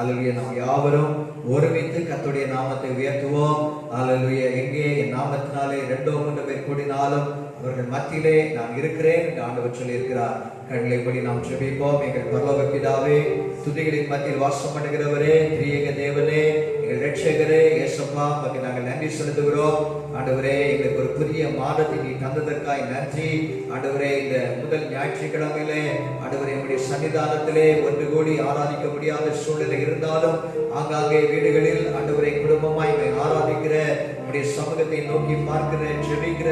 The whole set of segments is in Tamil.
அல்லேலூயா. நாம் யாவரும் ஒருமித்து கர்த்தருடைய நாமத்தை உயர்த்துவோம். அல்லேலூயா. எங்கே என் நாமத்தினாலே 2-3 பேர் கூடினாலும் அவர்கள் மத்தியிலே நான் இருக்கிறேன் என்று ஆண்டவர் சொல்லி இருக்கிறார். கண்களை நாம் ஜெபிப்போம். எங்கள் பரலோக பிதாவே, துதிகளின் மத்தியில் வாசம் பண்ணுகிறவரே, திரியேக தேவனே, எங்கள் ரட்சகரே, இயேசுப்பா, உமக்கு நாங்கள் நன்றி செலுத்துகிறோம். ஆண்டவரே, எங்களுக்கு ஒரு புதிய மாதத்தை நீ தந்ததற்காய் நன்றி. ஆண்டவரே, இந்த முதல் ஞாயிற்றுக்கிழமையிலே ஆண்டவரே நம்முடைய சன்னிதானத்திலே ஒன்று கூடி ஆராதிக்க முடியாத சூழ்நிலை இருந்தாலும் ஆங்காங்கே வீடுகளில் ஆண்டவரை குடும்பமாய் ஆராதிக்கிற உடைய சமூகத்தை நோக்கி பார்க்கிற ஜெபிக்கிற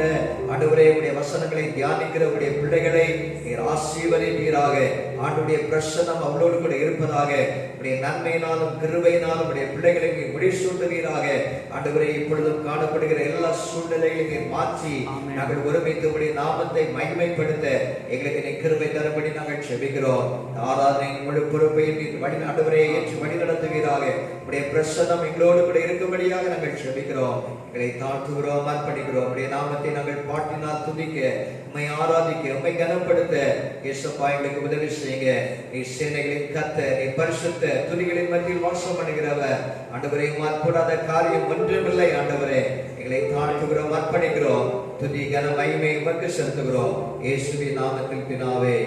ஆண்டவரே உடைய வசனங்களை தியானிக்கிற உடைய பிள்ளைகளை நீர் ஆசீர்வதிப்பீராக. ஆண்டவருடைய பிரசன்னம் அவளோடு கூட இருப்பதாக. உடைய நன்மையினாலும் கிருபையினாலும் உடைய பிள்ளைகளை நீர் முடிசூட்டுவீராக. ஆண்டவரே, இப்பொழுதும் காணப்படுகிற எல்லா சூழ்நிலைகளையும் மாற்றி நாங்கள் ஒருமித்து உடைய நாமத்தை மகிமைப்படுத்த எங்களுக்கு நீ கிருபை தரும்படி நாங்கள் ஜெபிக்கிறோம். ஆராதனை முழு பொறுப்பை ஆண்டவரே ஏற்று வழி நடத்துவீராக. உடைய பிரசன்னம் எங்களோடு கூட இருக்கும்படியாக நாங்கள் ஜெபிக்கிறோம். எங்களை தாழ்த்துகிறோம், அர்ப்பணிக்கிறோம். உடைய நாமத்தை நாங்கள் பாட்டினால் துதிக்க, உம்மை ஆராதிக்க, உம்மை கனப்படுத்த இயேசுப்பா எங்களுக்கு உதவி செய்யுங்க. நீ சேனைகளின் கர்த்தர், நீ பரிசுத்த, துதிகளின் மத்தியில் வாசம் பண்ணுகிறவர். ஆண்டவரே, மாறக்கூடாத காரியம் ஒன்றுமில்லை. ஆண்டவரே, எங்களை தாழ்த்துகிறோம், அர்ப்பணிக்கிறோம். துதி கன மகிமை உமக்கு செலுத்துகிறோம். இயேசுவின் நாமத்தில் பிதாவே,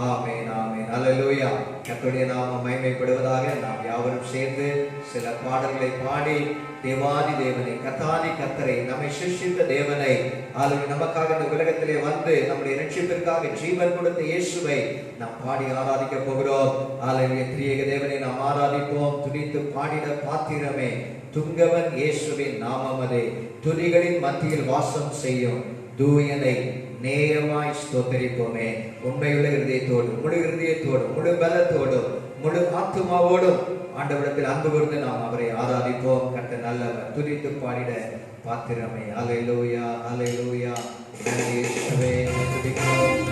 ஆமென், ஆமென். அல்லேலூயா. கர்த்தருடைய நாமம் மகிமைப்படுவதாக. நாம் யாவரும் சேர்ந்து சில பாடல்களை பாடி தேவாதி தேவனை, கர்த்தாதி கர்த்தரை, நம்மை சிருஷ்டித்த தேவனை, நமக்காக இந்த உலகத்திலே வந்து நம்முடைய ரட்சிப்பிற்காக ஜீவன் கொடுத்த இயேசுவை நாம் பாடி ஆராதிக்க போகிறோம். அல்லேலூயா. திரியேக தேவனை நாம் ஆராதிப்போம். துதித்து பாடிட பாத்திரமே, துங்கவன் இயேசுவின் நாமமதே, துதிகளின் மத்தியில் வாசம் செய்யும் தூயனை நேயமாய் ஸ்தோத்தரிப்போமே. உண்மையுள்ள இருதயத்தோடு, முழு இருதயத்தோடும், முழு பலத்தோடும், முழு ஆத்துமாவோடும் ஆண்டவரிடத்தில் அன்பு கூர்ந்து நாம் அவரை ஆராதிப்போம். கர்த்தர் நல்லவர். துதித்து பாடிட பாத்திரமே. அல்லேலூயா, அல்லேலூயா. இயேசுவே துதிக்கிறோம்.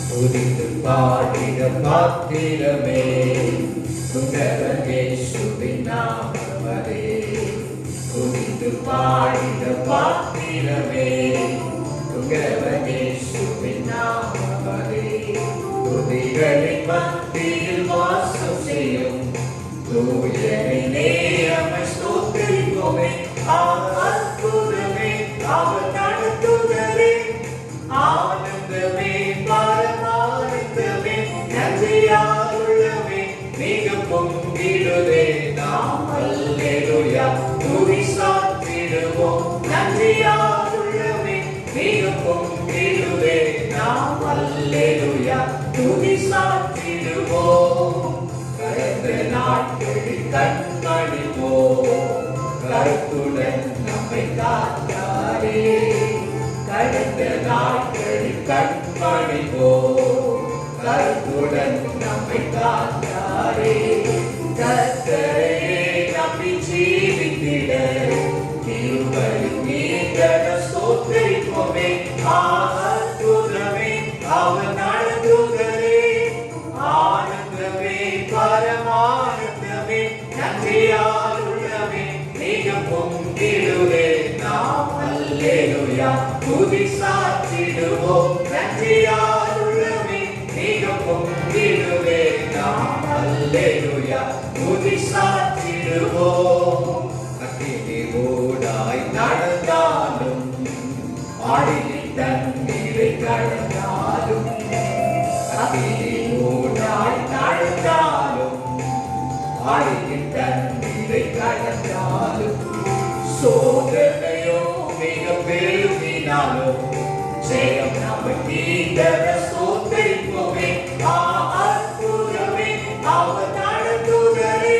துதித்து பாடிட பாத்திரமே, துங்கவன் இயேசுவின் நாமமதே, துதித்து பாடிட பாத்திரமே, துங்கவன் இயேசுவின் நாமமதே, துதிகளின் மத்தியில் வாசம் செய்யும் தூயனை நேயமாய் ஸ்தோத்திரிப்போமே. அற்புதமே, அவர் நடத்துதலே, ஆனந்தமே, பரமானந்தமே, நன்றியாலுள்ளமே, மிக பொங்கிடுதே. நாம் அல்லேலூயா துதி சாற்றிடுவோம். நன்றியாலுள்ளமே, மிக பொங்கிடுதே. நாம் அல்லேலூயா துதி சாற்றிடுவோம். கடந்த நாட்களில் கண்மணி போல் கருத்துடன் நம்மை காத்தாரே, கடந்த நாட்களில் கண்மணி போல் கருத்துடன் நம்மை காத்தாரே, கர்த்தரையே நம்பி ஜீவித்திட கிருபையின் மீதன ஸ்தோத்திரிப்போமே. அற்புதமே, அவர் நடத்துதலே, ஆனந்தமே, பரமானந்தமே, நன்றியாலுள்ளமே, மிக பொங்கிடுவே. நாம் அல்லேலூயா துதி சாற்றிடுவோம். நன்றியாலுள்ளமே, மிக பொங்கிடுவே. நாம் அல்லேலூயா துதி சாற்றிடுவோம். அக்கினியோடாய் நடந்தாலும், ஆடியில் தண்ணீரை கடந்தாலும், அக்கினியோடாய் நடந்தாலும், ஆடியில் தண்ணீரை கடந்தாலும், சோதனையோ மிக பெருகினாலும், ஜெயம் நமக்கு தர ஸ்தோத்திரிப்போமே. அற்புதமே, அவர் நடத்துதலே,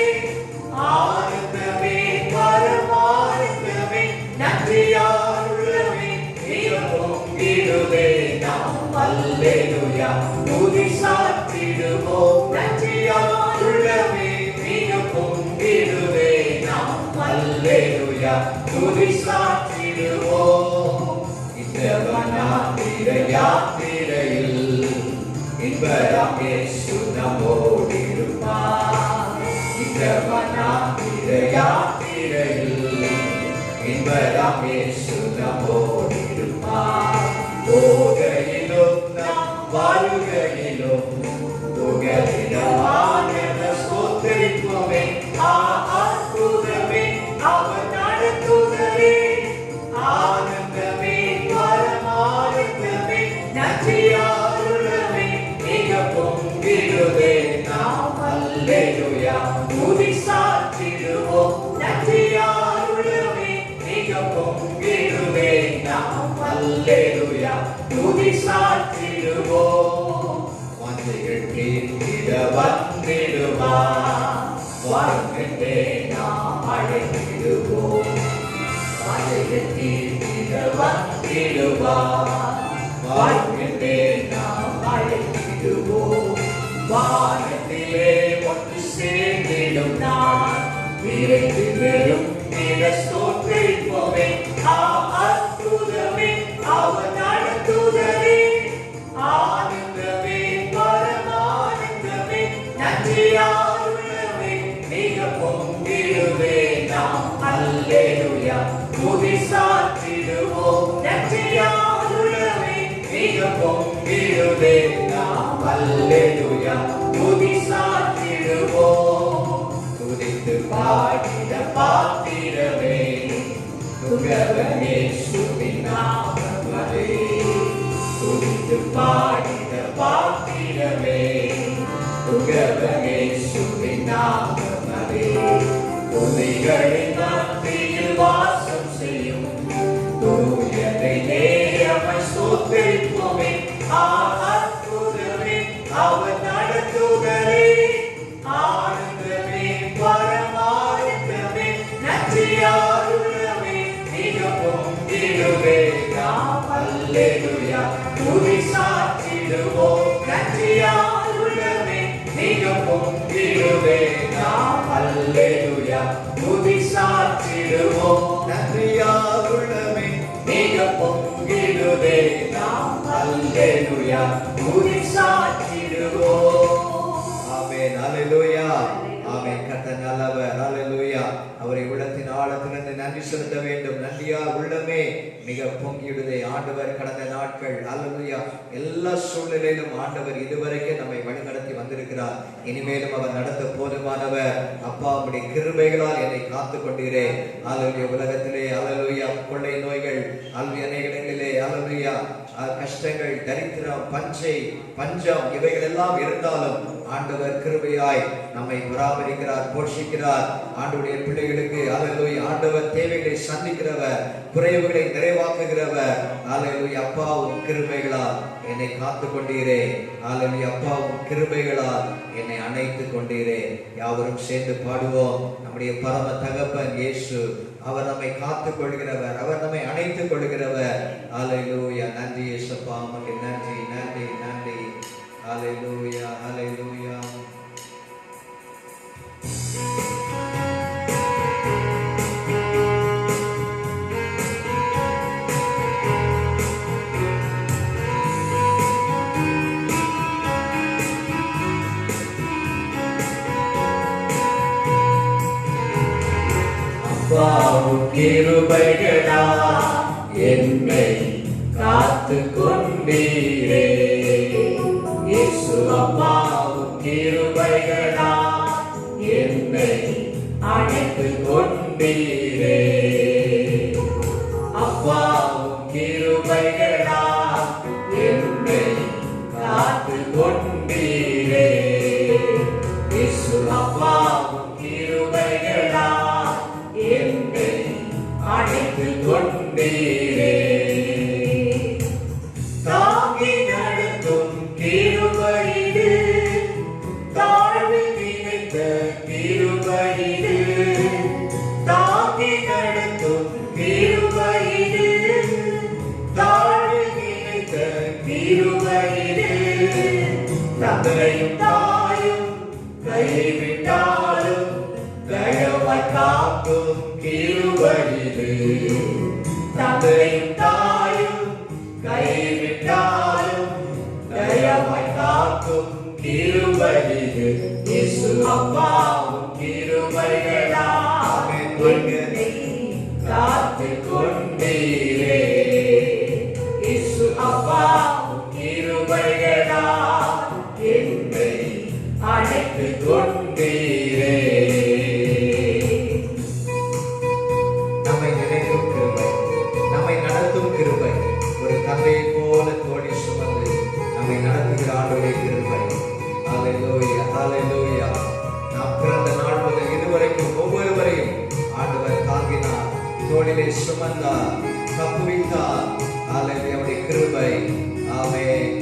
ஆனந்தமே, பரமானந்தமே, நன்றியாலுள்ளமே, மிக பொங்கிடுவே. நாம் அல்லேலூயா துதி சாற்றிடுவோம். நன்றியாலுள்ளமே, மிக பொங்கிடுவே. நாம் அல்லேலூயா துதி சாற்றிடுவோம். யாத்திரையில் இன்பராம் இயேசு நம்மோடு இருப்பார். யாத்திரையில் இன்பதாம் இயேசு நம்மோடிருப்பார். போகையிலும் நாம் வாழ்கையிலும் புகலிடமான ஸ்தோத்திரிப்போமே. அற்புதமே அவர் நடத்துதலே, ஆனந்தமே பரமானந்தமே, நன்றியாருளமே மிக பொங்கிடுதே. நாம் அல்லேலூயா துதி சாற்றிடுவோம். நன்றியாருளமே மிக பொங்கிடுதே. நாம் அல்லேலூயா துதி சாற்றிடுவோம். வாஞ்சைகள் தீர்த்திட வந்திடுவார். வாருங்களே நாம் அழைத்திடுவோம். வாஞ்சைகள் தீர்த்திட வந்திடுவார். வாருங்களே நாம் அழைத்திடுவோம். வானத்திலே ஒன்று சேர்ந்திடும் நான் விரைந்து வெறும் ஸ்தோத்திரிப்போமே. அற்புதமே அவர் நடத்துதலே, ஆனந்தமே பரமானந்தமே, நன்றியாருளமே மிக பொங்கிடுவே. நாம் அல்லேலூயா துதி சாற்றிடுவோம். நன்றியாருளமே மிக பொங்கிடுவே. நாம் அல்லேலூயா துதி சாற்றிடுவோம். துதித்து பாடிட பாத்திரமே இயேசுவின் நாமமே. துதித்து பாடிட பாத்திரமே இயேசுவின் நாமமே. துதிகளின் மத்தியில் வாசம் செய்யும் தூயதை நேயமை ஸ்தோத்திரிப்போமே. அற்புதமே அவர் நடத்துதலே, ஆனந்தமே பரமானந்தமே, நன்றியாருளமே மிக பொங்கிடுவே. நாம் அல்லேலூயா துதி சாற்றிடுவோம். நன்றியாருளமே மிக பொங்கிடுவே. நாம் அல்லேலூயா துதி சாற்றிடுவோம். நன்றியாருளமே மிக பொங்கிடுவே. நாம் அல்லேலூயா துதி சாற்றிடுவோம். ஆமென். அல்லேலூயா. ஆமென். கர்த்தர் நல்லவர். அல்லேலூயா. அவரை உள்ளத்தின் ஆழத்திலிருந்து நன்றி செலுத்த வேண்டும். நன்றியால் உள்ளமே மிக பொங்கிடுதே. ஆண்டவர் கடந்த நாட்கள் அல்லேலூயா எல்லா சூழ்நிலையிலும் ஆண்டவர் இதுவரைக்கும் நம்மை வழிநடத்தி வந்திருக்கிறார். இனிமேலும் அவர் நடத்த போதுமானவர். அப்பா உம்முடைய கிருபைகளால் என்னை காத்து கொண்டீரே. அல்லேலூயா. உலகத்திலே அல்லேலூயா கொள்ளை நோய்கள் அநேக இடங்களிலே அல்லேலூயா கஷ்டங்கள், தரித்திரம், பஞ்சம் இவைகள் எல்லாம் இருந்தாலும் ஆண்டவர் கிருபையாய் நம்மை பராமரிக்கிறார், போஷிக்கிறார். ஆண்டவருடைய பிள்ளைகளுக்கு அல்லேலூயா ஆண்டவர் தேவைகளை சந்திக்கிறவர், குறைவுகளை நிறைவாக்குகிறவர். அல்லேலூயா. அப்பா உம் கிருபைகளால் என்னை காத்து கொண்டீரே. அல்லேலூயா. அப்பா உம் கிருபைகளால் என்னை அணைத்து கொண்டீரே. யாவரும் சேர்ந்து பாடுவோம். நம்முடைய பரம தகப்பன் இயேசு அவர் நம்மை காத்துக் கொள்கிறவர், அவர் நம்மை அணைத்துக் கொள்கிறவர். அல்லேலூயா. நன்றி இயேசுப்பா, உமக்கு நன்றி நன்றி நன்றி. அல்லேலூயா அல்லேலூயா. அப்பாவும் கிருபைகளா என்னை காத்து கொண்டீரே. இயேசு அப்பாவும் கிருபைகளா என்னை அணைத்து கொண்டீரே. அப்பாவும் கிருபைகளா என்னை காத்து கொண்டீரே. இயேசு அப்பாவும் கிருபைகளா என்னை அணைத்து கொண்டீரே. தாங்கி நடத்தும் கிருபையிடு, தாழ்வில் நினைத்த கிருபையிடு. தாங்கி நடத்தும் கிருபையிடு, தாழ்வில் நினைத்த கிருபையிடு. தந்தையும் தாயும் கைவிட்டாலும் தயவாய் காக்கும் கிருபையிடு. தந்தையும் தாயும் கைவிட்டாலும் தயவாய் காக்கும் கிருபையிடு. இயேசு அப்பாவும் கிருபைகளா கொண்டீரே. இயேசு அப்பா கிருபைகளால் என்னை அழைத்து கொண்டீரே. நம்மை நினைக்கும் கிருபை, நம்மை நடத்தும் கிருபை, ஒரு தந்தையை போல தோழி சுமந்து நம்மை நடத்துகிற ஆண்டவருடைய கிருபை. ஹல்லேலூயா, ஹல்லேலூயா. நாம் பிறந்த நாள் முதல் இதுவரைக்கும் ஒவ்வொருவரையும் ஆண்டவர் தாங்கினார், தோளிலே சுமந்தார், தப்புவித்தார். ஹல்லேலூயா, அவருடைய கிருபை. ஆமென்.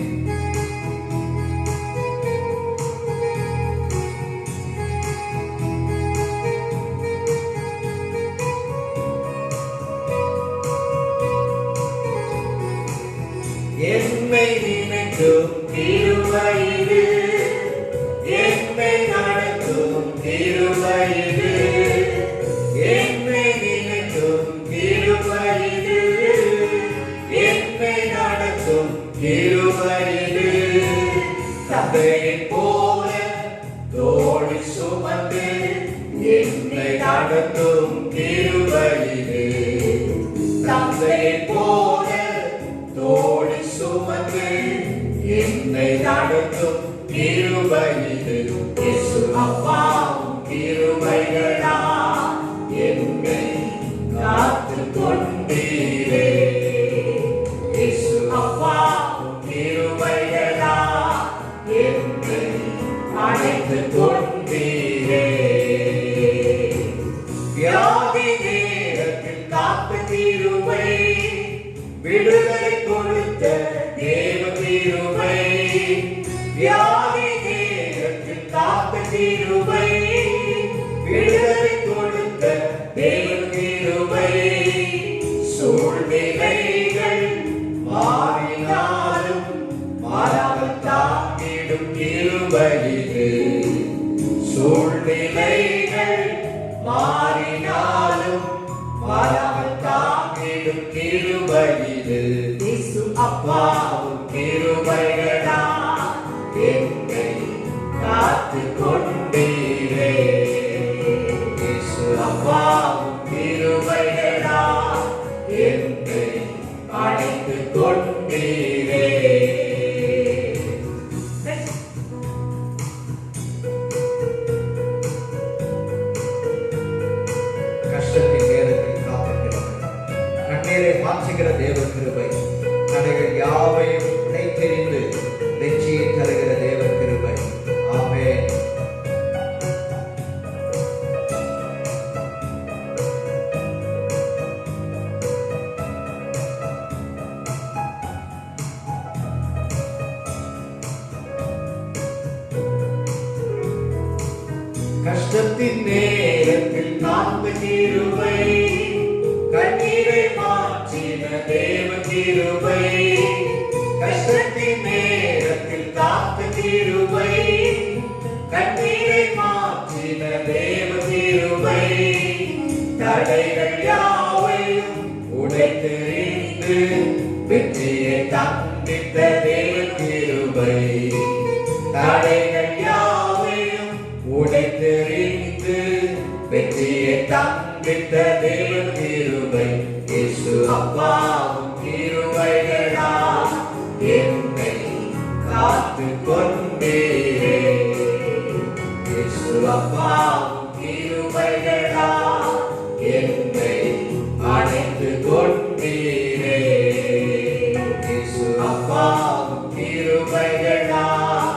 என்னை நினைக்கும் கிருபை இது, என்னை நடத்தும் கிருபை இது. என்னை நினைக்கும் கிருபை இது, என்னை நடத்தும் கிருபை இது. தந்தையைப் போல தோள் சுமந்து என்னை நடத்தும் கிருபை இது. தந்தையைப் போல தோள் சுமந்து என்னை நடத்தும் கிருபை இது. இயேசு அப்பாவும் கிருபைகளால் என்னை காத்து கொண்டீரே. இயேசு அப்பாவும் கிருபைகளால் என்னை அழைத்து கொண்டீரே. வியாதி நேரத்தில் காத்த கிருபை, விடுதலை கொடுத்த தேவ கிருபை. வியாதி நேரத்தில் காத்த கிருபை, விடுதலை கொடுத்த தேவ கிருபை. சூழ்நிலைகள் மாறினாலும் மாறாமல் தாங்கிடும் கிருபை இது. சூழ்நிலைகள் மாறினாலும் மாறாமல் தாங்கிடும் கிருபை இது. இயேசு அப்பாவும் கிருபைகளால் என்னை காத்து கொண்டீரே. இயேசு அப்பாவும் கிருபைகளால் என்னை அழைத்து கொண்டீரே. கஷ்டத்தின் நேரத்தில் காத்திருக்கிறவர், கண்ணீரை மாற்றுகிற தேவ கிருபை, தடைகள் யாவையும் உடைத்தெறிந்து வெற்றியை தருகிற தேவ கிருபை. ஆமென். கஷ்டத்தின் நேரத்தில் காத்த கிருபை, கண்ணீரை மாற்றின தேவ கிருபை. கஷ்டத்தின் நேரத்தில் காத்த கிருபை, கண்ணீரை மாற்றின தேவ கிருபை. தடைகள் யாவையும் உடைத்தெறிந்து வெற்றியை தந்தித்த தேவ கிருபை. தடைகள் யாவையும் உடைத்தெறிந்து வெற்றியை தந்தித்த தேவ கிருபை. இயேசு அப்பாவும் கிருபைகளால் என்னை காத்து கொண்டீரே. இயேசு அப்பாவும் கிருபைகளால் என்னை அழைத்து கொண்டீரே. இயேசு அப்பாவும் கிருபைகளால்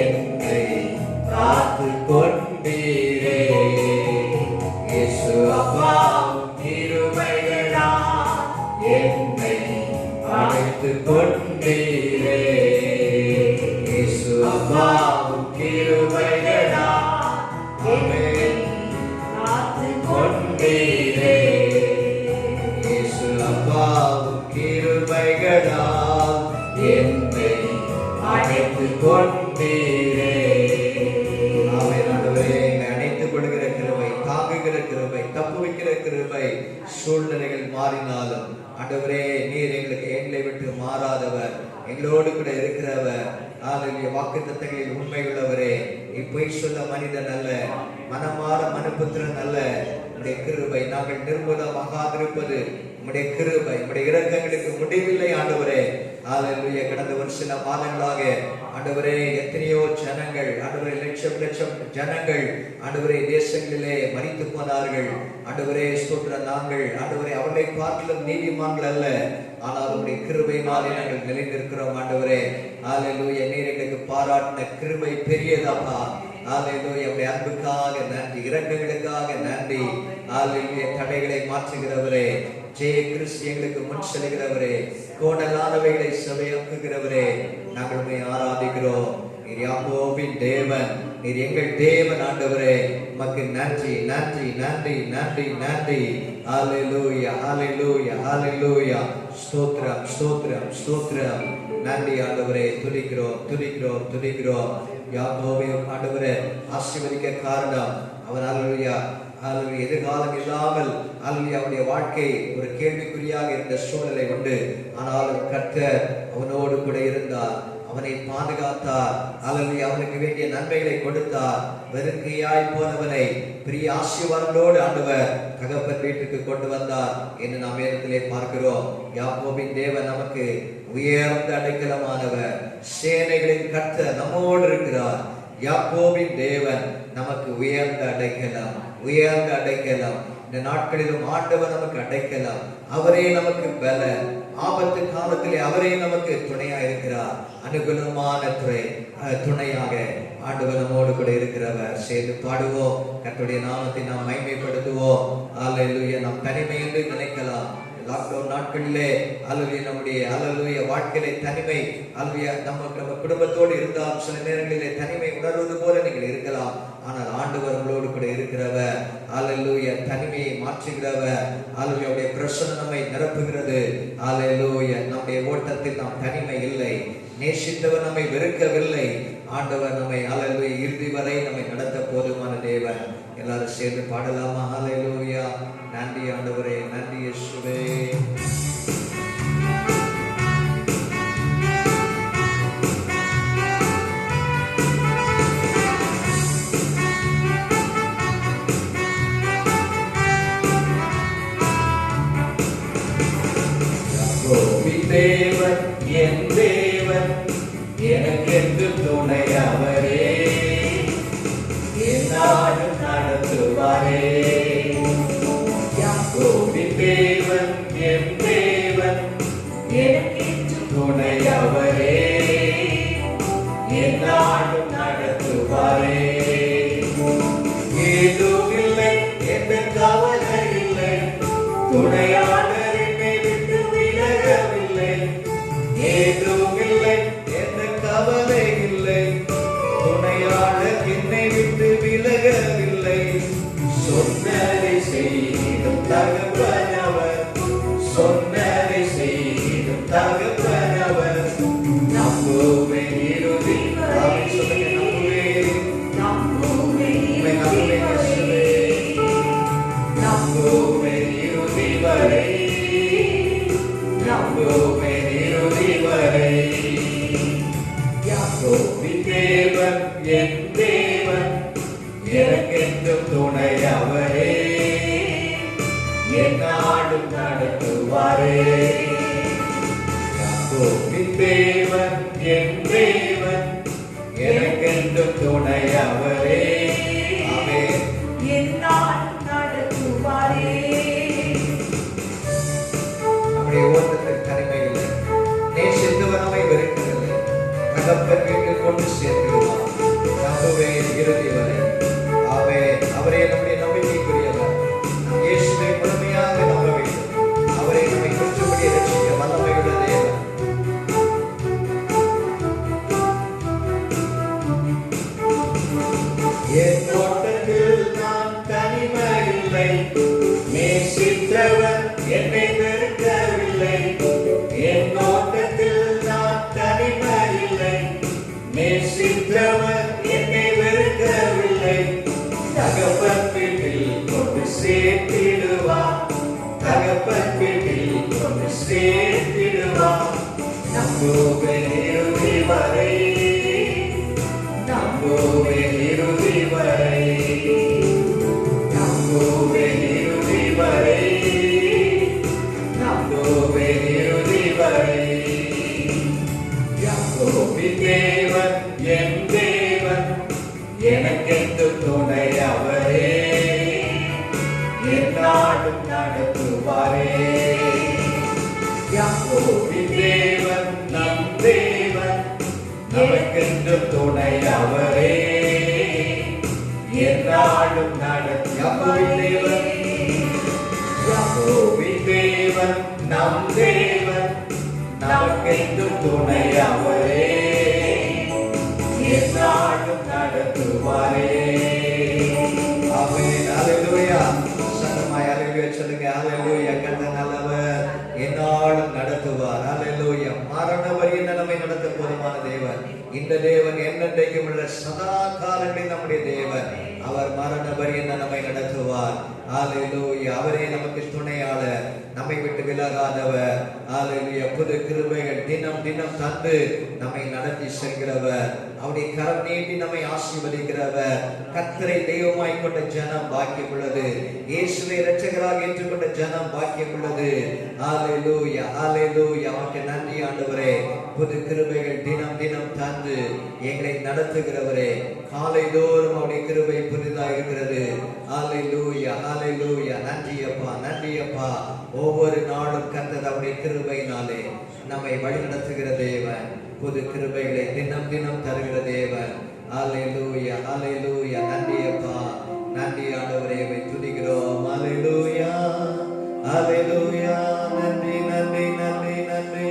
என்னை காத்து கொண்டீரே. இயேசு அப்பாவும் கிருபைகளால் என்னை அழைத்து கொண்டீரே. இயேசு அப்பாவும் கிருபைகளால் என்னை காத்து கொண்டீரே. இயேசு அப்பாவும் கிருபைகளால் என்னை அழைத்து கொண்டீரே. அணைத்துக் கொள்கிற கிருபை, தாங்குகிற கிருபை, தப்புவிக்கிற கிருபை. சூழ்நிலைகள் மாறினாலும் ஆண்டவரே, நீர் எங்களை விட்டு மாறாதவர், எங்களோடு கூட இருக்கிறவர். வாக்குத்தத்தங்களில் உண்மை உள்ளவரே, பொய் சொல்ல மனிதன் அல்ல, மனமாற மனுபுத்திரன் அல்ல. உடைய கிருபை நாங்கள் நிர்மூலமாகாதிருப்பது உம்முடைய கிருபை உம்முடைய இரக்கங்களுக்கு முடிவில்லை ஆண்டவரே. ஹalleluya. கடந்த ஒரு சில மாதங்களாக ஆண்டவரே எத்தனையோ ஜனங்கள் ஆண்டவரே லட்சம் ஜனங்கள் ஆண்டவரே தேசங்களிலே மரித்து போனார்கள் ஆண்டவரே. ஸ்தோத்திரம். நாங்கள் ஆண்டவரே அவர்களை பார்க்கிலும் நீதிமான்கள் அல்ல, ஆனால் உம்முடைய கிருபையினாலே நாங்கள் நிலைநிற்கிறோம் ஆண்டவரே. ஹalleluya. நீர் எங்களுக்கு பாராட்டின கிருபை பெரியதப்பா. ஹalleluya. உம்முடைய அன்புக்காக நன்றி, இரக்கங்களுக்காக நன்றி. ஹalleluya. தடைகளை மாற்றுகிறவரே, ஜெய கிறிஸ்து எங்களுக்கு முன் செல்கிறவரே, கோணலானவைகளை சபையாக்குகிறவரே, நாங்கள் உம்மை ஆராதிக்கிறோம். நீர் யாக்கோபின் தேவன், நீர் எங்கள் தேவன் ஆண்டவரே. உமக்கு நன்றி நன்றி நன்றி நன்றி நன்றி. ஹalleluya ஹalleluya ஹalleluya. ஸ்தோத்திரம் ஸ்தோத்திரம் ஸ்தோத்திரம். நன்றி ஆண்டவரே. துதிக்கிறோம் துதிக்கிறோம் துதிக்கிறோம். யாக்கோபை ஆண்டவரே ஆசீர்வதிக்க காரணம் அவன் ஹalleluya ஹalleluya எதிர்காலம் இல்லாமல் ஹalleluya அவனுடைய வாழ்க்கை ஒரு கேள்விக்குறியாக இருந்த சூழ்நிலை உண்டு. ஆனாலும் கர்த்தர் அவனோடு கூட இருந்தார், அவனை பாதுகாத்தார். ஹalleluya அவனுக்கு வேண்டிய நன்மைகளை கொடுத்தார். வெறுங்கையாய் போனவனை பெரிய ஆசீர்வாதங்களோடு ஆண்டவர் தகப்பன் வீட்டுக்கு கொண்டு வந்தார் என்று நாம் வேதத்திலே பார்க்கிறோம். யாக்கோபின் தேவன் நமக்கு உயர்ந்த அடைக்கலமானவர், சேனைகளின் கர்த்தர் நம்மோடு இருக்கிறார். யாக்கோபின் தேவன் நமக்கு உயர்ந்த அடைக்கலம், உயர்ந்த அடைக்கலம். இந்த நாட்களிலும் ஆண்டவர் நமக்கு அடைக்கலம், அவரே நமக்கு பலன். ஆபத்து காலத்திலே அவரே நமக்கு துணையாக இருக்கிறார். அனுகூலமான துணையாக ஆண்டவர் நம்மோடு கூட இருக்கிறவர். சேர்ந்து பாடுவோம், கர்த்தருடைய நாமத்தை நாம் மகிமைப்படுத்துவோம். ஹalleluya. நாம் தனிமை என்று நினைக்கலாம். லாக்டவுன் நாட்களிலே ஹalleluya நம்முடைய ஹalleluya வாழ்க்கையிலே தனிமை ஹalleluya நம்ம குடும்பத்தோடு இருந்தால் சில நேரங்களிலே தனிமை உணர்வது போல நீங்கள் இருக்கலாம். ஆனால் ஆண்டவர் உங்களோடு கூட இருக்கிறவர். ஹalleluya தனிமையை மாற்றுகிறவர். ஹalleluya அவருடைய பிரசன்னம் நம்மை நிரப்புகிறது. ஹalleluya நம்முடைய ஓட்டத்தில் நாம் தனிமை இல்லை, நேசித்தவர் நம்மை வெறுக்கவில்லை. ஆண்டவர் நம்மை ஹalleluya இறுதி வரை நம்மை நடத்த போதுமான தேவன். எல்லாரும் சேர்ந்து பாடலாமா? ஹalleluya. நன்றி ஆண்டவரே, நன்றி இயேசுவே. தேவன் என் தேவன், எனக்கென்று துணை அவரே, என்னாலும் நடத்துவாரே. யாக்கோபின் தேவன் என் தேவன், எனக்கென்று துணை அவரே, என்னாலும் நடத்துவாரே. ஏதுமில்லை, எந்த கவலை இல்லை, துணையாளர் என்னை விட்டு விலகவில்லை. ஏதுமில்லை, எந்த கவலை இல்லை, துணையாளர் என்னை விட்டு விலகவில்லை. சொன்னதை செய்தும் தகப்பனவர், சொன்னதை செய்தும் தகப்பனவர். நம்புவேன் இறுதி வரை, நம்புவேன் நம்புவேன் இறுதி வரை, நம்புவேன் இறுதி வரை. யாக்கோபின் தேவன் என் தேவன், எனக்கென்றும் துணை அவரே, என்னாலும் நடத்துவாரே. யாக்கோபின் தேவன் என் தேவன், எனக்கென்றும் துணை அவரே, ஆமென். என்னாலும் நடத்துவாரே. நம்முடைய ஓட்டத்தில் தனிமை இல்லை, நேசித்தவர் நம்மை வெறுக்கவில்லை. தகப்பன் வீட்டில் கொண்டு சேர்த்திடுவார். நம்புவேன் இறுதி வரை. ஆமென். அவரே நம்முடைய நம்பிக்கைக்குரியவர். நாம் இயேசுவை முழுமையாக நம்ப வேண்டும். அவரை நம்மை குற்றப்படி ரட்சிக்க வல்லமையுள்ள தேவன். என் ஓட்டத்தில் நான் தனிமை இல்லை, நேசித்தவர் என்னை வெறுக்கவில்லை. என் ஓட்டத்தில் நான் தனிமை இல்லை, நேசித்தவர் என்னை வெறுக்கவில்லை. தகப்பன் வீட்டில் கொண்டு சேர்த்திடுவார், தகப்பன் வீட்டில் கொண்டு சேர்த்திடுவார். நம்புவேன் இறுதி வரை, நம்புவேன் இறுதி வரை, நம்புவேன் இறுதி வரை, நமக்கென்று துணை அவரே, எந்நாளும் நடத்துவாரே. யாக்கோபின் தேவன் நம் தேவன், நமக்கென்று துணை அவரே, எந்நாளும் நடத்துவாரே. யாக்கோபின் தேவன் நம் தேவன், நமக்கென்று துணை அவரே, எந்நாளும் நடத்துவாரே. ஆமென். ஹalleluya. சத்தமாய் ஹalleluya சொல்லுங்க. ஹalleluya. கர்த்தர் நல்லவர், எந்நாளும் நடத்துவார். ஹalleluya. மரண பரியந்த நம்மை நடத்த போதுமான தேவன். இந்த தேவன் என்னென்றைக்கும் உள்ள சதா காலங்களில் நம்முடைய தேவன். அவர் மரண பரியந்த நம்மை நடத்துவார். ஹalleluya. அவரே நமக்கு துணையாளர், நம்மை விட்டு விலகாதவர். ஹalleluya. புது கிருபைகள் தினம் தினம் தந்து நம்மை நடத்தி செல்கிறவர். அவருடைய கரம் நீட்டி நம்மை ஆசீர்வதிக்கிறவர். கர்த்தரை தெய்வமாய் கொண்ட ஜனம் பாக்கியம் உள்ளது. இயேசுவை இரட்சகராக ஏற்றுக்கொண்ட ஜனம் பாக்கியம் உள்ளது. ஹalleluya. ஹalleluya. அவருக்கு நன்றி ஆண்டவரே. புது கிருபைகள் தினம் தினம் தந்து எங்களை நடத்துகிறவரே. காலை தோறும் அவருடைய கிருபை புதிதாக இருக்கிறது. ஹalleluya. ஹalleluya. நன்றி அப்பா, நன்றி அப்பா. ஒவ்வொரு நாளும் கர்த்தர் அவருடைய கிருபையினாலே நம்மை வழிநடத்துகிற தேவன். புது கிருபைகளை தினம் தினம் தருகிற தேவன். ஹalleluya. ஹalleluya. நன்றி அப்பா, நன்றி ஆண்டவரே. துதிக்கிறோம். ஹalleluya. ஹalleluya. நன்றி நன்றி நன்றி நன்றி.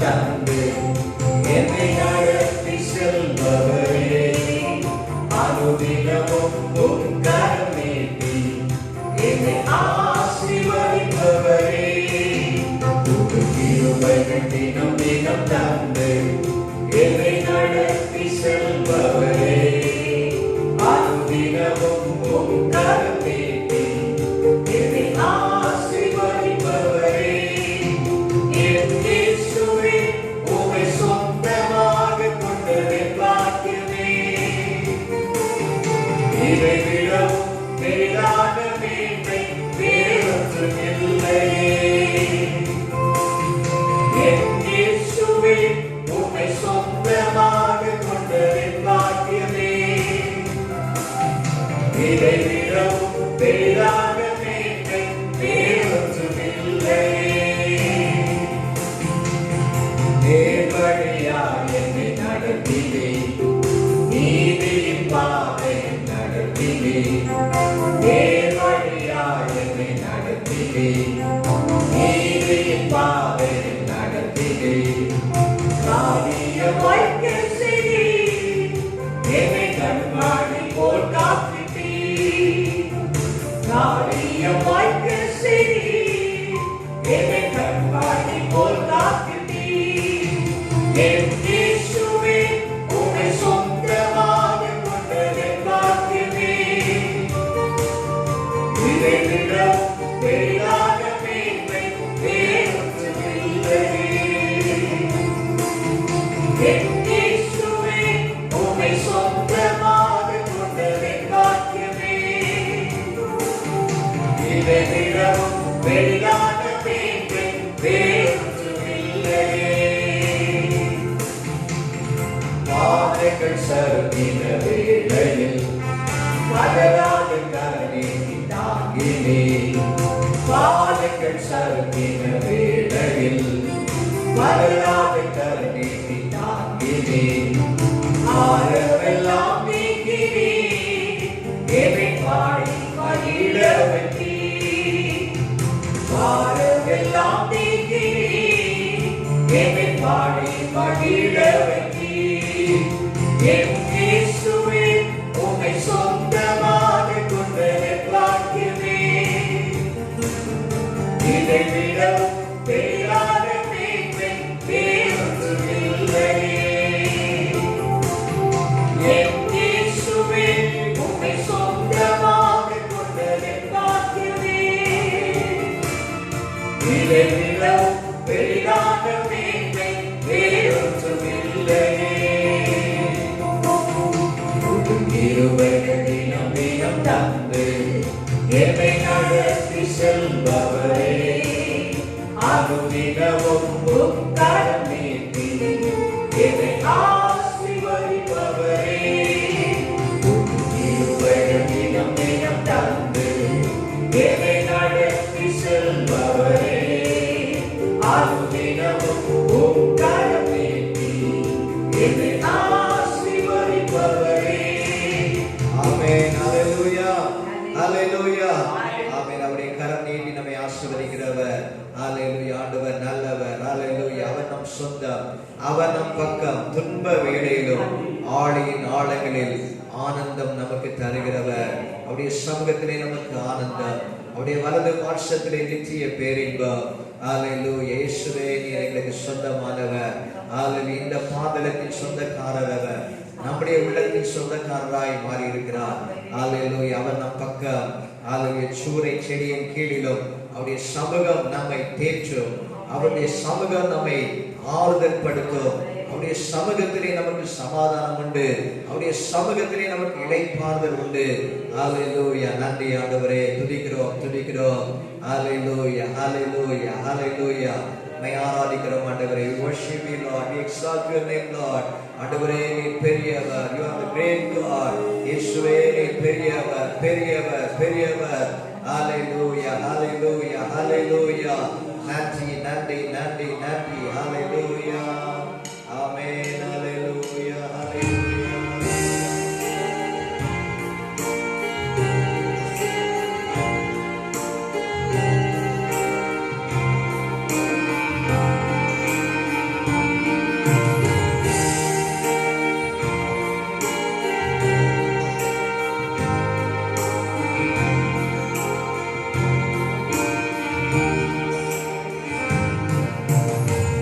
தந்து என்னை நடத்தி செல்பவரே, அனுதினமும் உம் கரம் நீட்டி என்னை ஆசீர்வதிப்பவரே. புது கிருபைகள் தினம் தினம் தந்து என்னை நடத்தி செல்பவரே, அனுதினமும் உம் கரம் நீட்டி என்னை ஆசீர்வதிப்பவரே. இதைவிடவும் மேலான மேன்மை வேறொன்றும் இல்லையே. என் இயேசுவே, உம்மை சொந்தமாக கொண்டதின் பாக்கியமே. இதைவிடவும் மேலான மேன்மை வேறொன்றும் இல்லையே. நேர்வழியாய் என்னை நடத்தினே, நீதியின் பாதையில் நடத்தினே. நேர்வழியாய் என்னை நடத்தினே, நீதியின் பாதையில் நடத்தினே. காரிய வாழ்க்கை செய்தி என்னை கண்காணி போல் காத்திட்டே. காரிய வாழ்க்கை செய்தி என்னை கண்காணி போல் காத்திட்டே. என் இயேசுவே, உம்மை சொந்தமாக கொண்டதின் பாக்கியமே. இதைவிடவும் மேலான மேன்மை வேறொன்றும் இல்லையே. என் இயேசுவே, உம்மை சொந்தமாக கொண்டதின் பாக்கியமே. இதைவிடவும் மேலான மேன்மை வேறொன்றும் இல்லையே. பாதைகள் சறுக்கின வேளையில் பதறாது கருணை தாங்கினே. பாதைகள் சறுக்கின வேளையில் பதறாது கருணை தாங்கினே. ஆரமெல்லாம் நீக்கினே, என்னை பாடி மகிழ வைத்தீ. ஆரமெல்லாம் நீக்கினே, என்னை பாடி மகிழ வைத்தீ. என் இயேசுவே, உம்மை சொந்தமாக கொண்டதின் பாக்கியமே. இதைவிடவும் மேலான மேன்மை வேறொன்றும் இல்லையே. இதைவிடவும் பெரிதான மேன்மை வேறொன்றுமில்லையே. இருவர்கள் தினம் தினம் தந்து என்னை நடத்தி செல்பவரே, அனுதினமும் உம் கரம் நீட்டி என்னை ஆசீர்வதிப்பவரே. இருவர்கள் தினம் தினம் தந்து என்னை நடத்தி செல்பவரே, அனுதினமும் உம் கரம் நீட்டி என்னை ஆசீர்வதிப்பவரே. ஆமென். ஹalleluya. ஹalleluya. ஆமென். அவருடைய கரம் நீட்டி நம்மை ஆசீர்வதிக்கிறவர். ஹalleluya. ஆண்டவர் நல்லவர். ஹalleluya. அவர் நம் சொந்தம், அவர் நம் பக்கம். துன்ப வேளையிலும் ஆழியின் ஆழங்களில் ஆனந்தம் நமக்கு தருகிறவர். அவருடைய சமூகத்திலே நமக்கு ஆனந்தம், அவருடைய வலது பார்சத்திலே நித்திய பேரின்பம். ஹalleluya. இயேசுவே நீர் எங்களுக்கு சொந்தமானவர். ஹalleluya. இந்த பாதலத்தின் சொந்தக்காரர் அவர், நம்முடைய உள்ளத்தின் சொந்தக்காரராய் மாறி இருக்கிறார். ஹalleluya. அவர் நம் பக்கம். ஹalleluya. சூறை செடியின் கீழிலும் அவருடைய சமூகம் நம்மை தேற்றும், அவருடைய சமூகம் நம்மை ஆறுதல் படுத்தும். அவருடைய சமூகத்திலே நமக்கு சமாதானம் உண்டு, அவருடைய சமூகத்திலே நமக்கு இளைப்பாறுதல் உண்டு. ஹalleluya. நன்றி ஆண்டவரே, துதிக்கிறோம் துதிக்கிறோம். ஹalleluya. ஹalleluya. ஹalleluya. மை ஆராதிக்கிறோம் ஆண்டவரே. We worship you Lord, we exalt your name Lord. ஆண்டவரே நீர் பெரியவர், you are the great God. இயேசுவே நீர் பெரியவர் பெரியவர் பெரியவர். ஹalleluya. ஹalleluya. ஹalleluya. நன்றி நன்றி நன்றி நன்றி. ஹalleluya. ஆமென். ஹalleluya. ஹalleluya.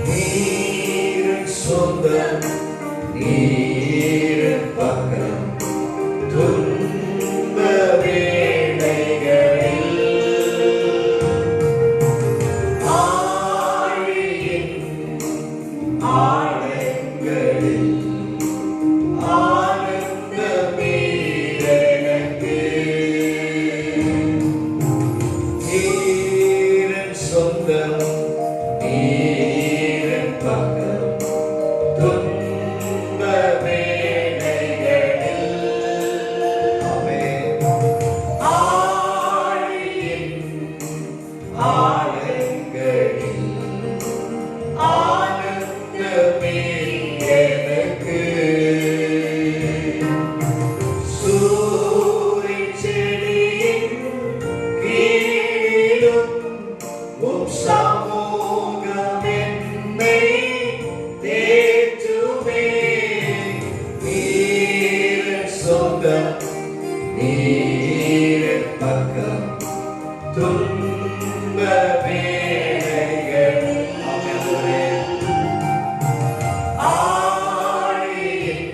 நீரின் சொந்தம், நீரின் பக்கம். துன்ப வேளைகளில் ஆழியின் ஆழங்களில் ஆனந்தமே எனக்கு. நீரின் சொந்தம், நீரின் பக்கம். துன்ப வேளைகளில் ஆமென். ஆழியின் ஆழங்களில் ஆனந்தமே எனக்கு. சூரியன் செடியின் கீழிலும் உம் சமூகம் என்னை தேற்றுமே. நீரின் சொந்தம், நீரின் பக்கம். துன்ப வேளைகளில் ஆழியின்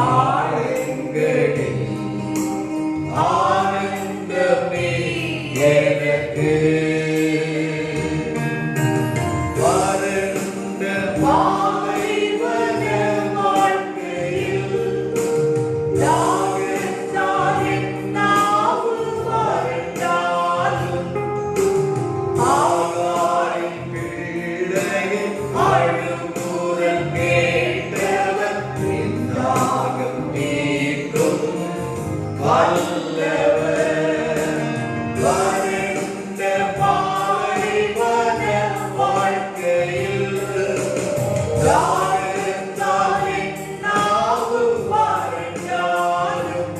ஆழங்களில் ஆனந்தமே எனக்கு. வறண்ட பாலைவன வாழ்க்கையில் தாகத்தால் என் நாவு வறண்டாலும், ஆகாரின் பிள்ளையின் அழுகுரல் கேட்டவர் என் தாகம் தீர்க்கும் வல்லவர். வறண்ட பாலைவன வாழ்க்கையில் தாகத்தால் என் நாவு வறண்டாலும்,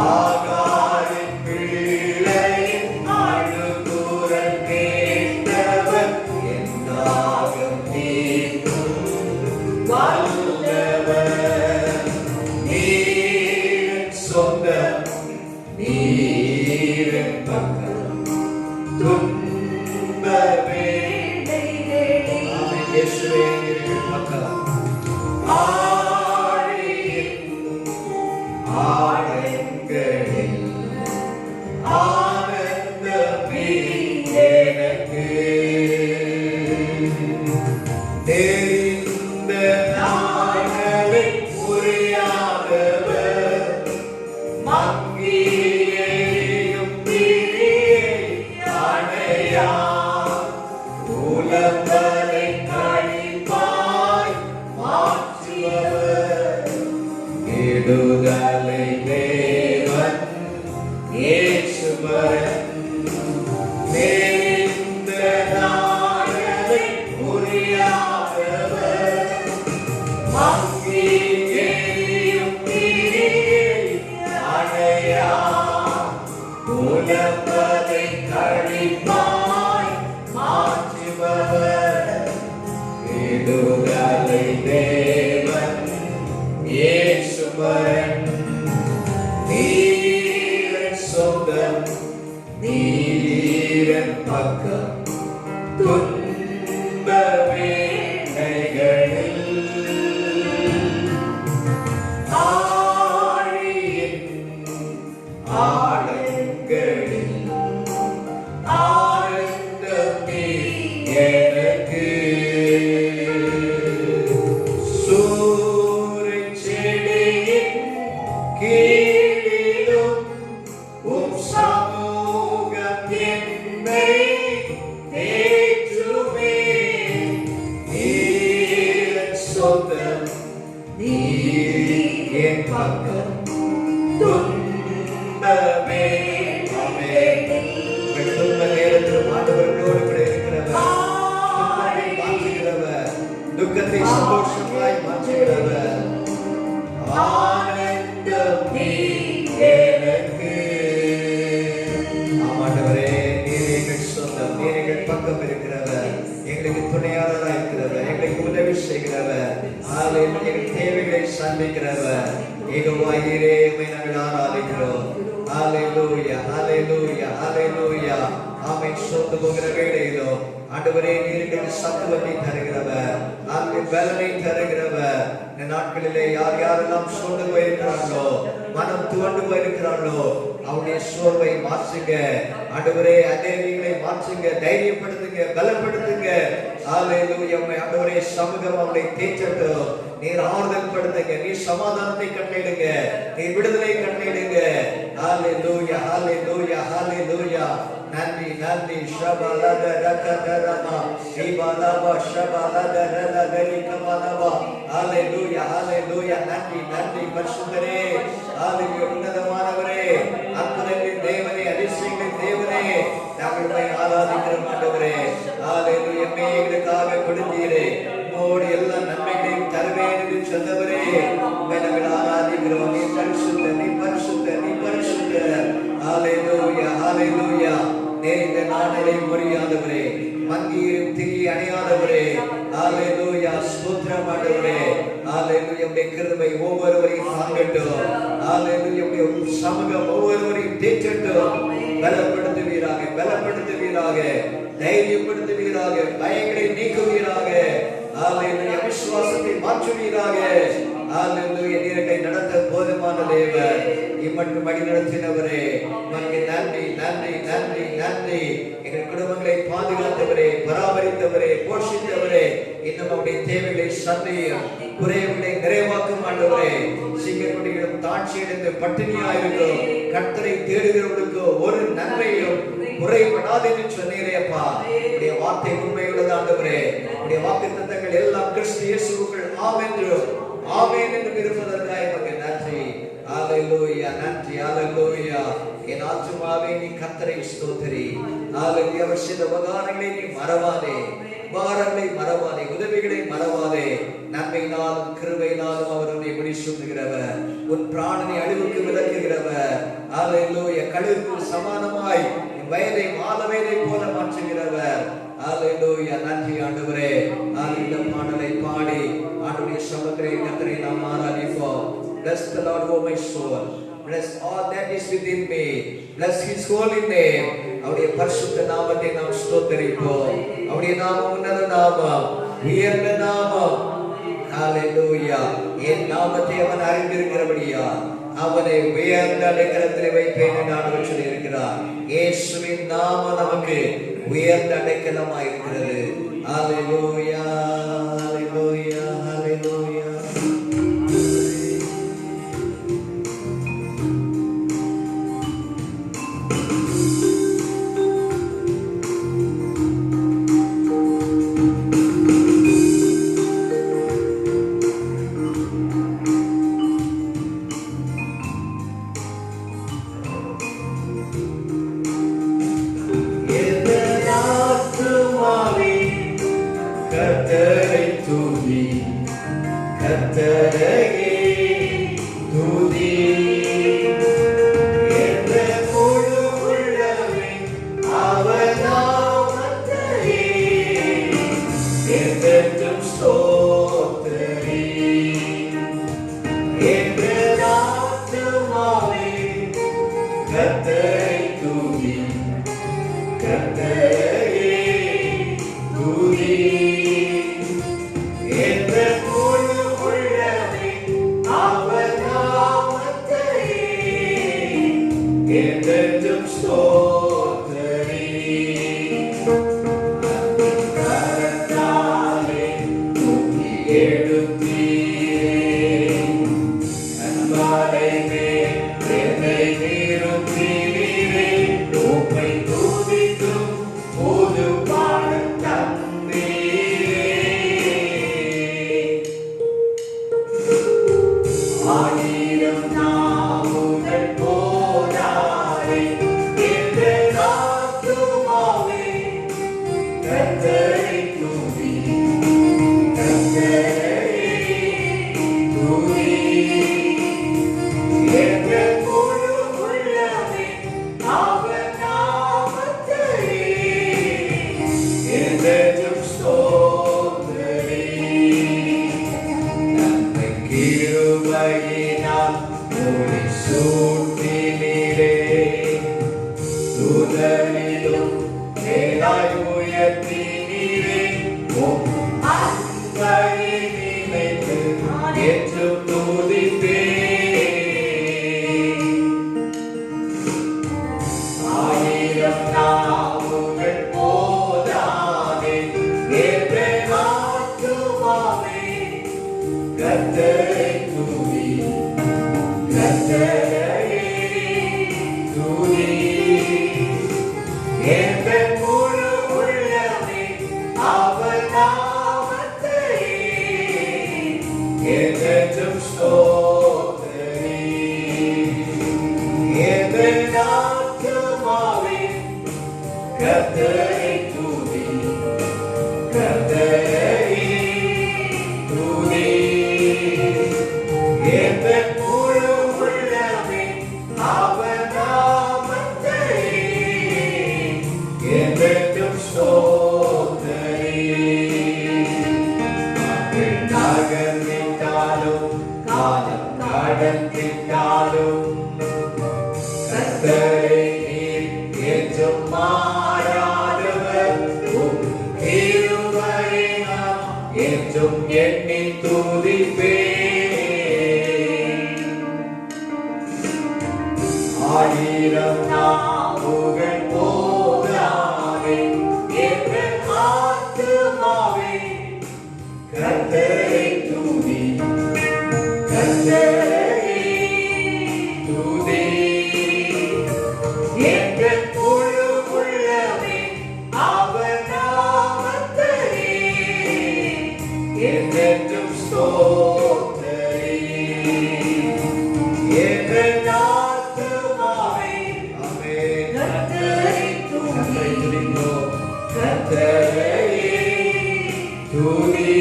ஆகாரின் பிள்ளையின் அழுகுரல் கேட்டவர் என் தாகம் தீர்க்கும் வல்லவர். நீரின் சொந்தம், நீரின் பக்கம். துன்ப வேளைகளில் ஆமென். இயேசுவே நீர் எங்கள் பக்கம். ஆழியின் ஆழங்களில் ஆனந்தமே எனக்கு. சுபரன் நேர்ந்த நாயனை புரியாதவர் மங்கி எரியும் அணையா உலகத்தை கழிப்பாய் மாற்றுபவர் விடுதலை தேவன் இயேசுவரன் நீரன் சொந்தம் நீரன் பக்கம் துன்ப வேளைகளில் ஆழியின் ஆழங்களில் ஆழ்ந்தமே எனக்கு சூரியன் செடியின் கீழிலும் உம் சமூகம் என்னை தேற்றுமே நீரன் சொந்தம் நீர் என் பக்கம் துன்பமே உங்கள் துன்ப நேரத்திலும் ஆண்டவர்களோடு கூட இருக்கிறவர் துன்பத்தை மாற்றுகிறவர் துக்கத்தை சந்தோஷமாய் மாற்றுகிறவர் ஆனந்தம் நீ எனக்கு ஆமாண்டவரே நீர் எங்கள் சொந்தம் நீர் எங்கள் பக்கம் இருக்கிறவர் எங்களுக்கு துணையாளராக இருக்கிறவர் எங்களுக்கு உதவி செய்கிறவர் எங்கள் தேவைகளை சந்திக்கிறவர் ஏகவாயிரே உம்மை நாங்கள் ஆராதிக்கிறோம் ஹalleluya ஹalleluya ஹalleluya ஆமென் சோர்ந்து போகிற வேளையிலோ ஆண்டவரே நீர் எங்களுக்கு சத்துவத்தை தருகிறவர் ஆத்ம பலனை தருகிறவர் இந்த நாட்களிலே யார் யாரெல்லாம் சோர்ந்து போயிருக்கிறார்களோ மனம் துவண்டு போயிருக்கிறார்களோ அவருடைய சோர்வை மாற்றுங்க ஆண்டவரே அநேகங்களை மாற்றுங்க தைரியப்படுத்துங்க பலப்படுத்துங்க ஹalleluya ஆண்டவரே சமூகம் அவரை தேற்றட்டும் நீர் ஆறுதல் படுத்துங்க நீர் சமாதானத்தை கட்டளையிடுங்க நீர் விடுதலை கட்டளையிடுங்க ஹalleluya ஹalleluya ஹalleluya நன்றி நன்றி ஷபலத ரகதரமா ஷிபலவா ஷபலத ரலதரி கமலவா ஹalleluya ஹalleluya நன்றி நன்றி பரிசுத்தரே ஹalleluya உன்னதமானவரே அற்புதங்களின் தேவனே அதிசயங்களின் தேவனே நாங்கள் உம்மை ஆராதிக்கிறோம் ஆண்டவரே ஹalleluya எங்களுக்காக கொடுத்தீரே உம்மோடு எல்லா நன்மைகளையும் தருவேன் என்று சொன்னவரே உம்மை நாங்கள் ஆராதிக்கிறோம் நீ பரிசுத்த நீ பரிசுத்த நீ பரிசுத்த ஹalleluya ஹalleluya இந்த நாளிலே முடியாதவரே மங்கியிரும் திரி அணையாதவரே ஹalleluya ஸ்தோத்திரம் ஆண்டவரே ஹalleluya உம்முடைய கிருபை ஒவ்வொருவரையும் தாங்கட்டும் ஹalleluya உம்முடைய சமூகம் ஒவ்வொருவரையும் தேற்றட்டும் பலப்படுத்துவீராக பலப்படுத்துவீராக தைரியப்படுத்துவீராக பயங்களை நீக்குவீராக ஹalleluya விசுவாசத்தை மாற்றுவீராக ஹalleluya நீரை நடத்த போதுமான தேவன் இம்மட்டும் வழி நடத்தினவரே உமக்கு நன்றி நன்றி நன்றி நன்றி எங்கள் குடும்பங்களை பாதுகாத்தவரே பராமரித்தவரே போஷித்தவரே இன்னும் அவருடைய தேவைகளை சந்தையும் குறைவுகளை நிறைவாக்கும் ஆண்டவரே சிங்கக்குடிகளும் தாட்சியடைந்து பட்டினியாயிருக்கும் கர்த்தரை தேடுகிறவர்களுக்கு ஒரு நன்மையும் குறைபடாது என்று சொன்னீரே அப்பா உடைய வார்த்தை உண்மையுள்ளது ஆண்டவரே உடைய வாக்குத்தத்தங்கள் எல்லாம் கிறிஸ்து இயேசுவுக்குள் ஆமென் என்று இருப்பதற்காக உமக்கு நன்றி ஹalleluya நன்றி ஹalleluya என் ஆத்துமாவே நீ கர்த்தரை ஸ்தோத்திரி ஹalleluya அவர் செய்த உபகாரங்களை நீ மறவாதே பாரங்களை மறவாதே உதவிகளை மறவாதே நன்மையினாலும் கிருபையினாலும் அவர் உன்னை முடிசூட்டுகிறவர் உன் பிராணனை அழிவுக்கு விலக்குகிறவர் ஹalleluya கழுகுக்கு சமானமாய் வயதை மாலவேதை போல மாற்றுகிறவர் ஹalleluya நன்றி ஆண்டவரே இந்த பாடலை பாடி ஆண்டவருடைய சமூகத்தை கர்த்தரை நாம் ஆராதிப்போம். Bless the Lord, O my soul. Bless all that is within me. Bless his holy name. அவருடைய பரிசுத்த நாமத்தை நாம் ஸ்தோத்திரிப்போம். அவருடைய நாமம் உன்னத நாமம், உயர்ந்த நாமம். ஹalleluya. என் நாமத்தை அவன் அறிந்திருக்கிறபடியா அவனை உயர்ந்த அடைக்கலத்தில் வைப்பேன் என்று ஆண்டவர் சொல்லியிருக்கிறார். இயேசுவின் நாமம் நமக்கு உயர்ந்த அடைக்கலமாய் இருக்கிறது. ஹalleluya ஹalleluya ஹalleluya. தூதரிலும் மேலாய் உயர்த்தி நீரே அன்பை நினைத்து என்றும் துதிப்பே. ஆயிரம் நாவுகள் போதாதே என் ஆத்துமாவே கர்த்தரை துதி, கர்த்தரை துதி. என் முழு உள்ளமே அவர் நாமத்தை என்றும் ஸ்தோத்திரி. என் ஆத்துமாவே கர்த்தரை துதி, கர்த்தரை துதி. என் முழு உள்ளமே அவர் நாமத்தை என்றும் ஸ்தோத்திரி. நகர்ந்திட்டாலும் காலம் கடந்திட்டாலும் கர்த்தரை நீர் என்றும் மாறாதவர். உம் கிருபையை நான் என்றும் எண்ணி துதிப்பேன். ஆயிரம் நாவுகள் போதாதே என் ஆத்துமாவே கர்த்தரை துதி, கர்த்தரை துதி. என் முழு உள்ளமே அவர் நாமத்தை என்றும் ஸ்தோத்திரி. என் ஆத்துமாவே ஆமென் கர்த்தரை துதிப்போம், கர்த்தரை துதி.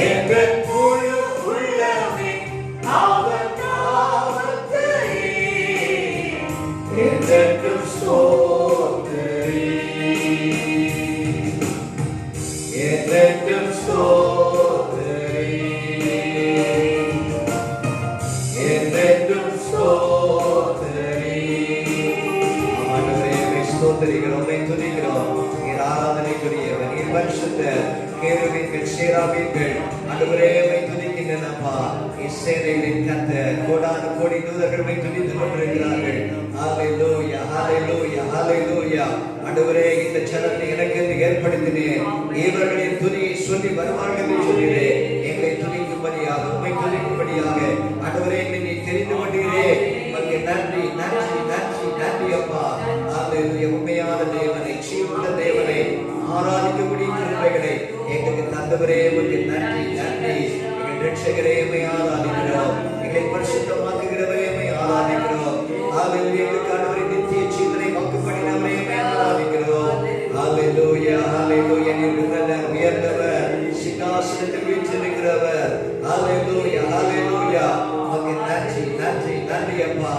என் முழு உள்ளமே அவர் நாமத்தை என்றும் ஸ்தோத்திரி, என்றும் ஸ்தோத்திரி, என்றும் ஸ்தோத்திரி. ஆண்டவரே உம்மை ஸ்தோத்திரிக்கிறோம், உம்மை துதிக்கிறோம். நீர் ஆராதனைக்குரியவர், நீர் பரிசுத்தர். கேருபீன்கள் சேராபீன்கள் ஆண்டவரே உம்மை துதிக்கின்றனப்பா. இஸ்ரவேலின் கர்த்தர், கோடானு கோடி தூதர்கள் உம்மை துதித்துக் கொண்டிருக்கிறார்கள். ஹalleluya, ஹalleluya, ஹalleluya. ஆண்டவரே இந்த ஜனத்தை எனக்கு ஏற்படுத்தினேன், இவர்களின் துதியை சொல்லி வருவார்கள் என்று சொல்கிறே. எங்களை துதிக்கும்படியாக, உம்மை துதிக்கும்படியாக ஆண்டவரே என்னை தெரிந்து கொண்டீரே. உமக்கு நன்றி, நன்றி, நன்றி, நன்றி அப்பா. ஹalleluya. உண்மையான தேவனை, ஜீவனுள்ள தேவனை ஆராதிக்கக்கூடிய கிருபைகளை எங்களுக்கு தந்தவரே உமக்கு நன்றி, நன்றி. எங்கள் இரட்சகரே உம்மை ஆராதிக்கிறோம், எங்களை பரிசுத்தமாக்குகிறவரே உம்மை ஆராதிக்கிறோம். ஹalleluya. எங்களுக்கு ஆண்டவரே நித்திய ஜீவனை வாக்குப்படினவரே உம்மை ஆராதிக்கிறோம். ஹalleluya, ஹalleluya. நீர் உன்னதர், உயர்ந்தவர், சிங்காசனத்தில் வீற்றிருக்கிறவர். ஹalleluya, ஹalleluya. உமக்கு நன்றி, நன்றி, நன்றி அப்பா.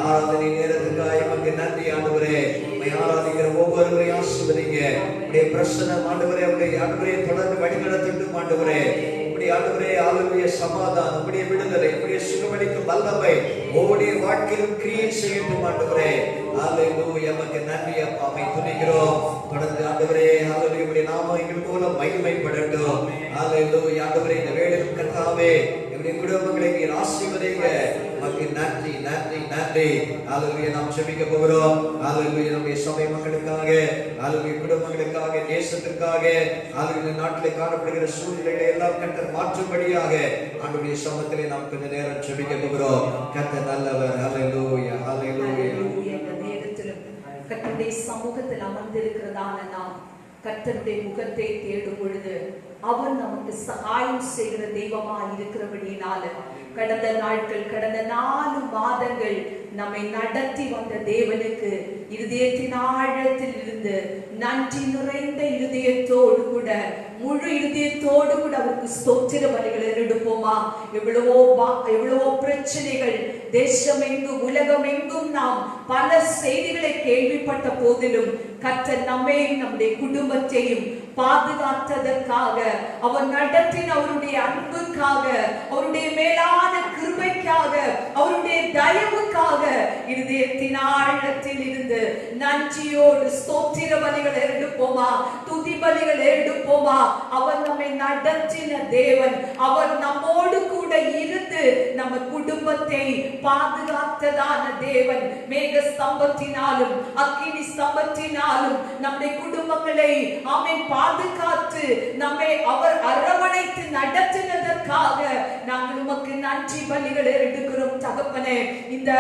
ஆராதனை நேரத்துக்காக உமக்கு நன்றி ஆண்டவரே. உம்மை ஆராதிக்கிற ஒவ்வொருவரையும் ஆசீர்வதிங்க. உம்முடைய பிரசன்னம் ஆண்டவரே, உம்முடைய ஆண்டவரே தொடர்ந்து வழிநடத்தட்டும் ஆண்டவரே. உம்முடைய ஆண்டவரே ஹalleluya சமாதானம், உம்முடைய விடுதலை, உம்முடைய சுகமளிக்கும் வல்லமை ஒவ்வொருடைய வாழ்க்கையிலும் கிரியை செய்யட்டும் ஆண்டவரே. ஹalleluya. உமக்கு நன்றி அப்பா. உம்மை துதிக்கிறோம். தொடர்ந்து ஆண்டவரே ஹalleluya உம்முடைய நாமம் எங்கள் மூலம் மகிமைப்படட்டும். ஹalleluya. ஆண்டவரே இந்த வேளையிலும் கர்த்தாவே எங்களுடைய குடும்பங்களை நீர் ஆசீர்வதிங்க. உமக்கு நன்றி, நன்றி, நன்றி. ஹalleluya. நாம் ஜெபிக்க போகிறோம். ஹalleluya. நம்முடைய சபை மக்களுக்காக, ஹalleluya குடும்பங்களுக்காக, தேசத்திற்காக, ஹalleluya நாட்டிலே காணப்படுகிற சூழ்நிலைகளை எல்லாம் கர்த்தர் மாற்றும்படியாக ஆண்டவருடைய சமூகத்திலே நாம் கொஞ்ச நேரம் ஜெபிக்க போகிறோம். கர்த்தர் நல்லவர். ஹalleluya, ஹalleluya. இந்த நேரத்திலும் கர்த்தருடைய சமூகத்தில் அமர்ந்திருக்கிறதான நாம் கர்த்தருடைய முகத்தை தேடும் பொழுது அவர் நமக்கு சகாயம் செய்கிற தெய்வமாய் இருக்கிறபடியினால கடந்த நாட்கள், கடந்த 4 மாதங்கள் நம்மை நடத்தி வந்த தேவனுக்கு இருதயத்தின் ஆழத்தில் இருந்து நன்றி நிறைந்த இருதயத்தோடு கூட, முழு இருதயத்தோடு கூட அவருக்கு ஸ்தோத்திர பலிகளை எடுப்போமா? எவ்வளவோ பிரச்சனைகள் தேசமெங்கும் உலகமெங்கும் நாம் பல செய்திகளை கேள்விப்பட்ட போதிலும் கர்த்தர் நம்மையும் நம்முடைய குடும்பத்தையும் பாதுகாத்ததற்காக, அவர் நடத்தின அவருடைய அன்புக்காக, அவருடைய மேலான கிருபைக்காக, அவருடைய தயவுக்காக இருதயத்தின் ஆழத்தில் இருந்து நன்றியோடு ஸ்தோத்திர பலிகள் எடுப்போமா, துதி பலிகள் எடுப்போமா. அவர் நம்மை நடத்தின தேவன், அவர் நம்மோடு கூட இருந்து நம்ம குடும்பத்தை பாதுகாத்ததான தேவன். மேக ஸ்தம்பத்தினாலும் அக்கினி ஸ்தம்பத்தினாலும் நம்முடைய குடும்பங்களை அவன் பாதுகாத்து நம்மை அவர் அரவணைத்து நடத்தினதற்காக நாங்கள் உமக்கு நன்றி பலிகள் எடுக்கிறோம் தகப்பனே. இந்த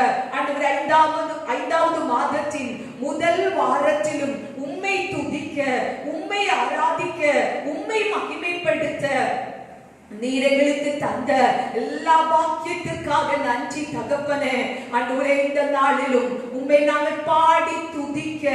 ஐந்தாவது மாதத்தின் முதல் வாரத்திலும் உம்மை துதிக்க, உம்மை ஆராதிக்க, உம்மை மகிமைப்படுத்த நீர் எங்களுக்கு தந்த எல்லா பாக்கியத்திற்காக நன்றி தகப்பனே. ஆண்டவரே, இந்த நாளிலும் உம்மை நாங்கள் பாடி துதிக்க,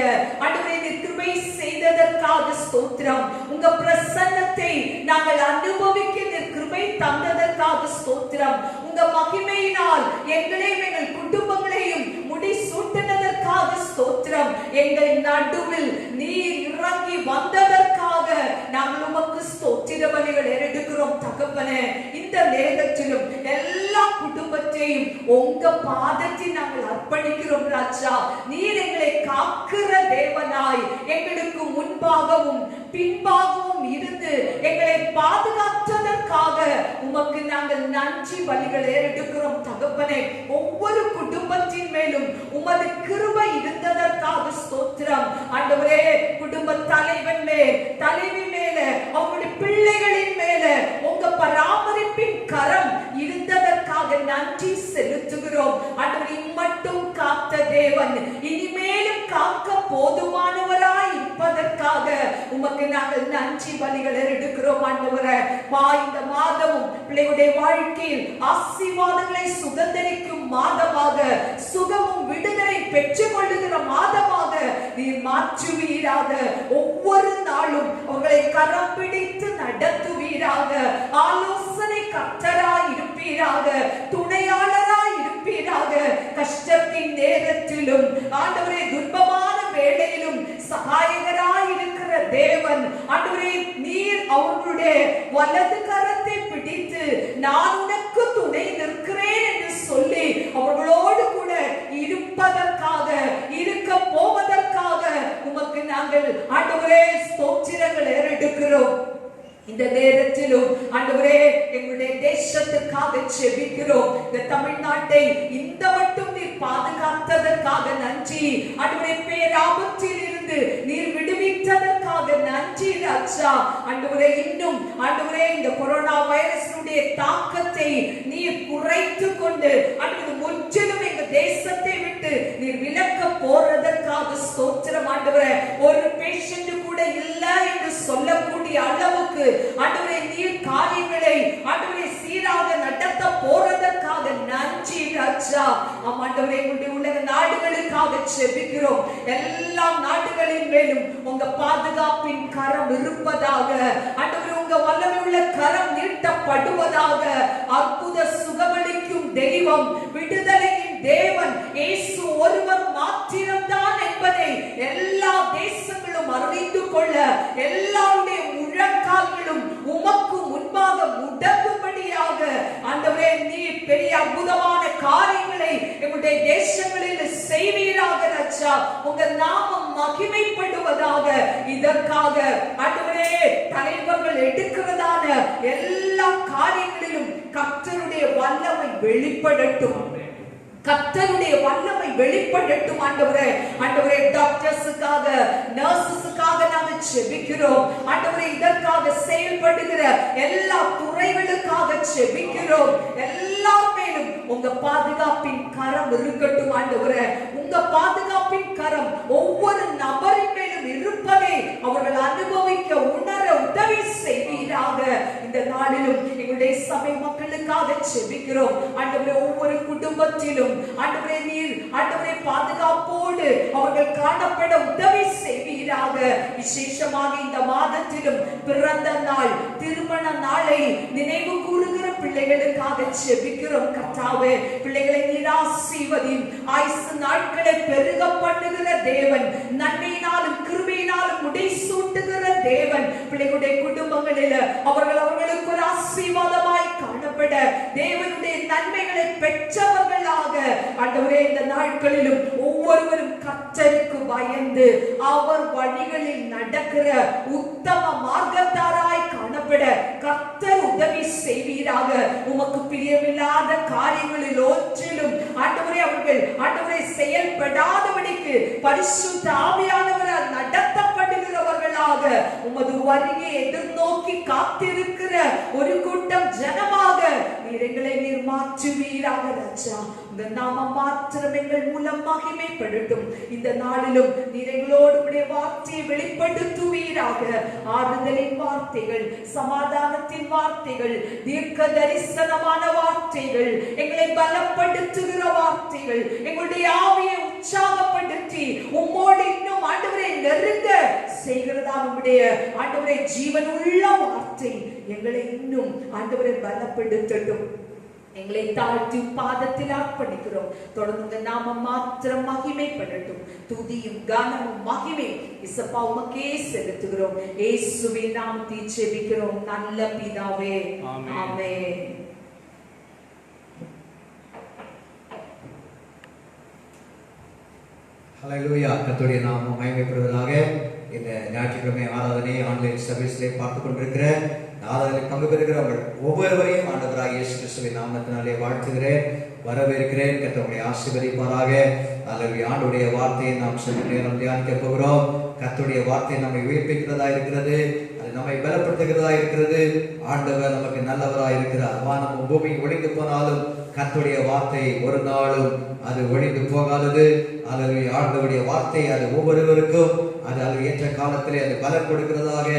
ஆண்டவரே நீர் கிருபை செய்ததற்காக ஸ்தோத்திரம். உங்க பிரசன்னத்தை நாங்கள் அனுபவிக்க நீர் கிருபை தந்ததற்காக ஸ்தோத்திரம். உங்க மகிமையினால் எங்களையும் எங்கள் குடும்பங்களையும் முடி சூட்டினதற்காக ஸ்தோத்திரம். எங்கள் நடுவில் நீர் இறங்கி வந்ததற்காக நாங்கள் உமக்கு ஸ்தோத்திர பலிகள் எடுக்கிறோம் தகப்பனே. இந்த நேரத்திலும் எல்லா குடும்பத்தையும் உங்க பாதத்தில் நாங்கள் அர்ப்பணிக்கிறோம் ராஜா. நீர் எங்களை காக்கிற தேவனாய் எங்களுக்கு முன்பாகவும் பின்பாகவும் இருந்து எங்களை பாதுகாத்ததற்காக உமக்கு நாங்கள் நன்றி பலிகள் எடுக்கிறோம் தகப்பனே. ஒவ்வொரு குடும்பத்தின் மேலும் உமது கிருபை இருந்ததற்காக ஸ்தோத்திரம். ஆண்டவரே, குடும்ப தலைவன் மேல், தலைவி மேல, அவருடைய பிள்ளைகளின் மேல உங்க பராமரிப்பின் கரம் இருந்ததற்காக நன்றி செலுத்துகிறோம். ஆண்டவரே, மட்டும் காத்த தேவன் இனிமேலும் காக்க போதுமானவராய் இருப்பதற்காக உமக்கு நாங்கள் நன்றி பலிகள் எடுக்கிறோம். ஆண்டவரே, இந்த மாதமும் பிள்ளைகளுடைய வாழ்க்கையில் ஆசீர்வாதங்களை சுதந்திரிக்கும் மாதமாக, சுகமும் விடுதலை பெற்றுக் கொள்ளுகிற மாதமாக நீர் மாற்றுவீராக. ஒவ்வொரு நாளும் அவர்களை கரம் பிடித்து நடத்துவீராக. ஆலோசனை கர்த்தராய் இருப்பீராக, துணையாளராய் இருப்பீராக. கஷ்டத்தின் நேரத்திலும் ஆண்டவரே, துன்பமான வேளையிலும் சகாயகராய் இருக்கிற தேவன். ஆண்டவரே, நீர் அவர்களுடைய வலது கரத்தை பிடித்து நான் உனக்கு துணை நிற்கிறேன் என்று சொல்லி அவர்களோடு கூட இருப்பதற்காக, இருக்க போவதற்காக உமக்கு நாங்கள் ஆண்டவரே ஸ்தோத்திரங்கள் எடுக்கிறோம். இந்த நேரத்திலும் ஆண்டவரே, எங்களுடைய தேசத்துக்காக செபிக்கிறோம். இந்த தமிழ்நாட்டை இந்த மட்டும் நீர் பாதுகாத்ததற்காக நன்றி. ஆண்டவரே, பேராபத்தில் இருந்து நீர் விடுவித்ததற்காக நன்றி ராஜா. ஆண்டவரே, இன்னும் ஆண்டவரே இந்த கொரோனா வைரஸினுடைய தாக்கத்தை நீர் குறைத்து கொண்டு ஆண்டவரே முற்றிலும் எங்க தேசத்தை விட்டு நீர் விலக்க போறதற்காக ஸ்தோத்திரம். ஆண்டவரே, ஒரு பேஷண்ட் கூட இல்ல என்று சொல்லக்கூடிய அளவுக்கு ஆண்டவரே நீர் காரியங்களை ஆண்டவரே சீராக நடத்த போறதற்காக நன்றி ராஜா. ஆண்டவரே, எங்களுடைய உலக நாடுகளுக்காக செபிக்கிறோம். எல்லா நாடுகளின் மேலும் உங்க பாதுகாப்பின் கரம் இருப்பதாக. ஆண்டவரே, உங்க வல்லமை உள்ள கரம் நீட்டப்படுவதாக. அற்புத சுகமளிக்கும் தெய்வம், விடுதலையின் தேவன் இயேசு ஒருவர் மாத்திரம்தான் என்பதை எல்லா தேசங்களும் அறிந்து கொள்ள, எல்லாருடைய முழங்கால்களும் உமக்கு முன்பாக முடங்கும்படியாக ஆண்டவரே நீர் பெரிய அற்புதமான காரியங்களை எங்களுடைய தேசங்களில் செய்வீராக ராஜா. உங்க நாமம் மகிமைப்படுவதாக. இதற்காக ஆண்டவரே தலைவர்கள் எடுக்கிறதான எல்லா காரியங்களிலும் கர்த்தருடைய வல்லமை வெளிப்படட்டும், கர்த்தருடைய வல்லமை வெளிப்படட்டும். ஆண்டவரே, ஆண்டவரே டாக்டர்ஸுக்காக, நர்சஸுக்காக நாங்கள் செபிக்கிறோம். ஆண்டவரே, இதற்காக செயல்படுகிற எல்லா துறைகளுக்காக செபிக்கிறோம். எல்லா மேலும் உங்க பாதுகாப்பின் கரம் இருக்கட்டும். ஆண்டவரே, உங்க பாதுகாப்பின் கரம் ஒவ்வொரு நபரின் மேலும் இருப்பதை அவர்கள் அனுபவிக்க, உணர உதவி செய்வீராக. இந்த நாளிலும் எங்களுடைய சபை மக்களுக்காக செபிக்கிறோம். ஆண்டவரே, ஒவ்வொரு குடும்பத்திலும் ஆண்டவரே நீர் ஆண்டவரே பாதுகாப்போடு அவர்கள் காணப்பட உதவி செய்வீராக. விசேஷமாக இந்த மாதத்திலும் பிறந்த நாள், திருமண நாளை நினைவு கூறுகிற பிள்ளைகளுக்காக செபிக்கிறோம். கர்த்தாவே, பிள்ளைகளை நீர் ஆசீர்வதியும். ஆயுசு நாட்களை பெருக பண்ணுகிற தேவன், நன்மையினாலும் கிருபையினாலும் முடி சூட்டுகிற தேவன். பிள்ளைகளுடைய குடும்பங்களில் அவர்களுக்கு ஒரு ஆசீர்வாதமாய் காணப்பட தேவனுடைய நன்மைகளை பெற்றவர்களாக ஆண்டவரே இந்த நாட்களிலும் ஒவ்வொருவரும் கர்த்தருக்கு பயந்து அவர் வழிகளில் நடக்கிற உத்தம மார்க்கத்தாராய் காணப்பட கர்த்தர் உதவி செய்வீராக. உமக்கு பிரியமில்லாத காரியங்களில் ஒன்றிலும் ஆண்டவரே அவர்கள் ஆண்டவரை செயல்படாதபடிக்கு பரிசுத்த ஆவியானவரால் நடத்தப்படுகிறவர்களாக உமது வருகையை எதிர்நோக்கி காத்திருக்கிற ஒரு கூட்டம் ஜனமாக நீர் மாற்றுவீராக ராஜா. உங்க நாமம் மாத்திரம் எங்கள் மூலம் மகிமைப்படட்டும். இந்த நாளிலும் நீர் எங்களோடு உடைய வார்த்தையை வெளிப்படுத்துவீராக. ஆறுதலின் வார்த்தைகள், சமாதானத்தின் வார்த்தைகள், தீர்க்க தரிசனமான வார்த்தைகள், எங்களை பலப்படுத்துகிற வார்த்தைகள், எங்களுடைய ஆவியை உற்சாகப்படுத்தி உம்மோடு இன்னும் ஆண்டவரை நெருங்க செய்கிறதா நம்முடைய ஆண்டவரை ஜீவனுள்ள வார்த்தை எங்களை இன்னும் ஆண்டவரை பலப்படுத்தட்டும். எங்களை தாழ்த்தி பாதத்தில் அர்ப்பணிக்கிறோம். தொடர்ந்து நாம மாத்திரம் மகிமைப்படட்டும். துதியும் கனமும் மகிமை இசப்பா உமக்கே செலுத்துகிறோம். இயேசுவின் நாமத்தில் ஜெபிக்கிறோம் நல்ல பிதாவே, ஆமென். ஹல்லேலூயா. கர்த்தருடைய நாமம் மகிமைப்படுவதாக. இந்த ஞாயிற்றுக்கிழமை ஆராதனை ஆன்லைன் சர்வீஸ்ல பார்த்துக் கொண்டிருக்கிற ஆராதனை பங்கு பெறுகிறவர்கள் ஒவ்வொருவரையும் ஆண்டவராகிய இயேசு கிறிஸ்துவின் நாமத்தினாலே வாழ்த்துகிறேன், வரவேற்கிறேன். கர்த்தருடைய ஆசீர்வதிப்பாராக. அல்லது ஆண்டுடைய வார்த்தையை நாம் சில நேரம் தியானிக்க போகிறோம். கர்த்தருடைய வார்த்தை நம்மை உயிர்ப்பிக்கிறதா இருக்கிறது, அது நம்மை பலப்படுத்துகிறதா இருக்கிறது. ஆண்டவர் நமக்கு நல்லவராய் இருக்கிறார். வானம் பூமி ஒழிந்து போனாலும் கர்த்தருடைய வார்த்தை ஒரு நாளும் அது ஒழிந்து போகாதது. அல்லது ஆண்டவருடைய வார்த்தை அது ஒவ்வொருவருக்கும் அது ஏற்ற காலத்திலே அது பலன் கொடுக்கிறதாக,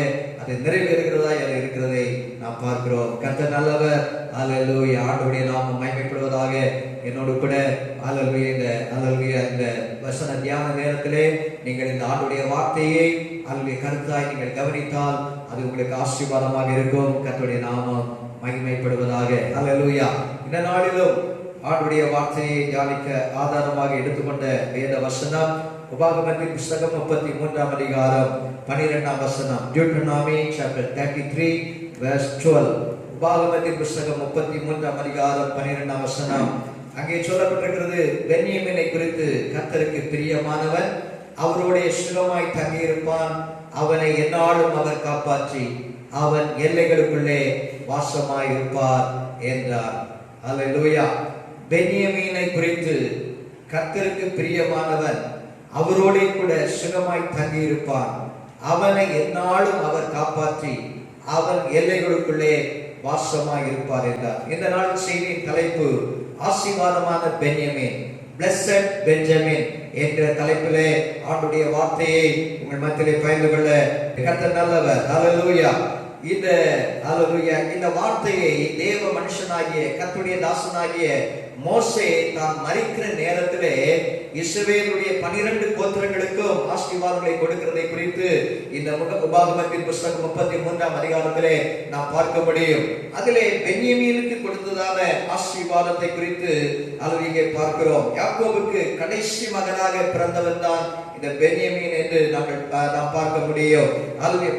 அது நிறைவேறுகிறதா அது இருக்கிறதை நாம் பார்க்கிறோம். கர்த்தர் நல்லவர். அல்லேலூயா. ஆண்டவருடைய நாமம் மகிமைப்படுவதாக. என்னோடு கூட அல்லேலூயா இந்த வசன தியான நேரத்திலே நீங்கள் இந்த ஆண்டுடைய வார்த்தையை அல்லது கருத்தாய் நீங்கள் கவனித்தால் அது உங்களுக்கு ஆசீர்வாதமாக இருக்கும். கர்த்தருடைய நாமம் மகிமைப்படுவதாக. அல்லேலூயா. இந்த நாளிலும் ஆண்டுடைய வார்த்தையை தியானிக்க ஆதாரமாக எடுத்துக்கொண்ட வேத வசனம் உபாகமத்தின் புஸ்தகம் 33ஆம் அதிகாரம் 12ஆம் வசனம். Deuteronomy chapter 33 verse 12. உபாகமத்தின் புஸ்தகம் 33ஆம் அதிகாரம் 12ஆம் வசனம். அங்கே சொல்லப்பட்டிருக்கிறது, பென்யமீனை குறித்து கர்த்தருக்கு பிரியமானவன், அவருடைய சுகமாய் தங்கியிருப்பான், அவனை எந்நாளும் அவர் காப்பாற்றி அவன் எல்லைகளுக்குள்ளே வாசமாய் இருப்பார் என்றார். அல்லேலூயா. பென்யமீனை குறித்து கர்த்தருக்கு பிரியமானவன், அவரோட கூட சுகமாய் தங்கியிருப்பான், அவனை எந்நாளும் அவர் காப்பாற்றி அவன் எல்லைகளுக்குள்ளே வாசமாய் இருப்பார் என்றார். இந்த நாள் செய்தியின் தலைப்பு ஆசீர்வாதமான பென்யமீன், Blessed Benjamin என்ற தலைப்பிலே ஆண்டுடைய வார்த்தையை உங்கள் மத்தியிலே பகிர்ந்து கொள்ள கர்த்தர் நல்லவர். ஹல்லேலூயா. இந்த வார்த்தையை தேவ மனுஷனாகிய கர்த்தருடைய தாசனாகிய மோசே தான் மரிக்கிற நேரத்திலே இஸ்ரவேலுடைய 12 கோத்திரங்களுக்கும் ஆசீர்வாதங்களை கொடுக்கிறதை குறித்து இந்த உபாகமத்தின் புஸ்தகம் 33ஆம் அதிகாரத்திலே நாம் பார்க்க முடியும். அதிலே பென்யமீனுக்கு கொடுத்ததான ஆசீர்வாதத்தை குறித்து இங்கே பார்க்கிறோம். யாக்கோபுக்கு கடைசி மகனாக பிறந்தவன் தான் இந்த பென்யமீன் என்று நாம் பார்க்க முடியும்.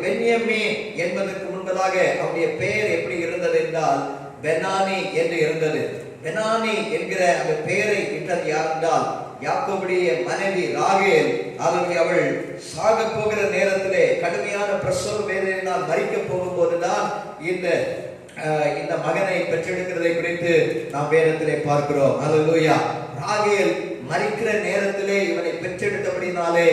பென்யமீன் என்பதற்கு முன்பதாக அவருடைய பெயர் எப்படி இருந்தது என்றால் பெனானி என்று இருந்தது. பெனானி என்கிற அந்த பெயரை இட்டது யார் என்றால் யாக்கோபுடைய மனைவி ராகேல். அவள் சாக போகிற நேரத்திலே கடுமையான பிரசவ வேதனையினால் மரிக்க போகும்போதுதான் இந்த மகனை பெற்றெடுக்கிறதை குறித்து நாம் வேதத்திலே பார்க்கிறோம். அல்லேலூயா. ராகேல் மரிக்கிற நேரத்திலே இவனை பெற்றெடுத்தபடினாலே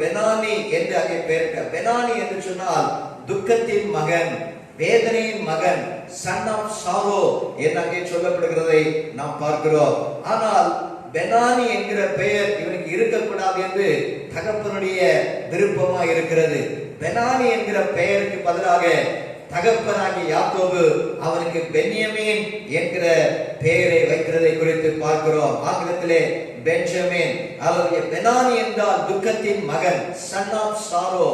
பெனானி என்று அங்கே பெயர். பெனானி என்று சொன்னால் துக்கத்தின் மகன், வேதனையின் மகன், சன் ஆஃப் சாரோ என்று அங்கே சொல்லப்படுகிறதை நாம் பார்க்கிறோம். ஆனால் பெனானி என்கிற பெயர் இவனுக்கு இருக்கக்கூடாது என்று தகப்பனுடைய விருப்பமா இருக்கிறது. பெனானி என்கிற பெயருக்கு பதிலாக தகப்பனாகிய யாக்கோபு அவனுக்கு பென்யமீன் என்கிற பெயரை வைக்கிறதை குறித்து பார்க்கிறோம். ஆங்கிலத்திலே பென்ஜமின். பெனானி என்றால் துக்கத்தின் மகன், சன் ஆஃப் சாரோ.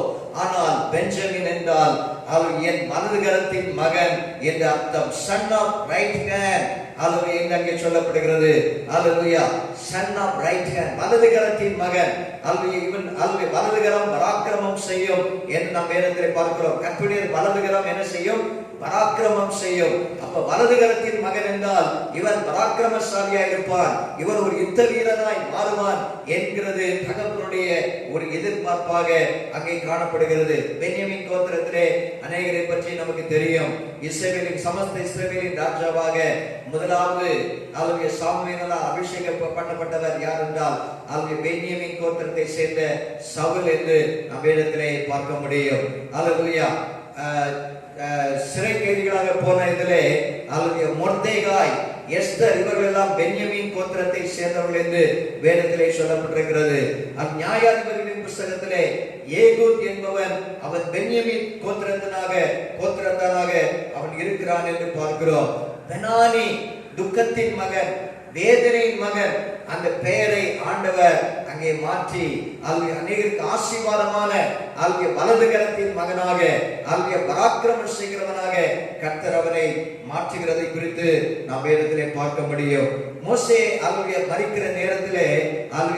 ஆனால் பென்ஜமின் என்றால் அவன் என் வலதுகரத்தின் மகன் என்ற அர்த்தம். Son of right hand. அல்லது என்று அங்கே சொல்லப்படுகிறது. Hallelujah. Son of right hand, வலது கரத்தின் மகன். அல்லது இவன் அல்லது வலது கரம் பராக்கிரமம் செய்யும் என்று நாம் வேதத்திலே பார்க்கிறோம். கர்த்தருடைய வலது கரம் என்ன செய்யும்? பராக்கிரமம் செய்யும். அப்ப வலது கரத்தின் மகன் என்றால் இவன் பராக்கிரமசாலியா இருப்பான், இவன் ஒரு யுத்த வீரனாய் மாறுவான் என்கிறது தகப்பனுடைய ஒரு எதிர்பார்ப்பாக அங்கே காணப்படுகிறது. பென்யமீன் கோத்திரத்திலே அநேகரை பற்றி நமக்கு தெரியும். இஸ்ரவேலின் சமஸ்த இஸ்ரவேலின் ராஜாவாக முதலாவது அவருடைய சாமுவேலால் அபிஷேகம் பண்ணப்பட்டவர் யார் என்றால் அவருடைய பென்யமீன் கோத்திரத்தை சேர்ந்த சவுல் என்று நாம் வேதத்திலே பார்க்க முடியும். அல்லேலூயா. சிறை கைதிகளாக போன இதிலே அவருடைய மொர்தேகாய், எஸ்தர் இவர்கள் எல்லாம் பென்யமீன் கோத்திரத்தை சேர்ந்தவர்கள் என்று வேதத்திலே சொல்லப்பட்டிருக்கிறது. நியாயாதிபதிகளின் புத்தகத்திலே ஏகூத் என்பவன் அவன் பென்யமீன் கோத்திரத்தானாக அவன் இருக்கிறான் என்று பார்க்கிறோம். பெனானி துக்கத்தின் மகன், வேதனையின் மகன். அந்த பெயரை ஆண்டவர் அங்கே மாற்றி அநேகருக்கு ஆசீர்வாதமான வலது கரத்தின் மகனாக பராக்கிரமம் செய்கிறவனாக கர்த்தர் அவனை மாற்றுகிறதை குறித்து நாம் வேதத்திலே பார்க்க முடியும். மோசே அவருடைய மரிக்கிற நேரத்திலே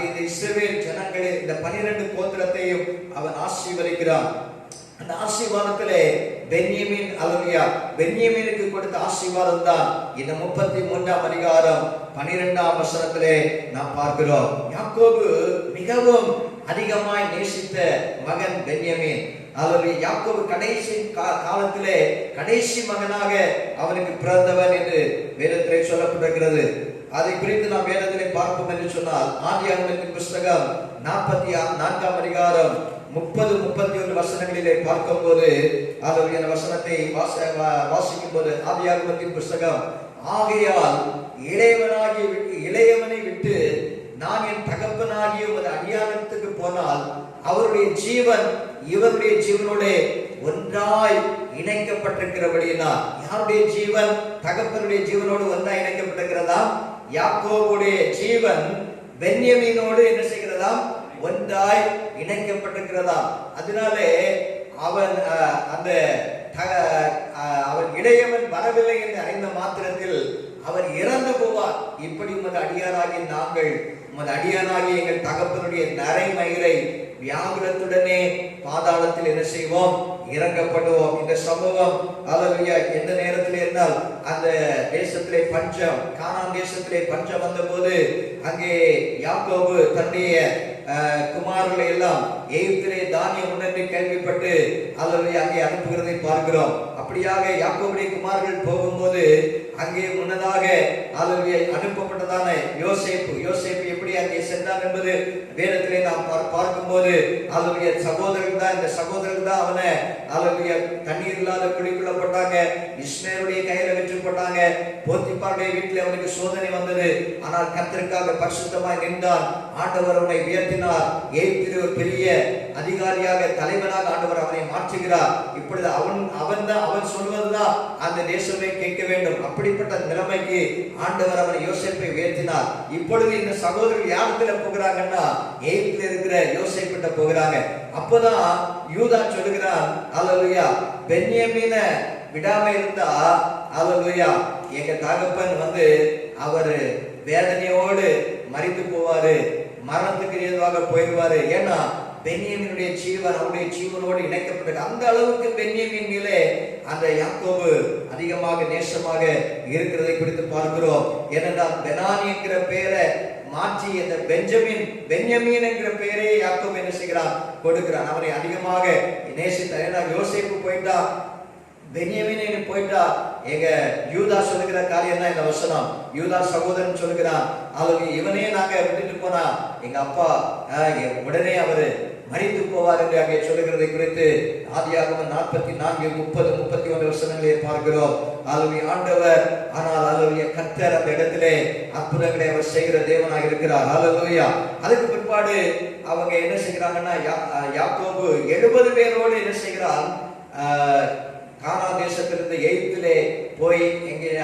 இந்த இஸ்ரவேல் ஜனங்களே இந்த 12 கோத்திரத்தையும் அவன் ஆசீர்வதிக்கிறான். அந்த ஆசீர்வாதத்திலே பென்யமீனுக்கு கொடுத்த ஆசீர்வாதம் தான் இந்த 33ஆம் அதிகாரம் 12ஆம் வசனத்திலே நாம் பார்க்கிறோம். யாக்கோபு மிகவும் அதிகமாய் நேசித்த மகன் பென்யமீன். யாக்கோபு கடைசி காலத்திலே கடைசி மகனாக அவனுக்கு பிறந்தவன் என்று வேதத்திலே சொல்லப்பட்டிருக்கிறது. அதை குறித்து நாம் வேதத்திலே பார்ப்போம் என்று சொன்னால் ஆதியாகமத்தின் புத்தகம் 44ஆம் அதிகாரம் 30-31 வசனங்களிலே பார்க்கும்போது அந்த வசனத்தை வாசிக்கும் போது ஆதியாகமத்தின் புத்தகம், ஆகையால் இளையவனை விட்டு நான் என் தகப்பனாகிய உமது அடியானத்துக்கு போனால் அவருடைய ஜீவன் இவருடைய ஜீவனோட ஒன்றாய் இணைக்கப்பட்டிருக்கிறபடியினால். யாருடைய ஜீவன் தகப்பனுடைய ஜீவனோடு ஒன்றாய் இணைக்கப்பட்டிருக்கிறதா? யாக்கோபுடைய ஜீவன் பென்யமீனோடு என்ன செய்கிறதா? ஒன்றாய் இணைக்கப்பட்டிருக்கிறதா. அதனாலே அவன் இளையவன் வரவில்லை என்று அறிந்த மாத்திரத்தில் அவர் இறந்து போவார். இப்படி உமது அடியாராகிய நாங்கள் உமது அடியாராகிய எங்கள் தகப்பனுடைய நரைமயிரை வியாகுலத்துடனே பாதாளத்தில் என்ன செய்வோம்? இறங்கப்படுவோம். இந்த சம்பவம் அல்லேலூயா எந்த நேரத்தில் இருந்தால் அந்த தேசத்திலே பஞ்சம், கானான் தேசத்திலே பஞ்சம் வந்த போது அங்கே யாக்கோபு தன்னுடைய குமாரர்களை எல்லாம் எகிப்திலே தானியம் உணர்ந்து கேள்விப்பட்டு அல்லேலூயா அங்கே அனுப்புகிறதை பார்க்கிறோம். அப்படியாக யாக்கோபுடைய குமாரர்கள் போகும்போது அங்கே முன்னதாக அல்லேலூயா அனுப்பப்பட்டதான யோசேப்பு எப்படி அங்கே சென்றான் என்பது வேதத்திலே நாம் பார்க்கும்போது அல்லேலூயா இந்த சகோதரர்கள் தான் அவனை அல்லேலூயா தண்ணீர் இல்லாத குழிக்குள்ள போட்டாங்க, இஸ்மேலுடைய கையில வெற்றி போட்டாங்க. போத்திபாருடைய வீட்டில் அவனுக்கு சோதனை வந்தது. ஆனால் கர்த்தருக்காக பரிசுத்தமாய் நின்றான். ஆண்டவர் அவனை உயர்த்தினார். எகிப்திலே ஒரு பெரிய அதிகாரியாக தலைவனாக ஆண்டவர் அவனை மாற்றுகிறார். இப்பொழுது அவன் சொல்வதுதான் அந்த தேசமே கேட்க வேண்டும். அப்படிப்பட்ட நிலைமைக்கு ஆண்டவர் அவனை யோசேப்பை உயர்த்தினார். இப்பொழுது இந்த சகோதரர்கள் யாருக்குள்ள போகிறாங்கன்னா எகிப்தில் இருக்கிற யோசேப்பிட்ட போகிறாங்க. அப்போதான் யூதா சொல்லுகிறான், அல்லேலூயா பென்யமீன விடாம இருந்தா அல்லேலூயா எங்க தகப்பன் அவர் வேதனையோடு மரித்து போவாரு, மரணத்துக்கு ஏதுவாக போயிடுவாரு. ஏன்னா பென்யமீனுடைய ஜீவன் அவருடைய ஜீவனோடு இணைக்கப்பட்டது. அந்த அளவுக்கு பென்யமீன் மேலே அந்த யாக்கோபு அதிகமாக நேசமாக இருக்கிறதை குறித்து பார்க்கிறோம். ஏனென்றால் பெனானி என்கிற பெயரை மாற்றி அந்த பென்யமீன் என்கிற பெயரை யாக்கோபு என்ன செய்கிறான்? கொடுக்கிறான். அவனை அதிகமாக நேசித்தார். ஏன்னா யோசேப்பு போயிட்டா, பென்யமீன் போயிட்டா, எங்க யூதா சொல்லுகிற காரியம் தான் இந்த வசனம். யூதா சகோதரன் சொல்லுகிறான், இவனே நாங்க விட்டுட்டு போனா எங்க அப்பா உடனே அவரு மரித்து போவார் என்று அங்கே சொல்லுகிறதை குறித்து ஆதியாகமம் 44, 30, 31 வசனங்களை பார்க்கிறோம். ஆண்டவர் ஆனால் கர்த்தர் அந்த இடத்திலே அற்புதங்களை அவர் செய்கிற தேவனாக இருக்கிறார். அல்லேலூயா. அதுக்கு பிற்பாடு அவங்க என்ன செய்கிறாங்கன்னா யாக்கோபு 70 பேரோடு என்ன செய்கிறான்? கானான் தேசத்திலிருந்து எகிப்திலே போய்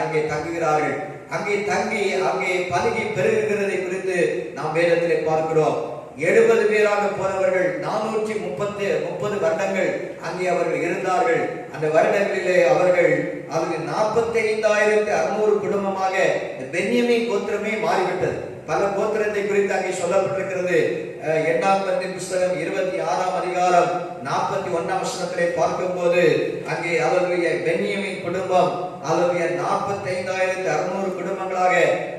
அங்கே தங்குகிறார்கள். அங்கே தங்கி அங்கே பதுகி பெருகுகிறதை குறித்து நாம் வேதத்திலே பார்க்கிறோம். 70 பேராக போனவர்கள் 430 வருடங்கள் அங்கே அவர்கள் இருந்தார்கள். அந்த வருடங்களிலே அவர்கள் அது 45,600 குடும்பமாக பென்யமீன் கோத்திரமே மாறிவிட்டது. பல கோத்திரத்தை குறித்து அங்கே சொல்லப்பட்டிருக்கிறது. 8 புஸ்தகம் 26 அதிகாரம் 41 வசனத்திலே பார்க்கும்போது அங்கே அல்லேலூயா பென்யமீன் குடும்பம் அல்லேலூயா 45,600 குடும்பங்களாக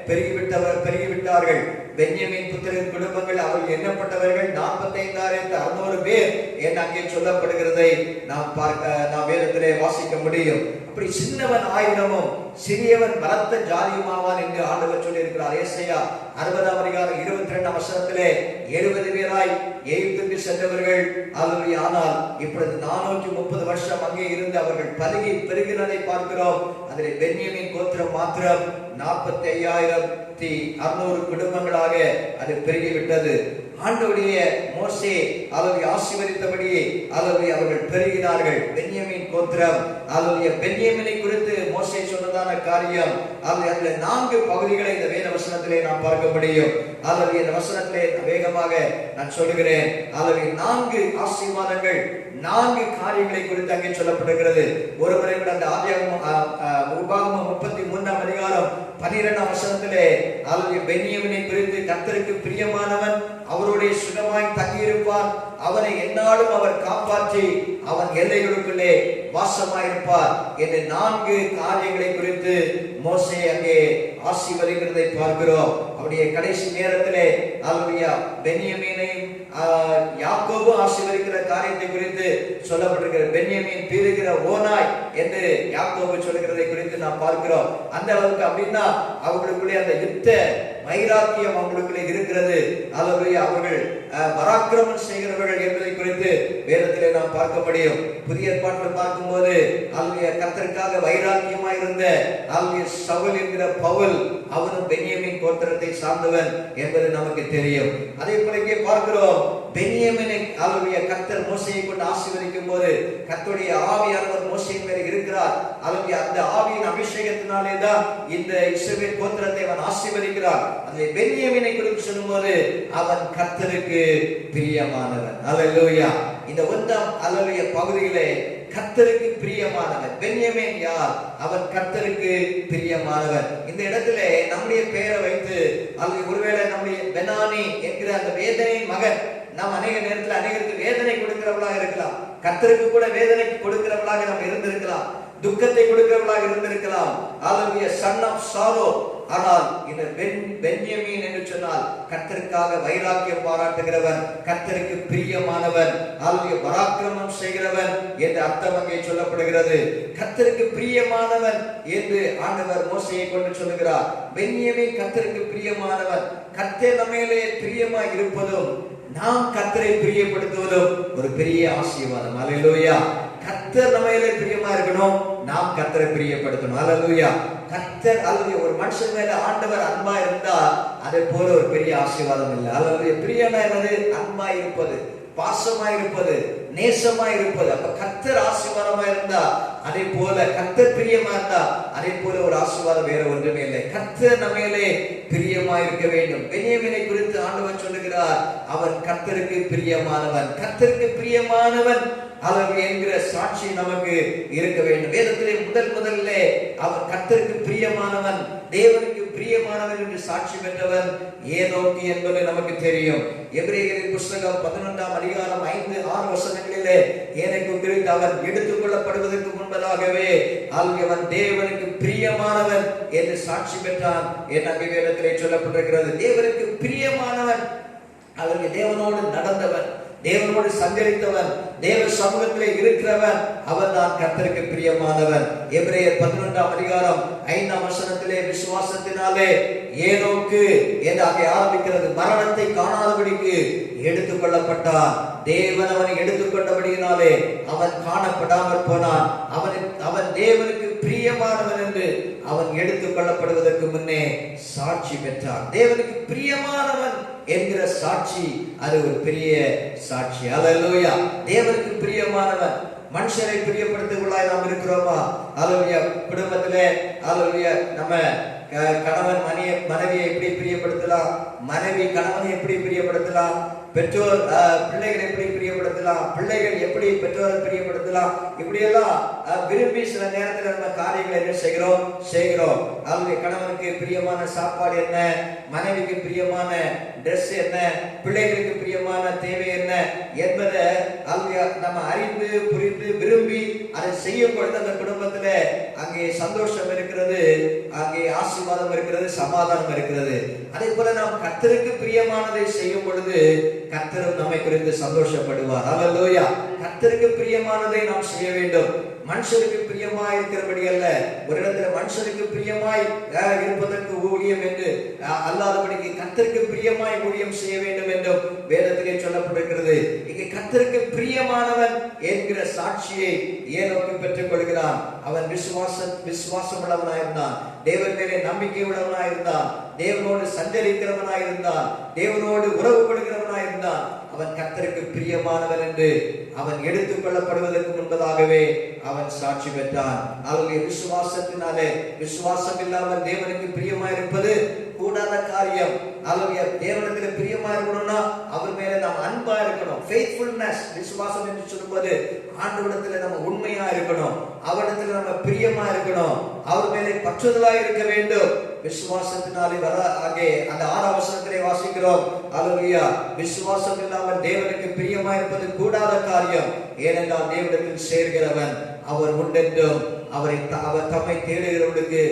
பெருகிவிட்டார்கள். பென்யமீன் புத்திரரின் குடும்பங்கள் அவர்கள் எண்ணப்பட்டவர்கள் 45,600 பேர் என்று அங்கே சொல்லப்படுகிறதை நாம் வேதத்திலே வாசிக்க முடியும். அப்படி சின்னவன் 1000 சிறியவன் பலத்த ஜாதியுமாவான் என்று ஆண்டவர் சொல்லி இருக்கிறார். ஏசாயா 60 அதிகாரம் 22 வசனத்திலே 70 பேராய் எகிப்துக்கு சென்றவர்கள் அல்லேலூயா. ஆனால் இப்பொழுது 430 வருஷம் அங்கே இருந்து அவர்கள் பலுகி பெருகினதை பார்க்கிறோம். அதிலே பென்யமீன் கோத்திரம் மாத்திரம் 45,600 குடும்பங்களாக அது பெருகிவிட்டது. ஆண்டவருடைய மோசே அவரை ஆசீர்வதித்தபடியே அவர்கள் பெருகினார்கள். பென்யமீன் கோத்திரம் பென்யமீனை குறித்து மோசே சொன்னதான காரியம் அதுல 4 பகுதிகளை இந்த வேத வசனத்திலே நாம் பார்க்க முடியும். இந்த வசனத்திலே வேகமாக நான் சொல்லுகிறேன். 4 ஆசீர்வாதங்கள் 4 காரியங்களை குறித்து அங்கே சொல்லப்படுகிறது. ஒருமுறை கூட அந்த உபாகமம் 33 அதிகாரம் 12 வசனத்திலே பென்யமீனை குறித்து கர்த்தருக்கு பிரியமானவன் அவருடைய சுகமாய் தங்கியிருப்பான், அவனை எந்நாளும் அவர் காப்பாற்றி அவன் எல்லைகளுக்குள்ளே வாசமாயிருப்பார் என்று 4 காரியங்களை குறித்து மோசே அங்கே ஆசீர்வதிக்கிறதை பார்க்கிறோம். அவருடைய கடைசி நேரத்திலே பென்யமீனையும் யாக்கோபு ஆசீர்வதிக்கிற காரியத்தை குறித்து சொல்லப்பட்டிருக்கிற பென்யமீன் பீறுகிற ஓனாய் என்று யாக்கோபு சொல்லுகிறதை குறித்து நாம் பார்க்கிறோம். அந்த அளவுக்கு அப்படின்னா அவர்களுக்குள்ளே அந்த யுத்த வைராக்கியம் அவங்களுக்குள்ளே இருக்கிறது. அவர்கள் பராக்கிரமம் செய்கிறவர்கள் என்பதை குறித்து வேதத்திலே நாம் பார்க்க முடியும். புதிய ஏற்பாட்டில் பார்க்கும்போது கர்த்தருக்காக வைராக்கியமாய் இருந்த சவுல் என்கிற பவுல் அவனும் பென்யமீன் கோத்திரத்தை சார்ந்தவன் என்பது நமக்கு தெரியும். அதே போல இங்கே பார்க்கிறோம் பென்யமீனை கர்த்தர் மோசேயை கொண்டு ஆசீர்வதிக்கும் போது கர்த்தருடைய ஆவியானவர் மோசேயின் மேல் இருக்கிறார். அந்த ஆவியின் அபிஷேகத்தினாலே தான் இந்த இஸ்ரவேல் கோத்திரத்தை அவன் ஆசீர்வதிக்கிறார். அந்த பென்யமீனை குறித்து சொல்லும்போது அவன் கர்த்தருக்கு பிரியமானவன். அல்லேலூயா. இந்த 1 பகுதியிலே கர்த்தருக்கு பிரியமானவன் பென்யமீன் யார்? அவன் கர்த்தருக்கு பிரியமானவன். இந்த இடத்திலே நம்முடைய பெயரை வைத்து ஒருவேளை நம்முடைய பெனானி என்கிற அந்த வேதனையின் மகன் நாம் அநேக நேரத்தில் அநேகருக்கு வேதனை கொடுக்கிறவளாக இருக்கலாம். கர்த்தருக்கு கூட வேதனை கொடுக்கிறவளாக நாம் இருந்திருக்கலாம், துக்கத்தை கொடுக்கிறவளாக இருந்திருக்கலாம். Son of sorrow. ஆனால் இந்த பென்யமீன் என்று சொன்னால் கர்த்தருக்காக வைராக்கியம் பாராட்டுகிறவன், கர்த்தருக்கு பிரியமானவன், பராக்கிரமம் செய்கிறவன் என்று அர்த்தம் அங்கே சொல்லப்படுகிறது. கர்த்தருக்கு பிரியமானவன் என்று ஆண்டவர் மோசேயை கொண்டு சொல்லுகிறார். பென்யமீன் கர்த்தருக்கு பிரியமானவன். கர்த்தர் நம்மேலே பிரியமாய் இருப்பதும் நாம் கர்த்தரை பிரியப்படுத்துவதும் ஒரு பெரிய ஆசீர்வாதம். அல்லேலூயா. கர்த்தர் நம்மையிலே பிரியமா இருக்கணும், நாம் கர்த்தரை பிரியப்படுத்தணும். அல்லேலூயா. கர்த்தர் ஒரு மனுஷன் மேல ஆண்டவர் அன்பா இருந்தா அதே போல ஒரு பெரிய ஆசீர்வாதம் இல்லை. அல்லேலூயா. பிரியனா என்னது? அன்பா இருப்பது, பாசமா இருப்பது, நேசமா இருப்பது. அப்ப கர்த்தர் ஆசீர்வாதமா இருந்தா அதே போல கர்த்தர் பிரியமா இருந்தா அதே போல ஒரு ஆசீர்வாதம் வேற ஒன்றுமே இல்லை. கர்த்தர் நம்மையிலே பிரியமா இருக்க வேண்டும். பென்யமீனை குறித்து ஆண்டவர் சொல்லுகிறார், அவன் கர்த்தருக்கு பிரியமானவன். கர்த்தருக்கு பிரியமானவன் என்கிற சாட்சி நமக்கு இருக்க வேண்டும். வேதத்திலே முதல்ல அவன் கர்த்தருக்கு பிரியமானவன், தேவனுக்கு பிரியமானவன் என்று சாட்சி பெற்றவன் ஏனோக்கு என்பது நமக்கு தெரியும். எபிரேயரின் புஸ்தகம் 11 அதிகாரம் 5-6 வசனங்களிலே ஏனோக்கு குறித்து அவன் எடுத்துக் கொள்ளப்படுவதற்கு முன்பதாகவே அவன் தேவனுக்கு பிரியமானவன் என்று சாட்சி பெற்றான் என்று வேதத்திலே சொல்லப்பட்டிருக்கிறது. தேவனுக்கு பிரியமானவன், அவருக்கு தேவனோடு நடந்தவன், தேவனோடு சஞ்சரித்தவன், தேவ சமூகத்திலே இருக்கிறவன், அவன் தான் கர்த்தருக்கு பிரியமானவன். எபிரேயர் 11 அதிகாரம் 5 வசனத்திலே விசுவாசத்தினாலே ஏனோக்கு என்று அங்கே ஆரம்பிக்கிறது. மரணத்தை காணாதபடிக்கு எடுத்துக் கொள்ளப்பட்டான். தேவன் அவனை எடுத்துக்கொண்டபடியினாலே அவன் காணப்படாமல் போனான். அவன் தேவனுக்கு பிரியமானவன் என்று அவன் எடுத்துக் கொள்ளப்படுவதற்கு முன்னே சாட்சி பெற்றான். தேவனுக்கு பிரியமானவன் என்கிற சாட்சி அது ஒரு பெரிய சாட்சி. அல்லேலூயா. தேவனுக்கு பிரியமானவன். மனுஷரை பிரியப்படுத்துவதாய் நாம் இருக்கிறோமா? அல்லேலூயா. குடும்பத்திலே அல்லேலூயா நம்ம கணவன் மனைவியை எப்படி பிரியப்படுத்தலாம், மனைவி கணவனை எப்படி பிரியப்படுத்தலாம், பெற்றோர் பிள்ளைகளை எப்படி பிரியப்படுத்தலாம், பிள்ளைகள் எப்படி பெற்றோரை பிரியப்படுத்தலாம், இப்படி எல்லாம் விரும்பி சில நேரத்தில் நம்ம காரியங்களை என்ன செய்கிறோம். அவங்க கணவனுக்கு பிரியமான சாப்பாடு என்ன, மனைவிக்கு பிரியமான ட்ரெஸ் என்ன, பிள்ளைகளுக்கு பிரியமான தேவை என்ன என்பதை அவங்க நம்ம அறிந்து புரிந்து விரும்பி அதை செய்யும் பொழுது அந்த குடும்பத்துல அங்கே சந்தோஷம் இருக்கிறது, அங்கே ஆசீர்வாதம் இருக்கிறது, சமாதானம் இருக்கிறது. அதே போல நாம் கர்த்தருக்கு பிரியமானதை செய்யும் பொழுது கர்த்தரும் நம்மை குறித்து சந்தோஷப்படுவார். அல்லேலூயா. கர்த்தருக்கு பிரியமானதை நாம் செய்ய வேண்டும். மனுஷருக்கு பிரியமாய் இருக்கிறபடி அல்ல, ஒரு இடத்துல மனுஷருக்கு பிரியமாய் இருப்பதற்கு ஊழியம் என்று அல்லாதபடிக்கு கர்த்தருக்கு பிரியமாய் ஊழியம் செய்ய வேண்டும் என்றும் வேதத்திலே சொல்லப்பட்டிருக்கிறது. இங்கே கர்த்தருக்கு பிரியமானவன் என்கிற சாட்சியை ஏனோக்கு பெற்றுக் கொள்கிறான். அவன் விசுவாசம் உள்ளவனாயிருந்தான், தேவன் மேலே நம்பிக்கை உள்ளவனாயிருந்தான், தேவனோடு சஞ்சரிக்கிறவனாயிருந்தான், தேவனோடு உறவு கொள்கிறவனாயிருந்தான். அவன் கர்த்தருக்கு பிரியமானவன் என்று அவன் எடுத்துக் கொள்ளப்படுவதற்கு முன்பதாகவே அவன் சாட்சி பெற்றான். அவருடைய விசுவாசத்தினாலே, விசுவாசம் இல்லாமல் தேவனுக்கு பிரியமாயிருப்பது கூடாத காரியம். அவருடைய தேவனிடத்தில் பிரியமா இருக்கணும்னா அவர் மேல நாம் அன்பா இருக்கணும். ஃபெய்த்ஃபுல்னஸ், விசுவாசம் என்று சொல்லும்போது ஆண்டவரிடத்தில் நம்ம உண்மையா இருக்கணும், அவரிடத்தில் நம்ம பிரியமா இருக்கணும், அவர் மேலே பற்றுதலா இருக்க வேண்டும். விசுவாசத்தினாலே வர ஆகே அந்த 6ஆம் வசனத்திலே வாசிக்கிறோம். அல்லேலூயா. விசுவாசம் இல்லாமல் தேவனுக்கு பிரியமா இருப்பது கூடாத காரியம். ஏனென்றால் தேவனிடத்தில் சேர்கிறவன் அவர் உண்டென்றும் அவர் தம்மை தேடுகிறவர்களுக்கு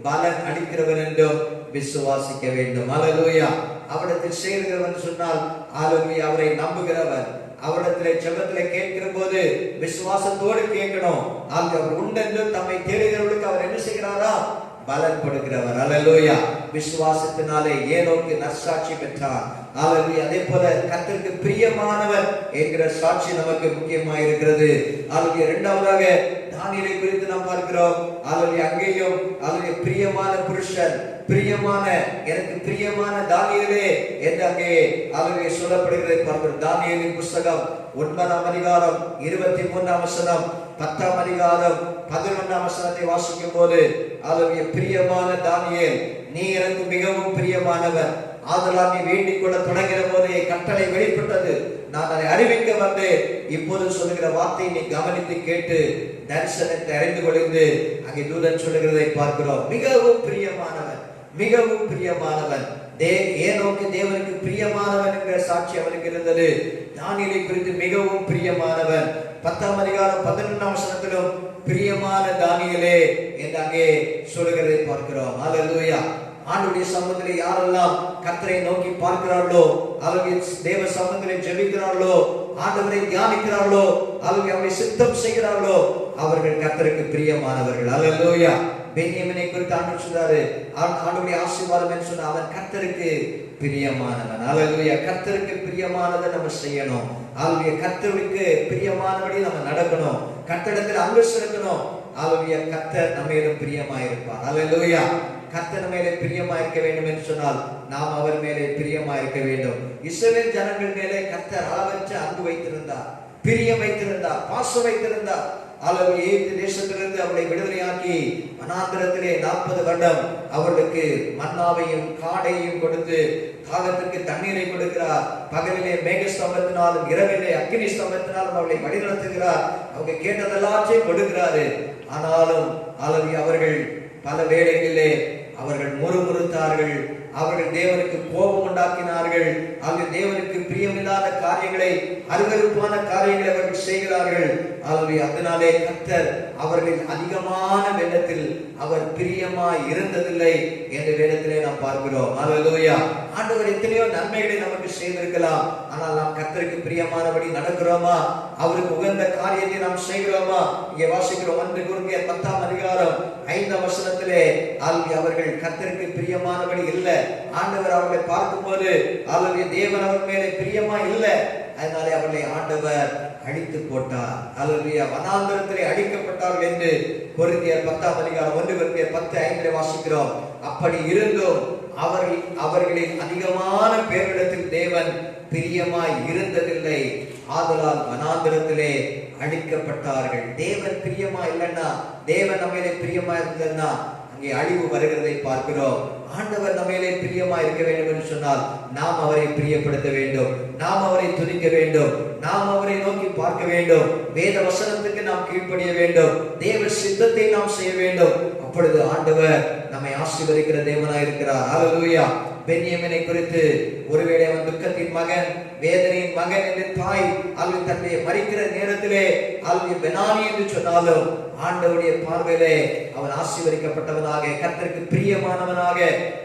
பலன் அளிக்கிறவன் என்றும் விசுவாசிக்க வேண்டும். அல்லேலூயா. அவரிடத்தில் சேர்கிறவன் சொன்னால் அல்லேலூயா அவரை நம்புகிறவன். அவரிடத்திலே ஜெபத்திலே கேட்கிற போது விசுவாசத்தோடு கேட்கணும். அவர் உண்டென்றும் தம்மை தேடுகிறவர்களுக்கு அவர் என்ன செய்கிறாரா? பலன் கொடுக்கிறவர். அல்லேலூயா. விசுவாசத்தினாலே ஏனோக்கு நற்சாட்சி பெற்றார். அல்லேலூயா. அதே போல கர்த்தருக்கு பிரியமானவர் என்கிற சாட்சி நமக்கு முக்கியமாக இருக்கிறது. அல்லேலூயா. இரண்டாவதாக தானியேலை குறித்து நாம் பார்க்கிறோம். அல்லேலூயா. அங்கேயும் அல்லேலூயா பிரியமான புருஷன், பிரியமான எனக்கு பிரியமான தானியேலே என்று அங்கே அல்லேலூயா சொல்லப்படுகிறதை பார்க்கிறோம். தானியேலின் புத்தகம் 9ஆம் அதிகாரம் 23ஆம் வசனம், 10ஆம் அதிகாரம் 11ஆம் வசனத்தை வாசிக்கும் போது அல்லேலூயா பிரியமான தானியேல், நீ எனக்கு மிகவும் பிரியமானவன், ஆதலால் நீ வேண்டிக் கொள்ள தொடங்கிற போதே கட்டளை வெளிப்பட்டது, நான் அதை அறிவிக்க வந்தேன். இப்போது சொல்லுகிற வார்த்தையை நீ கவனித்து கேட்டு தரிசனத்தை அறிந்து கொள்ளுந்து அங்கே தூதன் சொல்லுகிறதை பார்க்கிறோம். மிகவும் பிரியமானவன், மிகவும் பிரியமானவன். ஏனோக்கு தேவனுக்கு பிரியமானவன் என்கிற சாட்சி அவனுக்கு இருந்தது. தானியேலை குறித்து மிகவும் பிரியமானவன். 10ஆம் அதிகாரம் 11ஆம் வசனத்திலும் பிரியமான தானியேலே என்று அங்கே சொல்லுகிறதை பார்க்கிறோம். அல்லேலூயா. ஆண்டவருடைய சமூகத்திலே யாரெல்லாம் கர்த்தரை நோக்கி பார்க்கிறார்களோ, அவர்கள் தேவ சமூகத்திலே ஜெபிக்கிறார்களோ, ஆண்டவரை தியானிக்கிறார்களோ, அவரை சித்தம் செய்கிறார்களோ அவர்கள் கர்த்தருக்கு பிரியமானவர்கள். அல்லேலூயா. பென்யமீனை குறித்து ஆண்டவர் சொல்றாரு, ஆண்டவருடைய ஆசீர்வாதம் என்று சொன்னா அவன் கர்த்தருக்கு பிரியமானவன். அல்லேலூயா. கர்த்தருக்கு பிரியமானதை நம்ம செய்யணும். அல்லேலூயா. கர்த்தருக்கு பிரியமானபடி நம்ம நடக்கணும், கர்த்தரிடத்தில் அன்பு செலுத்தணும். அல்லேலூயா. கர்த்தர் நம்மேலும் பிரியமாயிருப்பார். அல்லேலூயா. கர்த்தர் மேலே பிரியமா இருக்க வேண்டும் என்று சொன்னால் நாம் அவர் மேலே பிரியமா இருக்க வேண்டும். இஸ்ரவேல் ஜனங்கள் மேலே கர்த்தர் அளவற்ற அன்பு வைத்திருந்தார், பிரியம் வைத்திருந்தார், பாசம் வைத்திருந்தார். அல்லேலூயா. எகிப்து தேசத்திலிருந்து அவர்களை விடுதலையாக்கி வனாந்திரத்திலே 40 வருடம் அவர்களுக்கு மன்னாவையும் காடையும் கொடுத்து தாகத்திற்கு தண்ணீரை கொடுக்கிறார். பகலிலே மேக ஸ்தம்பத்தினாலும் இரவிலே அக்கினி ஸ்தம்பத்தினாலும் அவர்களை வழிநடத்துகிறார். அவங்க கேட்டதெல்லாத்தையும் கொடுக்கிறாரு. ஆனாலும் அல்லேலூயா அவர்கள் பல வேளைகளிலே அவர்கள் முறுமுறுத்தார்கள், அவர்கள் தேவனுக்கு கோபம் உண்டாக்கினார்கள், அவர்கள் தேவனுக்கு பிரியமில்லாத காரியங்களை, அருவருப்பான காரியங்களை அவர்கள் செய்கிறார்கள். அதனாலே கர்த்தர் அவர்களின் அதிகமான வேதத்தில் அவர் பிரியமாய் இருந்ததில்லை என்று வேதத்திலே நாம் பார்க்கிறோம். அல்லேலூயா. ஆண்டவர் எத்தனையோ நன்மைகளை நமக்கு செய்திருக்கலாம், ஆனால் நாம் கர்த்தருக்கு பிரியமானபடி நடக்கிறோமா? அவருக்கு உகந்த காரியத்தை நாம் செய்கிறோமா? இங்கே வாசிக்கிறோம் 1 கொரிந்தியர் 10ஆம் அதிகாரம் 5ஆம் வசனத்திலே அவர்கள் கர்த்தருக்கு பிரியமானபடி இல்லை. ஆண்டவர் அவர்களை பார்க்கும்போது அவருடைய தேவன் அவர் மேலே பிரியமா இல்லை. அதனாலே அவர்களை ஆண்டவர் அழித்து போட்டார். அல்லேலூயா. வனாந்திரத்திலே அழிக்கப்பட்டார்கள் என்று கொரிந்தியர் 10ஆம் அதிகாரம் 1 கொரிந்தியர் 10:5 வாசிக்கிறோம். அப்படி இருந்தும் அவர்களின் அதிகமான பேரிடத்தில் தேவன் பிரியமாய் இருந்ததில்லை. ஆதலால் வனாந்திரத்திலே அழிக்கப்பட்டார்கள். தேவன் பிரியமா இல்லைன்னா, தேவன் நம்மளே பிரியமா இருந்ததுன்னா அங்கே அழிவு வருகிறதை பார்க்கிறோம். ஆண்டவர் நம்மையிலே பிரியமா இருக்க வேண்டும் என்று சொன்னால் நாம் அவரை பிரியப்படுத்த வேண்டும், நாம் அவரை துதிக்க வேண்டும், நாம் அவரை நோக்கி பார்க்க வேண்டும், வேத வசனத்துக்கு நாம் கீழ்ப்படிய வேண்டும், தேவ சித்தத்தை நாம் செய்ய வேண்டும். அப்பொழுது ஆண்டவர் நம்மை ஆசீர்வதிக்கிற தேவனாய் இருக்கிறார். ஹல்லேலூயா. பென்யமீனை குறித்து ஒருவேளை அவன் துக்கத்தின் மகன், வேதனையின் மகன் என்று தாய் அல்லது தன்னுடைய மரிக்கிற நேரத்திலே அல்லது பெனானி என்று சொன்னாலும் ஆண்டவருடைய பார்வையிலே அவன் ஆசீர்வதிக்கப்பட்டவனாக, கர்த்தருக்கு பிரியமானவனாக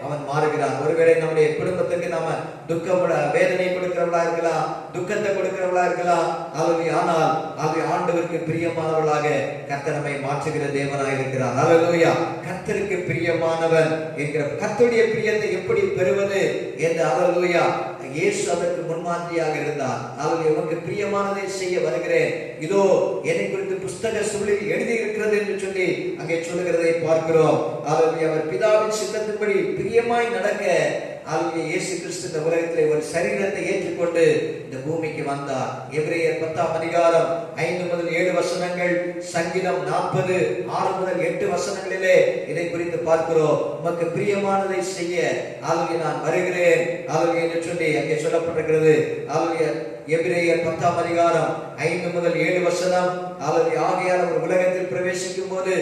அவன் மாறுகிறான். ஒருவேளை நம்முடைய குடும்பத்துக்கு நாம துக்கம் வேதனை கொடுக்கிறவளா இருக்கலாம், துக்கத்தை கொடுக்கிறவளா இருக்கலாம், ஆனால் அது ஆண்டவருக்கு பிரியமானவளாக கர்த்தர் நம்மை மாற்றுகிற தேவனாய் இருக்கிறார். ஹல்லேலூயா. கர்த்தருக்கு பிரியமானவன் என்கிற கர்த்தருடைய பிரியத்தை எப்படி பெறுவது என்று ஹல்லேலூயா இயேசு அதற்கு முன்மாதிரியாக இருந்தார். அவர்கள் உனக்கு பிரியமானதை செய்ய வருகிறேன், இதோ என்னை குறித்து புஸ்தக சுருளில் எழுதி இருக்கிறது என்று சொல்லி அங்கே சொல்லுகிறதை பார்க்கிறோம். அவர் பிதாவின் சித்தத்தின்படி பிரியமாய் நடக்க இயேசு கிறிஸ்து இந்த உலகத்திலே ஒரு சரீரத்தை ஏற்றுக்கொண்டு இந்த பூமிக்கு வந்தார். எபிரேயர் 10ஆம் அதிகாரம் 5 முதல் 7 வசனங்கள், சங்கீதம் 40 6 முதல் 8 வசனங்களிலே இதை குறித்து பார்க்கிறோம். உமக்கு பிரியமானதை செய்ய நான் வருகிறேன் என்று சொல்லி அங்கே சொல்லப்பட்டிருக்கிறது. எபிரேயர் 10ஆம் அதிகாரம் 5 முதல் 7 வசனம், ஆகையால் அவர் உலகத்தில் பிரவேசிக்கும் போது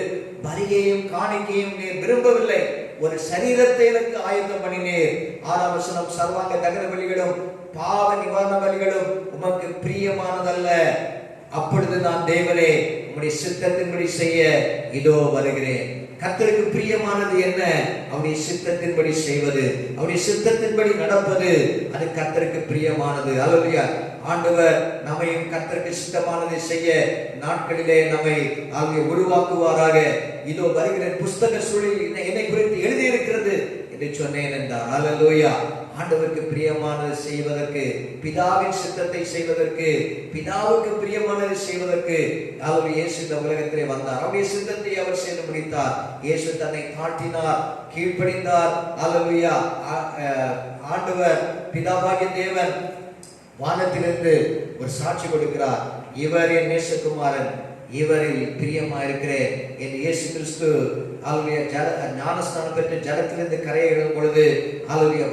பலியையும் காணிக்கையும் நீர் விரும்பவில்லை, ஒரு சரீரத்தை எனக்கு ஆயத்தம் பண்ணினீர். 6ஆம் வசனம், சர்வாங்க தகன பலிகளும் பாவ நிவாரண பலிகளும் உமக்கு பிரியமானதல்ல, அப்பொழுது நான் தேவனே உம்முடைய சித்தத்தின்படி செய்ய இதோ வருகிறேன். கர்த்தருக்கு பிரியமானது என்ன? அவருடைய சித்தத்தின்படி செய்வது, அவருடைய சித்தத்தின்படி நடப்பது, அது கர்த்தருக்கு பிரியமானது. ஹல்லேலூயா. ஆண்டவர் நம்மையும் கர்த்தருக்கு சித்தமானதை செய்ய நாட்களிலே நம்மை உருவாக்குவாராக. இதோ வருகிற புஸ்தக சூழலில் என்னை குறித்து எழுதி இருக்கிறது என்று சொன்னேன் என்றார். ஹல்லேலூயா. ஆண்டவருக்கு பிரியமானது செய்வதற்கு, பிதாவின் சித்தத்தை செய்வதற்கு, பிதாவுக்கு பிரியமானதை செய்வதற்கு அவர் இயேசு இந்த உலகத்திலே வந்தார். அவருடைய சித்தத்தை அவர் செய்து முடித்தார். இயேசு தன்னை தாழ்த்தினார், கீழ்ப்படிந்தார். ஹல்லேலூயா. ஆண்டவர் பிதாவாகிய தேவன் வானத்திலிருந்து ஒரு சாட்சி கொடுக்கிறார், இவர் என் நேசகுமாரன், இவரில் பிரியமா இருக்கிறேன் என்று இயேசு கிறிஸ்து ஞானஸ்நானம் பெற்று ஜலத்திலிருந்து கரையேறும் பொழுது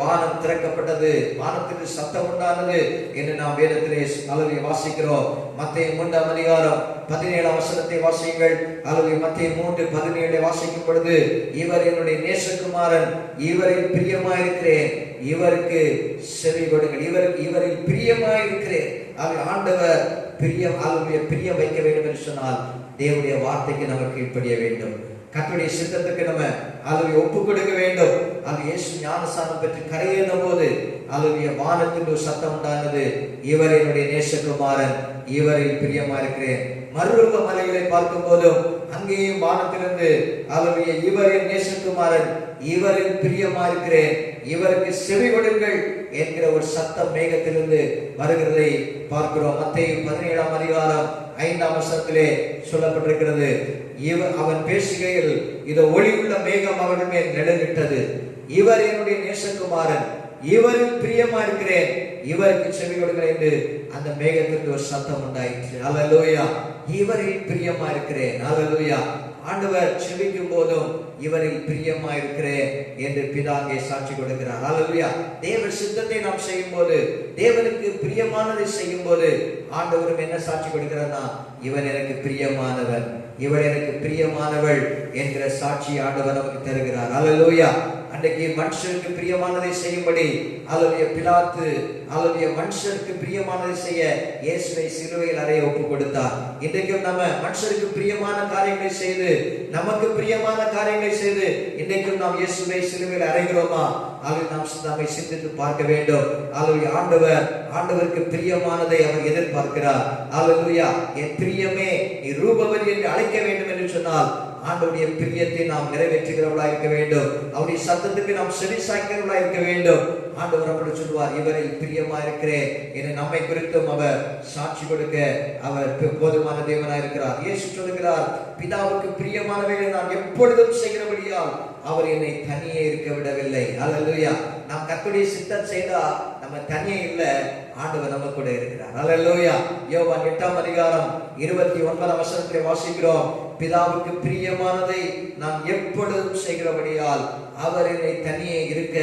வானம் திறக்கப்பட்டது, வானத்திற்கு சத்தம் உண்டானது என்று நாம் வேதத்திலே வாசிக்கிறோம். மத்தேயு 3ஆம் அதிகாரம் 17ஆம் வசனத்தை வாசியுங்கள். மத்தேயு 3:17 வாசிக்கும் பொழுது, இவர் என்னுடைய நேசகுமாரன், இவரில் பிரியமாயிருக்கிறேன், இவருக்கு செவி கொடுங்கள், இவரில் பிரியமாயிருக்கிறேன். ஆண்டவர் பிரியம் வைக்க வேண்டும் என்று சொன்னால் தேவனுடைய வார்த்தைக்கு நம்ம கீழ்ப்படிய வேண்டும், கர்த்தருடைய சித்தத்துக்கு நம்ம ஒப்பு கொடுக்க வேண்டும். இயேசு ஞானஸ்நானம் பெற்று கரையேறின போது வானத்தில் ஒரு சத்தம் உண்டானது, இவர் என்னுடைய நேசகுமாரன், இவரில் பிரியமா இருக்கிறேன். மறுரூப மலைகளை பார்க்கும் போதும் அங்கேயும் வானத்திலிருந்து இவரின் நேசகுமாரன், இவரில் பிரியமா இருக்கிறேன், இவருக்கு செவி கொடுங்கள் என்கிற ஒரு சத்தம் மேகத்திலிருந்து வருகிறதை பார்க்கிறோம். மத்தேயு 17ஆம் அதிகாரம் 5ஆம் வசனத்திலே சொல்லப்பட்டிருக்கிறது, அவன் பேசுகையில் இதோ ஒளி உள்ள மேகம் அவர்கள் மேல் நிழலிட்டது, இவர் என்னுடைய நேசகுமாரன், இவரில் பிரியமா இருக்கிறேன், இவருக்கு செவி கொடுங்கள் என்று அந்த மேகத்திற்கு ஒரு சத்தம் உண்டாயிற்று. ஹல்லேலூயா. இவரில் பிரியமா இருக்கிறேன். ஹல்லேலூயா. ஆண்டவர் செபிக்கும் போதும் இவரில் பிரியமா இருக்கிறேன் என்று பிதாங்கே சாட்சி கொடுக்கிறார். ஹல்லேலூயா. தேவ சித்தத்தை நாம் செய்யும் போது, தேவனுக்கு பிரியமானதை செய்யும் போது ஆண்டவரும் என்ன சாட்சி கொடுக்கிறார்னா, இவன் எனக்கு பிரியமானவன், இவள் எனக்கு பிரியமானவள் என்கிற சாட்சி ஆண்டவர் நமக்கு தருகிறார். ஹல்லேலூயா. அன்றைக்கு மனுஷருக்கு பிரியமானதை செய்யும்படி பிலாத்து மனுஷருக்கு பிரியமானதை செய்ய இயேசுவை சிலுவையில் அறைய ஒப்பு கொடுத்தார். இன்றைக்கும் நம்ம மனுஷருக்கு பிரியமான காரியங்களை செய்து, நமக்கு பிரியமான காரியங்களை செய்து இன்றைக்கும் நாம் இயேசுவை சிலுவையில் அறைகிறோமா? நாம் நம்மை சிந்தித்து பார்க்க வேண்டும். ஆண்டவருக்கு பிரியமானதை அவர் எதிர்பார்க்கிறார். ஹல்லேலூயா. என் பிரியமே நீ ரூபவதி என்று அழைக்க வேண்டும் என்று சொன்னால் ஆண்டவருடைய பிரியத்தை நாம் நிறைவேற்றுகிறவர்களா இருக்க வேண்டும். அவருடைய சத்தத்துக்கு நாம் செவி சாய்க்கிறவர்களா இருக்க வேண்டும். ஆண்டவர் அப்படி சொல்வார், இவரில் பிரியமா இருக்கிறேன் என்று நம்மை குறித்தும் அவர் சாட்சி கொடுக்க அவர் போதுமான தேவனா இருக்கிறார். இயேசு சொல்கிறார், பிதாவுக்கு பிரியமானவைகளை நான் எப்பொழுதும் செய்கிறபடியால் அவர் என்னை தனியே இருக்க விடவில்லை. ஹல்லேலூயா. நாம் கர்த்தருடைய சித்தம் செய்தா நம்ம தனியே இல்ல, ஆண்டவர் நம்ம கூட இருக்கிறார். அல்லேலூயா. யோவான் 8ஆம் அதிகாரம் 29ஆம் வசனத்திலே வாசிக்கிறோம், பிதாவுக்கு பிரியமானதை நான் எப்பொழுதும் செய்கிறபடியால் அவர் என்னை தனியே இருக்க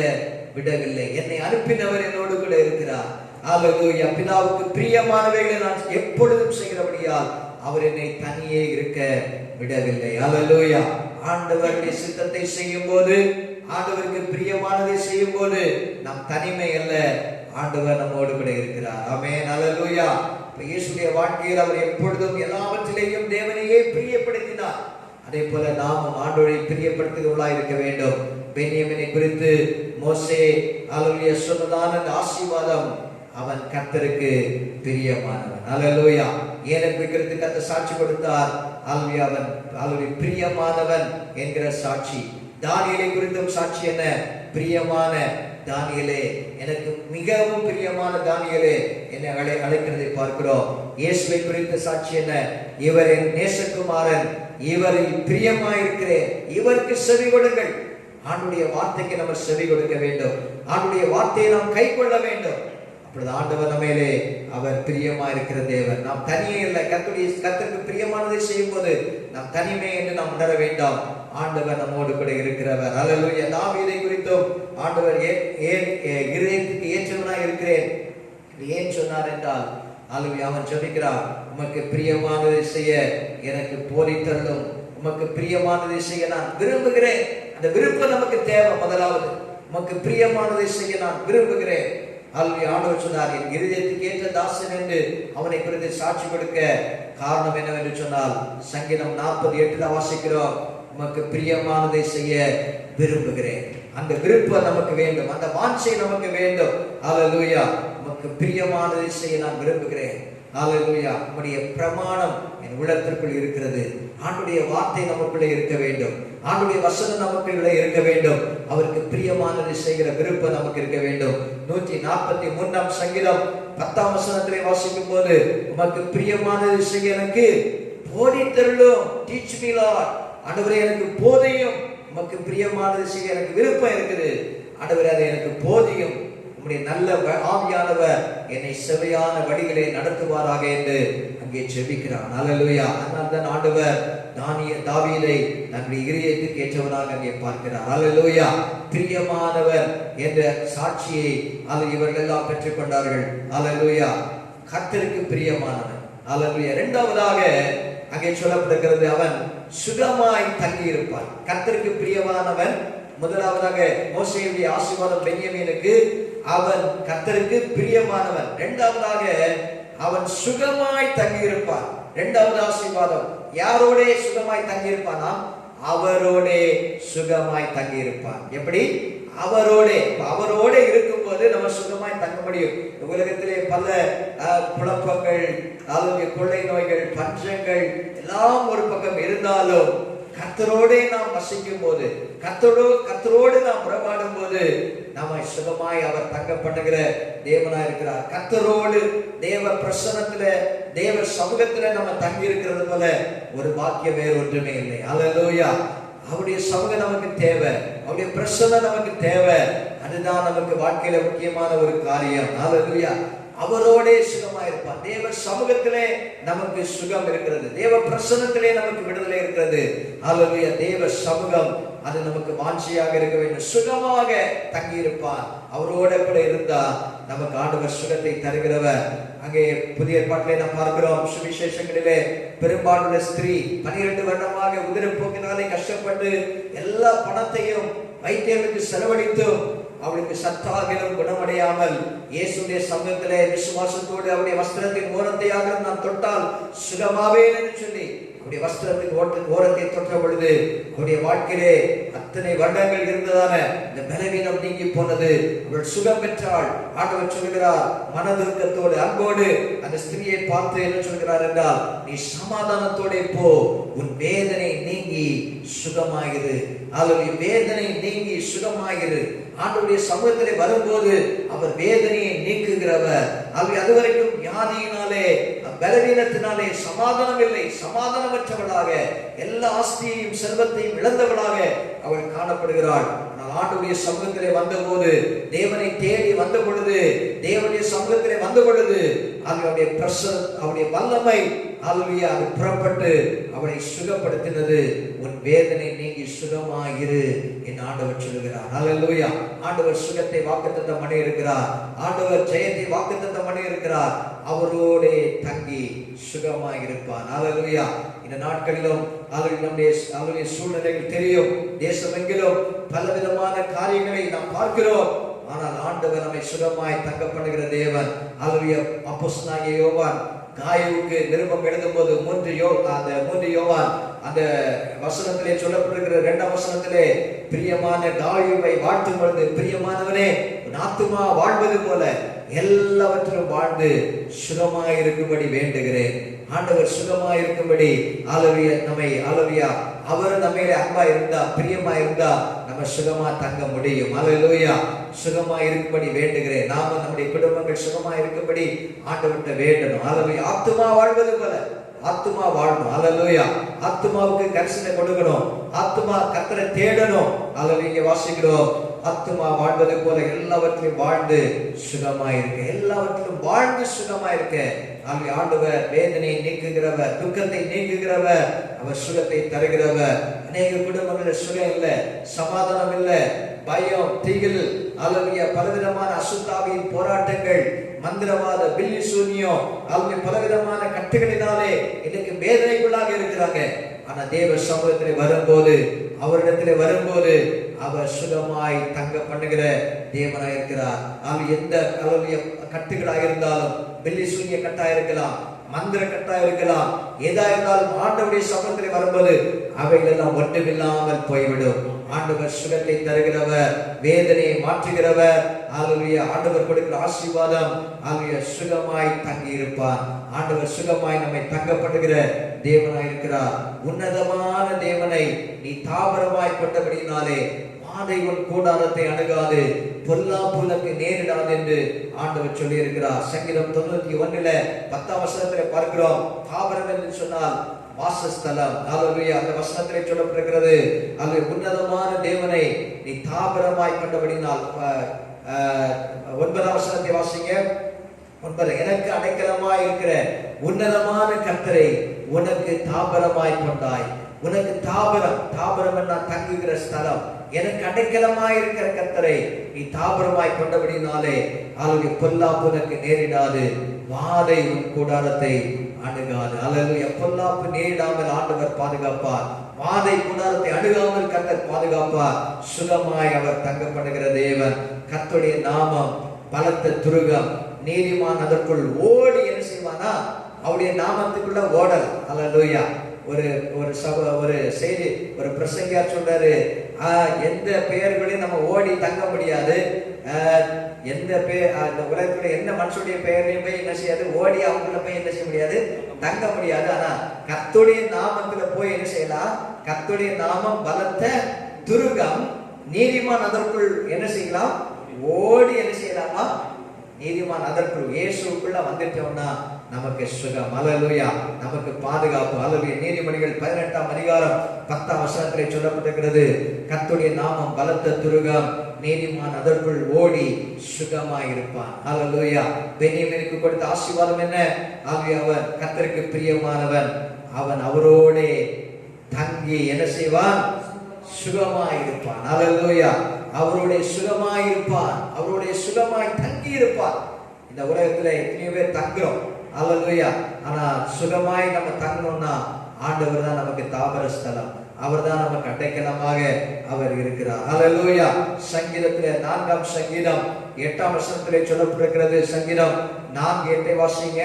விடவில்லை. என்னை அனுப்பினவர் என்னோடு கூட இருக்கிறார். அல்லேலூயா. பிதாவுக்கு பிரியமானவைகளை நான் எப்பொழுதும் செய்கிறபடியால் அவர் என்னை தனியே இருக்க விடவில்லை. அல்லேலூயா. ஆண்டவருடைய சித்தத்தை செய்யும் போது, ஆண்டவருக்கு பிரியமானதை செய்யும் போது நாம் தனிமை அல்ல, ஆண்டவர் நம்மோடு கூட இருக்கிறார். ஆமென். அல்லேலூயா. இயேசுடைய வாழ்க்கையில் அவர் எப்பொழுதும் எல்லாவற்றிலேயும் தேவனையே பிரியப்படுத்தினார். அதே போல நாமும் ஆண்டவரை பிரியப்படுத்துகிறவர்களாய் இருக்க வேண்டும். பென்யமீனை குறித்து மோசே அல்லேலூயா சொன்னதான ஆசீர்வாதம், அவன் கர்த்தருக்கு பிரியமானவன். அல்லேலூயா. ஏனென்று குறித்து கர்த்தர் சாட்சி கொடுத்தார். அல்லேலூயா. அவன் அல்லேலூயா பிரியமானவன் என்கிற சாட்சி. தானியேலை குறித்தும் சாட்சி என்ன? பிரியமான தானியேலே, எனக்கு மிகவும் பிரியமான தானியேலே என்னை அழைக்கிறதை பார்க்கிறோம். இயேசுவை குறித்த சாட்சி என்ன? இவர் என் நேசகுமாரன், இவரில் பிரியமாயிருக்கிறேன், இவருக்கு செவி கொடுங்கள். ஆண்டுடைய வார்த்தைக்கு நம்ம செவி கொடுக்க வேண்டும். ஆண்டுடைய வார்த்தையை நாம் கை கொள்ள வேண்டும். அப்பொழுது ஆண்டவர் நம்மேலே அவர் பிரியமா இருக்கிற தேவன். நாம் தனியே இல்லை, கர்த்தருக்கு பிரியமானதை செய்யும் போது நாம் தனிமை என்று நாம் உணர வேண்டாம். ஆண்டவர் நம்மோடு கூட இருக்கிறவர். அல்லேலூயா. தாவீதை குறித்தும் ஆண்டவர் இருதயத்துக்கு ஏற்றவனாய் இருக்கிறேன் ஏன் சொன்னார் என்றால், அல்லேலூயா, அவன் ஜெபிக்கிறான், உமக்கு பிரியமானதை செய்ய எனக்கு போதித்தருளும், உமக்கு பிரியமானதை செய்ய நான் விரும்புகிறேன். அந்த விருப்பம் நமக்கு தேவை. முதலாவது, உமக்கு பிரியமானதை செய்ய நான் விரும்புகிறேன். அல்லேலூயா. ஆண்டவர் சொன்னார், என் இருதயத்துக்கு ஏற்ற தாசன் என்று அவனை குறித்து சாட்சி கொடுக்க காரணம் என்னவென்று சொன்னால், சங்கீதம் 48 வாசிக்கிறோம், உமக்கு பிரியமானதை செய்ய விரும்புகிறேன். அந்த விருப்பம் நமக்கு வேண்டும், அந்த வாஞ்சை நமக்கு வேண்டும். அல்லேலூயா. உமக்கு பிரியமானதை செய்ய நான் விரும்புகிறேன். அல்லேலூயா. உம்முடைய பிரமாணம் என் உள்ளத்திற்குள் இருக்கிறது. ஆண்டுடைய வார்த்தை நமக்குள்ளே இருக்க வேண்டும். ஆண்டுடைய வசனம் நமக்குள்ளே இருக்க வேண்டும். அவருக்கு பிரியமானதை செய்கிற விருப்பம் நமக்கு இருக்க வேண்டும். 143ஆம் சங்கீதம் 10ஆம் வசனத்திலே வாசிக்கும் போது, உமக்கு பிரியமானதை செய்ய எனக்கு போதித்தருளும், டீச் மீ லார்ட். ஆண்டவரே, எனக்கு போதியும், உமக்கு பிரியமானதை செய்ய எனக்கு விருப்பம் இருக்குது. ஆண்டவரே, அதை எனக்கு போதியும். உம்முடைய நல்ல ஆவியானவர் என்னை செவையான வழிகளை நடத்துவாராக என்று அங்கே ஜெபிக்கிறான். அல்லேலூயா. அதனால் தான் ஆண்டவர் தாவீதை தன்னுடைய இதயத்துக்கு ஏற்றவனாக அங்கே பார்க்கிறார். அல்லேலூயா. பிரியமானவர் என்ற சாட்சியை இவர்கள் எல்லாம் பெற்றுக் கொண்டார்கள். அல்லேலூயா. கர்த்தருக்கு பிரியமானவன். அல்லேலூயா. இரண்டாவதாக அங்கே சொல்லப்படுகிறது, அவன் சுகமாய் தங்கி இருப்பான். கர்த்தருக்கு பிரியமானவன். முதலாவதாக மோசேயுடைய ஆசீர்வாதம் பென்யமீனுக்கு, அவன் கர்த்தருக்கு பிரியமானவன். இரண்டாவதாக அவன் சுகமாய் தங்கி இருப்பான். இரண்டாவது ஆசீர்வாதம், யாரோட சுகமாய் தங்கி இருப்பானா? அவரோட சுகமாய் தங்கி இருப்பான். எப்படி? அவரோட இருக்கும்போது நம்ம சுகமாய் தங்க முடியும். உலகத்திலே பல குழப்பங்கள், கொள்ளை நோய்கள், பஞ்சங்கள் எல்லாம் ஒரு பக்கம் இருந்தாலும், கர்த்தரோட நாம் வசிக்கும் போது, கர்த்தரோடு நாம் உறவாடும் போது நாம சுகமாய் அவர் தங்க பண்ணுகிற தேவனா இருக்கிறார். கர்த்தரோடு தேவ பிரசன்னத்துல, தேவ சமூகத்துல நம்ம தங்கி இருக்கிறது போல ஒரு பாக்கியம் வேறு ஒன்றுமே இல்லை. அல்லேலூயா. அவருடைய சமூகம் நமக்கு தேவை, அவருடைய பிரசன்னம் நமக்கு தேவை. அதுதான் நமக்கு வாழ்க்கையில முக்கியமான ஒரு காரியம். அல்லேலூயா. அவரோட சுகமாய் இருப்பான். தேவ சமூகத்திலே நமக்கு சுகம் இருக்கிறது, தேவ பிரசன்னத்திலே நமக்கு விடுதலை இருக்கிறது. அல்லேலூயா. தேவ சமூகம் அது நமக்கு வாஞ்சியாக இருக்க வேண்டும். சுகமாக தங்கி இருப்பான். அவரோட கூட இருந்தா நமக்கு ஆண்டவர் சுகத்தை தருகிறவர். அங்கே புதிய ஏற்பாட்டிலே நாம் பார்க்கிறோம், சுவிசேஷங்களிலே பெரும்பாலுள்ள ஸ்திரீ 12 வருடமாக உதிரப்போக்கினாலே கஷ்டப்பட்டு எல்லா பணத்தையும் வைத்தியர்களுக்கு செலவழித்தும் அவளுக்கு சத்தாகிலும் குணமடையாமல் இயேசுடைய சமூகத்திலே விசுவாசத்தோடு அவருடைய வஸ்திரத்தின் ஓரத்தையாக நான் தொட்டால் சுகமாவேன் என்று சொல்லி அவருடைய வஸ்திரத்தின் ஓரத்தை தொட்ட பொழுது அவருடைய வாழ்க்கையிலே அத்தனை வருடங்கள் இருந்ததான இந்த பலவீனம் நீங்கி போனது. அவள் சுகம் பெற்றாள். ஆண்டவர் சொல்கிறார், மனதுருக்கத்தோடு அன்போடு அந்த ஸ்திரியை பார்த்து என்ன சொல்கிறார் என்றால், நீ சமாதானத்தோட போ, உன் வேதனை நீங்கி சுகமாகிரு. அவருடைய வேதனை நீங்கி சுகமாகிரு. ஆண்டவருடைய சமூகத்திலே வரும்போது அவர் வேதனையை நீக்குகிறவர். அதுவரைக்கும் வியாதியினாலே, பலவீனத்தினாலே சமாதானம் இல்லை, சமாதானமற்றவளாக எல்லா ஆஸ்தியையும் செல்வத்தையும் இழந்தவளாக அவள் காணப்படுகிறாள். ஆனால் ஆண்டவருடைய சமூகத்திலே வந்தபோது, தேவனை தேடி வந்த பொழுது, தேவனுடைய சமூகத்திலே வந்த பொழுது அவருடைய பிரசன்னம், அவருடைய வல்லமை அல்லேலூயா அது புறப்பட்டு அவரை சுகப்படுத்தினது. உன் வேதனை நீங்கி சுகமாயிரு என் ஆண்டவர் சொல்லுகிறார். அல்லேலூயா. ஆண்டவர் சுகத்தை வாக்குத்தத்தம் பண்ணி இருக்கிறார். ஆண்டவர் ஜெயத்தை வாக்குத்தத்தம் பண்ணி இருக்கிறார். அவரோட தங்கி சுகமாய் இருப்பான். அல்லேலூயா. இந்த நாட்களிலும் நம்முடைய சூழ்நிலைகள் தெரியும். தேசமெங்கிலும் பலவிதமான காரியங்களை நாம் பார்க்கிறோம். ஆனால் ஆண்டவர் நம்மை சுகமாய் தங்க பண்ணுகிற தேவன். அல்லேலூயா. அப்போஸ்தலனாகிய யோவான் காயுவுக்கு நிருபம் எழுதும் போது 3 யோவான் அந்த வசனத்திலே சொல்லப்பட்டிருக்கிற 2ஆம் வசனத்திலே, பிரியமான காயுவை வாழ்த்தும் பொழுது, பிரியமானவனே உன் ஆத்துமா வாழ்வது போல எல்லாவற்றிலும் வாழ்ந்து சுகமாய் இருக்கும்படி வேண்டுகிறேன். ஆண்டவர் சுகமாய் இருக்கும்படி அல்லேலூயா அவர் நம்ம அன்பா இருந்தா, பிரியமா இருந்தா நம்ம சுகமா தங்க முடியும். அல்லேலூயா. சுகமா இருக்கும்படி வேண்டுகிறேன். நாம நம்முடைய குடும்பங்கள் சுகமா இருக்கும்படி ஆண்டவர்கிட்ட வேண்டணும். அல்லேலூயா. ஆத்துமா வாழ்வது போல ஆத்துமா வாழணும். அல்லேலூயா. ஆத்துமாவுக்கு கரிசனை கொடுக்கணும். ஆத்துமா கர்த்தரை தேடணும். அல்லேலூயா. வாசிக்கிறோம், ஆத்துமா வாழ்வது போல எல்லாவற்றிலும் வாழ்ந்து சுகமாயிருக்க, எல்லாவற்றிலும் வாழ்ந்து சுகமாயிருக்க. ஆண்டவர் வேதனையை நீக்குகிறவர், துக்கத்தை நீக்குகிறவர், அவர் சுகத்தை தருகிறவர். அநேக குடும்பங்களில் சுகம் இல்லை, சமாதானம் இல்லை, பயம், திகில், அல்லேலூயா, பலவிதமான அசுத்தாவியின் போராட்டங்கள், மந்திரவாத, பில்லி சூனியம், அல்லது பலவிதமான கட்டுகளினாலே இன்னைக்கு வேதனைக்குள்ளாக இருக்கிறாங்க. ஆனா தேவ சமூகத்திலே வரும்போது, அவரிடத்திலே வரும்போது அவர் சுகமாய் தங்க பண்ணுகிற தேவனாய் இருக்கிறார். அவர் எந்த கட்டுகளாக இருந்தாலும், பில்லி சூனிய கட்டாக இருக்கலாம், மந்திர கட்டாக இருக்கலாம், ஏதா இருந்தாலும் ஆண்டவருடைய சமூகத்திலே வரும்போது அவைகள் எல்லாம் ஒன்றுமில்லாமல் போய்விடும். ஆண்டவர் சுகத்தை தருகிறவர், வேதனையை மாற்றுகிறவர். அல்லேலூயா. ஆண்டவர் கொடுக்கிற ஆசீர்வாதம், அல்லேலூயா, சுகமாய் தங்கி இருப்பார். ஆண்டவர் சுகமாய் நம்மை தங்கப்படுகிற தேவனாய் இருக்கிறார். உன்னதமான தேவனை நீ தாபரமாய் கொண்டபடினாலே வாதை உன் கூடாரத்தை அணுகாது, பொல்லாப்புலக்கு நேரிடாது என்று ஆண்டவர் சொல்லி இருக்கிறார். சங்கீதம் 91 10ஆம் வசனத்திலே பார்க்கிறோம். தாபரம் என்று சொன்னால் வாசஸ்தலம். அல்லேலூயா. அந்த வசனத்திலே சொல்லப்பட்டிருக்கிறது, அல்ல உன்னதமான தேவனை நீ தாபரமாய் கொண்டபடினால். 9ஆம் வசனத்தை வாசிங்க. 9, எனக்கு அடைக்கலமாய் இருக்கிற உன்னதமான கர்த்தரை உனக்கு தாபரமாய் கொண்டாய். உனக்கு தாபரம் என்ன? தங்குகிற ஸ்தலம். எனக்கு அடைக்கலமாய் இருக்கிற கர்த்தரை நீ தாபரமாய் கொண்டபடினாலே அல்லது பொல்லாப்பு உனக்கு நேரிடாது, வாதை உன் கூடாரத்தை அணுகாது. அல்லேலூயா. பொல்லாப்பு நேரிடாமல் ஆண்டவர் பாதுகாப்பார். வாதை கூடாரத்தை அணுகாமல் கர்த்தர் பாதுகாப்பார். சுகமாய் அவர் தங்கப்படுகிற தேவன். கர்த்தருடைய நாமம் பலத்த துருகம். நீதிமான் அதற்குள் ஓடி என்ன செய்வானா? அவருடைய நாமத்துக்குள்ள ஓடல். அல்லேலூயா. ஒரு செய்தி, ஒரு பிரசங்கியார் சொல்றாரு, எந்த பெயர்களையும் நம்ம ஓடி தங்க முடியாது. எந்த பெயர், அந்த உலகத்துல எந்த மனுஷனுடைய பெயரையும் போய் என்ன செய்யாது, ஓடி அவங்கள போய் என்ன செய்ய முடியாது, தங்க முடியாது. ஆனா கர்த்தருடைய நாமத்துல போய் என்ன செய்யலாம்? கர்த்தருடைய நாமம் பலத்த துருகம். நீதிமான் அதற்குள் என்ன செய்யலாம்? ஓடி என்ன செய்யலாமா? நீதிமான் அதற்குள் இயேசுக்குள்ள வந்துட்டோம்னா நமக்கு சுகம். அல்லேலூயா. நமக்கு பாதுகாப்பு. அல்லேலூயா. நீதிமொழிகள் 18ஆம் அதிகாரம் 10ஆம் வசனத்திலே சொல்லப்பட்டிருக்கிறது, கர்த்தருடைய நாமம் பலத்த துருகம், நீதிமான் அதற்குள் ஓடி சுகமாய் இருப்பான். அல்லேலூயா. பென்யமீனுக்கு கொடுத்த ஆசீர்வாதம் என்ன? அவர் கர்த்தருக்கு பிரியமானவன், அவன் அவரோடே தங்கி என்ன செய்வான்? சுகமாய் இருப்பான். அல்லேலூயா. அவருடைய சுகமாய் இருப்பான், அவருடைய சுகமாய் தங்கி இருப்பான். இந்த உலகத்துல எத்தனையோ பேர் தங்குறோம். அல்லேலூயா. ஆனா சுகமாய் நம்ம தங்கணும்னா ஆண்டவர் தான் நமக்கு தாபர ஸ்தலம். அவர் தான் நமக்கு அடைக்கலமாக அவர் இருக்கிறார். அல்லேலூயா. சங்கீதத்திலே 4ஆம் சங்கீதம் 8ஆம் வசனத்திலே சொல்லப்பட்டிருக்கிறது. சங்கீதம் 4:8 வாசிங்க.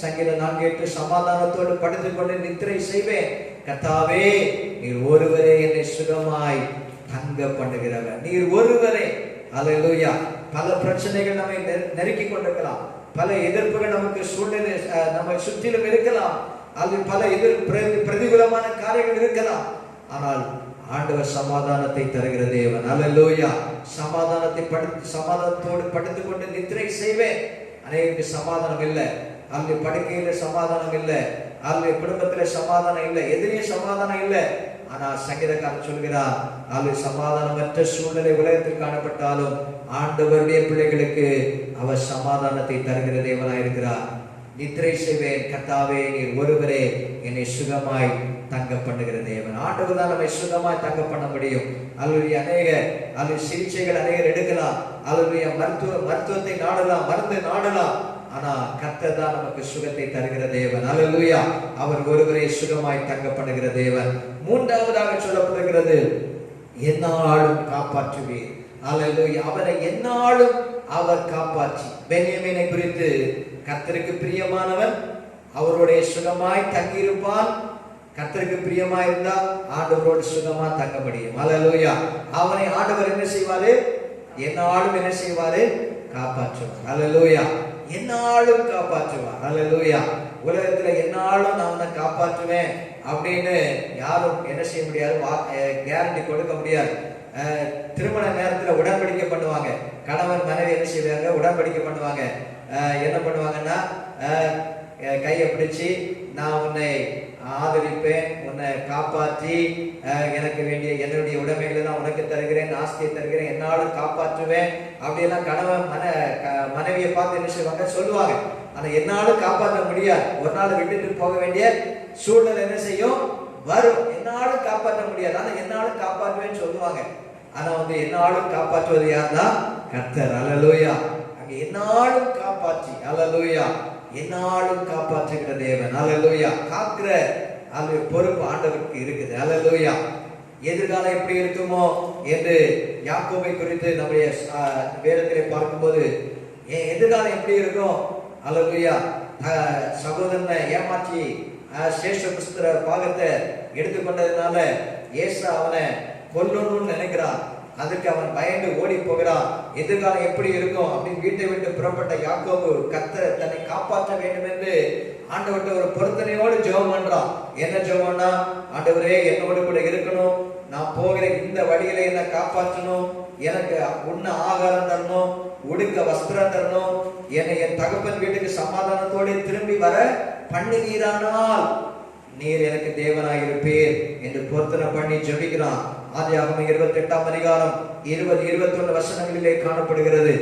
சங்கீதம் 4:8, சமாதானத்தோடு படுத்துக்கொண்டு நித்திரை செய்வேன், கர்த்தாவே நீர் ஒருவரே என்னை சுகமாய் தங்க பண்ணுகிறவர். நீர் ஒருவரே. அல்லேலூயா. பல பிரச்சனைகள் நம்மை நெருக்கி கொண்டிருக்கலாம், பல எதிர்ப்புகள் நமக்கு சூழ்நிலை நம்ம சுற்றிலும் இருக்கலாம், அது பல பிரதிகூலமான காரியங்கள் இருக்கலாம். ஆனால் ஆண்டவர் சமாதானத்தை தருகிற தேவன். அல்லேலூயா. சமாதானத்தோடு படுத்துக்கொண்டு நித்திரை செய்வேன். அநேகருக்கு சமாதானம் இல்லை. அல்ல படுக்கையில சமாதானம் இல்லை, அல்ல குடும்பத்துல சமாதானம் இல்லை, எதிரையும் சமாதானம் இல்லை. ஆனா சங்கீதக்காரன் சொல்கிறார், அல்ல சமாதானமற்ற சூழ்நிலை உலகத்தில் காணப்பட்டாலும் ஆண்டவருடைய பிள்ளைகளுக்கு அவர் சமாதானத்தை தருகிற தேவனாயிருக்கிறார். நித்திரை செய்வேன் கர்த்தாவே, நீர் ஒருவரே என்னை சுகமாய் தங்க பண்ணுகிற தேவன். ஆண்டவர் தான் நம்மை சுகமாய் தங்க பண்ண முடியும். அல்லது சிகிச்சைகள் அநேகர் எடுக்கலாம், அல்லது மருத்துவத்தை நாடலாம், மருந்து நாடலாம். ஆனா கர்த்தர் தான் நமக்கு சுகத்தை தருகிற தேவன். அல்லேலூயா. அவர் ஒருவரே சுகமாய் தங்க பண்ணுகிற தேவன். மூன்றாவதாக சொல்லப்படுகிறது, எந்நாளும் காப்பாற்றுவீர். அல்லேலூயா. அவரை எந்நாளும் அவர் காப்பாற்றி. பென்யமீனை குறித்து கர்த்தருக்கு பிரியமானவன், அவருடைய சுகமாய் தங்கியிருப்பான். கர்த்தருக்கு பிரியமா இருந்தா ஆண்டவரோடு சுகமா தங்க முடியும். அல்லேலூயா. அவனை ஆண்டவர் என்ன செய்வாரு? எந்நாளும் என்ன செய்வாரு? காப்பாற்றுவார். அல்லேலூயா. எந்நாளும் காப்பாற்றுவார். அல்லேலூயா. உலகத்துல எந்நாளும் நான் உன்னை காப்பாற்றுவேன் அப்படின்னு யாரும் என்ன செய்ய முடியாது, கேரண்டி கொடுக்க முடியாது. திருமண நேரத்துல உடன்படிக்கை பண்ணுவாங்க. கணவன் மனைவி என்ன செய்வாங்க? உடன்படிக்கை பண்ணுவாங்க. என்ன பண்ணுவாங்கன்னா, கையை பிடிச்சு நான் உன்னை ஆதரிப்பேன், உன்னை காப்பாற்றி எனக்கு வேண்டிய என்னுடைய உடைமைகளை நான் உனக்கு தருகிறேன், ஆஸ்தியை தருகிறேன், என்னாலும் காப்பாற்றுவேன் அப்படியெல்லாம் கணவன் மனைவியை பார்த்து என்ன செய்வாங்க? சொல்லுவாங்க. ஆனா என்னாலும் காப்பாற்ற முடியாது. ஒரு நாள் விட்டுட்டு போக வேண்டிய சூழ்நிலை என்ன செய்யும்? வரும். என்னாலும் காப்பாற்ற முடியாது. ஆனா என்னாலும் காப்பாற்றுவேன்னு சொல்லுவாங்க. ஆனா என்னாலும் காப்பாற்றுவது யார்தான்? கர்த்தர். அல்லேலூயா. அங்க என்னாலும் காப்பாற்றி, அல்லேலூயா, என்னாலும் காப்பாற்றுகிற தேவன். அல்லேலூயா. காக்கிற பொறுப்பு ஆண்டவருக்கு இருக்குது. அல்லேலூயா. எதிர்காலம் எப்படி இருக்குமோ என்று யாக்கோபை குறித்து நம்முடைய வேதத்திலே பார்க்கும்போது எதிர்காலம் எப்படி இருக்கும்? அல்லேலூயா. சகோதரனை ஏமாற்றி சேஷ புஸ்தர பாகத்தை எடுத்துக்கொண்டதுனால ஏசா அவனை கொல்லணும்னு நினைக்கிறான். அதுக்கு அவன் பயந்து ஓடி போகிறான். எதிர்காலம் எப்படி இருக்கும் அப்படின்னு வீட்டை விட்டு புறப்பட்ட யாக்கோபு கர்த்தர் தன்னை காப்பாற்ற வேண்டும் என்று ஆண்டவர்கிட்ட ஒரு பொருத்தனையோடு ஜெபம் பண்றான். என்ன ஜெபம்னா, ஆண்டவரே என்னோடு கூட இருக்கணும், நான் போகிற இந்த வழியில என்ன காப்பாற்றணும், எனக்கு உண்ண ஆகாரம் தரணும், உடுக்க வஸ்திரம் தரணும், என்னை என் தகப்பன் வீட்டுக்கு சமாதானத்தோடு திரும்பி வர பண்ணுவீரானால் நீர் எனக்கு தேவனாய் இருப்பீர் என்று பொருத்தனை பண்ணி ஜெபிக்கிறான். ஆதியாகமம் 28ஆம் அதிகாரம் 20-21 வசனங்களிலே காணப்படுகிறது.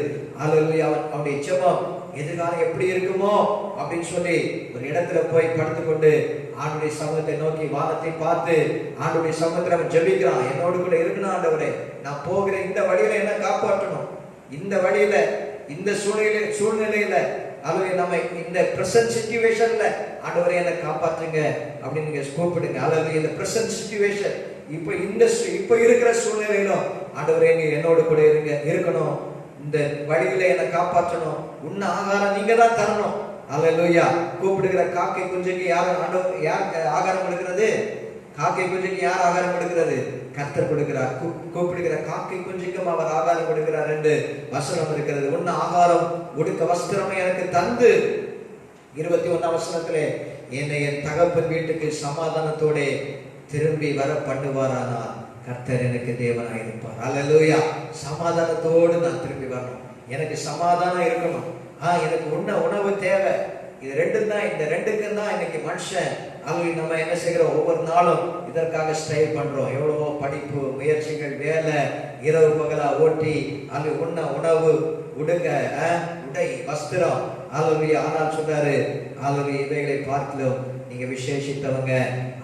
அல்லேலூயா. அவனுடைய ஜெபம் எதிர்காலம் எப்படி இருக்குமோ அப்படின்னு சொல்லி ஒரு இடத்துல போய் படுத்துக்கொண்டு ஆண்டுடைய சமூகத்தை நோக்கி வானத்தை பார்த்து ஆண்டுடைய சமூகத்தில் அவன் ஜெபிக்கிறான். என்னோடு கூட இருக்கணும் ஆண்டவரே, நான் போகிற இந்த வழியில என்ன காப்பாற்றணும், இந்த வழியில இந்த சூழ்நிலையில அல்லது நம்ம இந்த பிரசன்ட் சிச்சுவேஷன்ல ஆண்டவரே என்ன காப்பாற்றுங்க அப்படின்னு நீங்க கூப்பிடுங்க. அல்லது இந்த பிரசன்ட் சிச்சுவேஷன் இப்ப இருக்கிற சூழ்நிலையிலும் ஆண்டவரே நீ என்னோடு கூட இருக்கணும், இந்த வழியில என்ன காப்பாற்றணும், உன்ன ஆகாரம் நீங்க தான் தரணும். அல்லேலூயா. கூப்பிடுகிற காக்கை குஞ்சுக்கு யார் ஆகாரம் கொடுக்கிறது? காக்கை குஞ்சுக்கு யார் ஆகாரம் கொடுக்கிறது? கர்த்தர் கொடுக்கிறார். கூப்பிடுகிற காக்கை குஞ்சுக்கும் அவர் ஆகாரம் கொடுக்கிறார் என்று வசனம் இருக்கிறது. உன்ன ஆகாரம் உடுக்க வஸ்திரமே எனக்கு தந்து 21ஆம் வசனத்திலே என்னை என் தகப்பன் வீட்டுக்கு சமாதானத்தோட திரும்பி வர பண்ணுவாரானால் கர்த்தர் எனக்கு தேவனாய் இருப்பார். அல்லேலூயா. சமாதானத்தோடு நான் திரும்பி வரணும், எனக்கு சமாதானம் இருக்கணும். எனக்கு உணவு தேவை. இது ரெண்டும் தான், இந்த ரெண்டுக்கும் தான் இன்னைக்கு மனுஷன் நம்ம என்ன செய்கிறோம்? ஒவ்வொரு நாளும் இதற்காக ஸ்ட்ரைவ் பண்றோம். எவ்வளவோ படிப்பு, முயற்சிகள், வேலை, இரவு பகலா ஓட்டி அது உணவு, உடுங்க, உடை, வஸ்திரம். அல்லேலூயா. ஆனால் சொல்றாரு, அல்லேலூயா, இவைகளை பார்க்கலாம் நீங்க விசேஷித்தவங்க,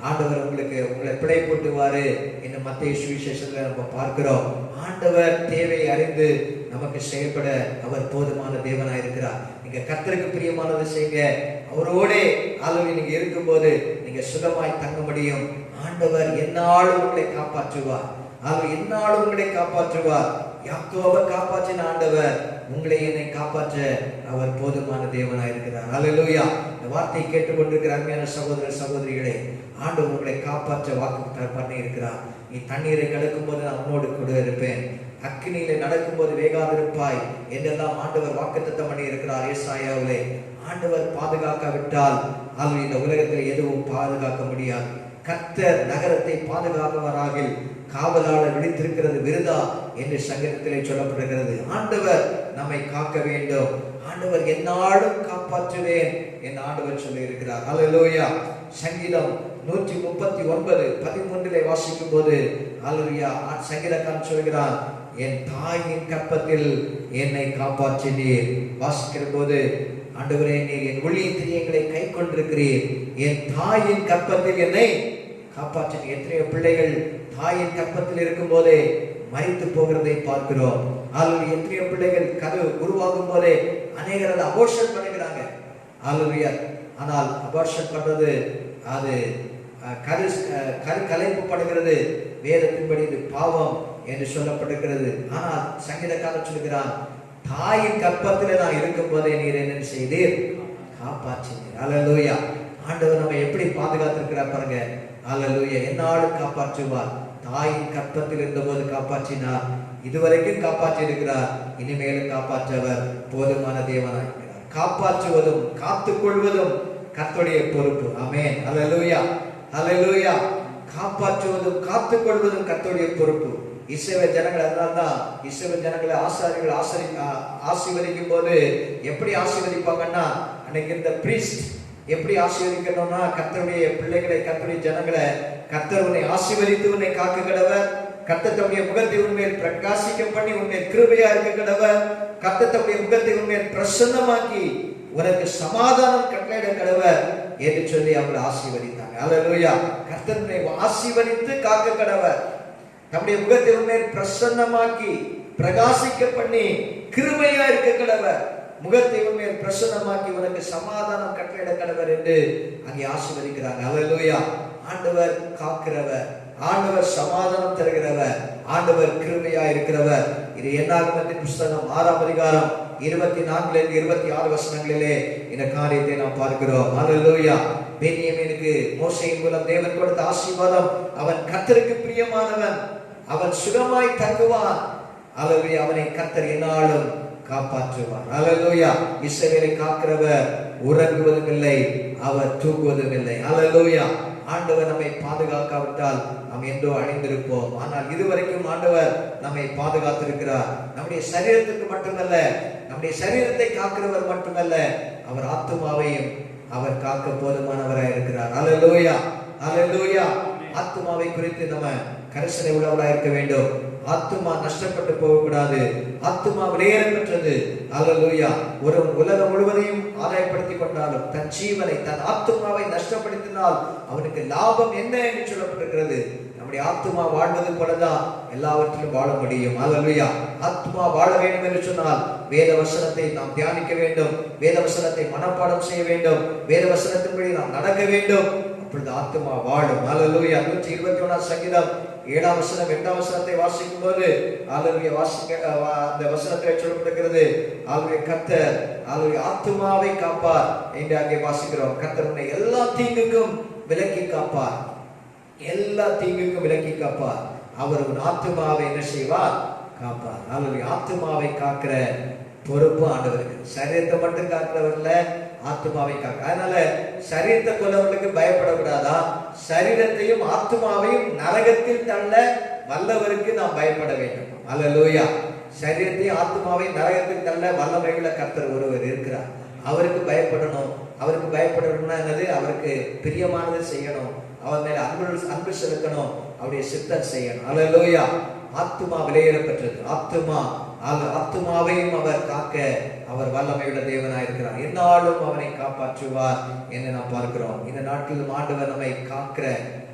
ஆண்டவர் உங்களை பிழை போட்டுவாரு என்று மத்தேயு சுவிசேஷத்துல நம்ம பார்க்கிறோம். ஆண்டவர் தேவை அறிந்து நமக்கு செயல்பட அவர் போதுமான தேவனாய் இருக்கிறார். நீங்க கர்த்தருக்கு பிரியமானதை செய்யுங்க. அவரோட ஆளுநர் நீங்க இருக்கும்போது நீங்க சுகமாய் தங்க முடியும். ஆண்டவர் எந்நாளும் உங்களை காப்பாற்றுவார். அவர் எந்நாளும் உங்களை காப்பாற்றுவார். யாக்கோபை காப்பாற்றின ஆண்டவர் உங்களை என்னை காப்பாற்ற அவர் போதுமான தேவனாய் இருக்கிறார். அல்லேலூயா. இந்த வார்த்தையை கேட்டுக்கொண்டிருக்கிற அருமையான சகோதர சகோதரிகளே, ஆண்டவர் உங்களை காப்பாற்ற வாக்கு பண்ணி இருக்கிறார். நீ தண்ணீரை கடக்கும் போது நான் உன்னோடு கூட இருப்பேன், அக்கினியில நடக்கும் போது வேகாதிருப்பாய் என்றெல்லாம் ஆண்டவர் வாக்குத்தத்தம் பண்ணி இருக்கிறார். ஏசாயாவிலே ஆண்டவர் பாதுகாக்காவிட்டால் அவர் இந்த உலகத்தில் எதுவும் பாதுகாக்க முடியாது. கர்த்தர் நகரத்தை பாதுகாப்பவராகில் காவலாளர் விழித்திருக்கிறது விருதா என்று சங்கீதத்திலே சொல்லப்படுகிறது. ஆண்டவர் நம்மை காக்க வேண்டும். ஆண்டவர் எந்நாளும் காப்பாற்றுவேன் என் ஆண்டவர் சொல்லி இருக்கிறார். ஹல்லேலூயா. சங்கீதம் 139:13 வாசிக்கும் போது ஹல்லேலூயா சங்கீதக்காரன் சொல்கிறான், என் தாயின் கற்பத்தில் என்னை காப்பாற்றினீர். வாசிக்கிற போது ஆண்டவரே நீர் என் ஊழியத்தில் எங்களை கை கொண்டிருக்கிறீர், என் தாயின் கற்பத்தில் என்னை காப்பாற்றினீர். எத்தனையோ பிள்ளைகள் தாயின் கற்பத்தில் இருக்கும் போதே மரித்து போகிறதை பார்க்கிறோம். அல்லது எத்தனையோ பிள்ளைகள் கரு உருவாகும் போதே அநேகர் அபோர்ஷன் பண்ணுகிறாங்க. அல்லது ஆனால் அபோர்ஷன் பண்றது அது கரு கலைப்பு பண்ணுகிறது, வேதத்தின்படி இது பாவம் என்று சொல்லப்படுகிறது. ஆனால் சங்கீதக்காரன் சொல்கிறான், தாயின் கற்பத்திலே நான் இருக்கும் போதே நீர் என்ன செய்தீர், காப்பாற்றினீர். அல்லேலூயா. ஆண்டவர் நம்ம எப்படி பாதுகாத்திருக்கிறார் பாருங்க. அல்லேலூயா. என்னாலும் காப்பாற்றுவார். தாயின் கற்பத்தில் இருந்தபோது காப்பாற்றினார், இதுவரைக்கும் காப்பாற்றி இருக்கிறார், இனிமேலும் காப்பாற்றவர் போதுமான தேவனாயிருக்கிறார். காப்பாற்றுவதும் காத்துக்கொள்வதும் கர்த்தருடைய பொறுப்பு. ஆமென். அல்லேலூயா. அல்லேலூயா. காப்பாற்றுவதும் காத்துக்கொள்வதும் கர்த்தருடைய பொறுப்பு. இஸ்ரவேல் ஜனங்கள் அதனால்தான் இஸ்ரவேல் ஜனங்களை ஆசாரியர்கள் ஆசீர்வதிக்கும் போது எப்படி ஆசீர்வதிப்பாங்கன்னா, அன்னைக்கு இந்த பிரீஸ்ட் எப்படி ஆசீர்வதிக்கணும்னா, கர்த்தருடைய பிள்ளைகளை கர்த்தருடைய ஜனங்களை கர்த்தர் உன்னை ஆசீர்வதித்து உன்னை காக்க கடவர், கர்த்தர் தம்முடைய முகத்தை உன்மேல் பிரகாசிக்க பண்ணி உன்மேல் கிருபையா இருக்க கடவர், கர்த்தர் தம்முடைய முகத்தை உன்மேல் பிரசன்னமாக்கி உனக்கு சமாதானம் கட்டளையிட கடவர் என்று சொல்லி அவங்களை ஆசீர்வதித்தாங்க. அல்லேலூயா. கர்த்தர் உன்னை ஆசீர்வதித்து காக்க கடவர், நம்முடைய முகத்தை உன்மேல் பிரசன்னமாக்கி பிரகாசிக்க பண்ணி கிருபையா இருக்க கடவர், முகத்தை உன்மேல் பிரசன்னமாக்கி உனக்கு சமாதானம் கட்டளையிட கடவர் என்று அங்கே ஆசீர்வதிக்கிறாங்க. அல்லேலூயா. ஆண்டவர் காக்கிறவர், ஆண்டவர் சமாதானம் தருகிறவர், ஆண்டவர் கிருபையா இருக்கிறவர். இது என்னாகமத்தின் புஸ்தகம் 6ஆம் அதிகாரம் 24-26 இந்த காரியத்தை நாம் பார்க்கிறோம். அல்லேலூயா. பென்யமீனுக்கு மோசேயின் மூலம் தேவன் கொடுத்த ஆசீர்வாதம், அவன் கர்த்தருக்கு பிரியமானவன், அவன் சுகமாய் தங்குவான். அல்லேலூயா. அவனை கர்த்தர் என்னாலும் காப்பாற்றுவார். அல்லேலூயா. இஸ்ரவேலை காக்கிறவர் உறங்குவதும் இல்லை, அவர் தூங்குவதும் இல்லை. அல்லேலூயா. ஆண்டவர் நம்மை பாதுகாக்காவிட்டால் நாம் என்றோ அழிந்திருப்போம். ஆனால் இதுவரைக்கும் ஆண்டவர் நம்மை பாதுகாத்திருக்கிறார். நம்முடைய சரீரத்துக்கு மட்டுமல்ல, நம்முடைய சரீரத்தை காக்கிறவர் மட்டுமல்ல, அவர் ஆத்துமாவையும் அவர் காக்க போதுமானவராய் இருக்கிறார். அல்லேலூயா. அல்லேலூயா. ஆத்துமாவை குறித்து நம்ம கரிசனை உள்ளவராய் இருக்க வேண்டும். ஆத்துமா நஷ்டப்பட்டு போகக்கூடாது. ஆத்துமா விலையேற பெற்றது. அல்லேலூயா. ஒரு உலகம் முழுவதையும் ஆதாயப்படுத்திக் கொண்டாலும் தன் ஜீவனை தன் ஆத்துமாவை நஷ்டப்படுத்தினால் அவனுக்கு லாபம் என்ன என்று சொல்லப்பட்டிருக்கிறது. நம்முடைய ஆத்துமா வாழ்வது போலதான் எல்லாவற்றிலும் வாழ முடியும். அல்லேலூயா. ஆத்துமா வாழ வேண்டும் என்று சொன்னால் வேத வசனத்தை நாம் தியானிக்க வேண்டும், வேத வசனத்தை மனப்பாடம் செய்ய வேண்டும், வேத வசனத்தின்படி நாம் நடக்க வேண்டும். அப்பொழுது ஆத்துமா வாழும். அல்லேலூயா. 121 சங்கீதம் 7ஆம் வசனம் 8ஆம் வசனத்தை வாசிக்கும் போது அல்லேலூயா அந்த வசனத்தை சொல்லப்படுகிறது, அல்லேலூயா கர்த்தர் அல்லேலூயா ஆத்துமாவை காப்பார் என்று அங்கே வாசிக்கிறோம். கர்த்தர் உன்னை எல்லா தீங்குக்கும் விலக்கி காப்பார், எல்லா தீங்குக்கும் விலக்கி காப்பார். அவர் உன் ஆத்துமாவை என்ன செய்வார், காப்பார். அல்லேலூயா. ஆத்துமாவை காக்கிற பொறுப்பு ஆண்டவருக்கு. சரீரத்தை மட்டும் காக்கிறவர்ல ஆத்துமாவை காக்க. அதனால சரீரத்தை கொல்லவர்களுக்கு பயப்படக்கூடாதா, சரீரத்தையும் ஆத்துமாவையும் நரகத்தில் தள்ள வல்லவருக்கு நாம் பயப்பட வேண்டும். அல்லேலூயா. சரீரத்தையும் ஆத்துமாவையும் நரகத்தில் தள்ள வல்லமையுள்ள கர்த்தர் ஒருவர் இருக்கிறார். அவருக்கு பயப்படணும். அவருக்கு பயப்படணும்னா என்னது, அவருக்கு பிரியமானது செய்யணும், அவர் மேல அன்பு செலுத்தணும், அவருடைய சித்தம் செய்யணும். அல்லேலூயா. ஆத்துமா விலையேற பெற்றது. ஆத்துமாவையும் அவர் காக்க அவர் வல்லமையுள்ள தேவனாயிருக்கிறார். என்னாலும் அவனை காப்பாற்றுவார் என்று நாம் பார்க்கிறோம். இந்த நாட்களிலும் ஆண்டவர் நம்மை காக்கிற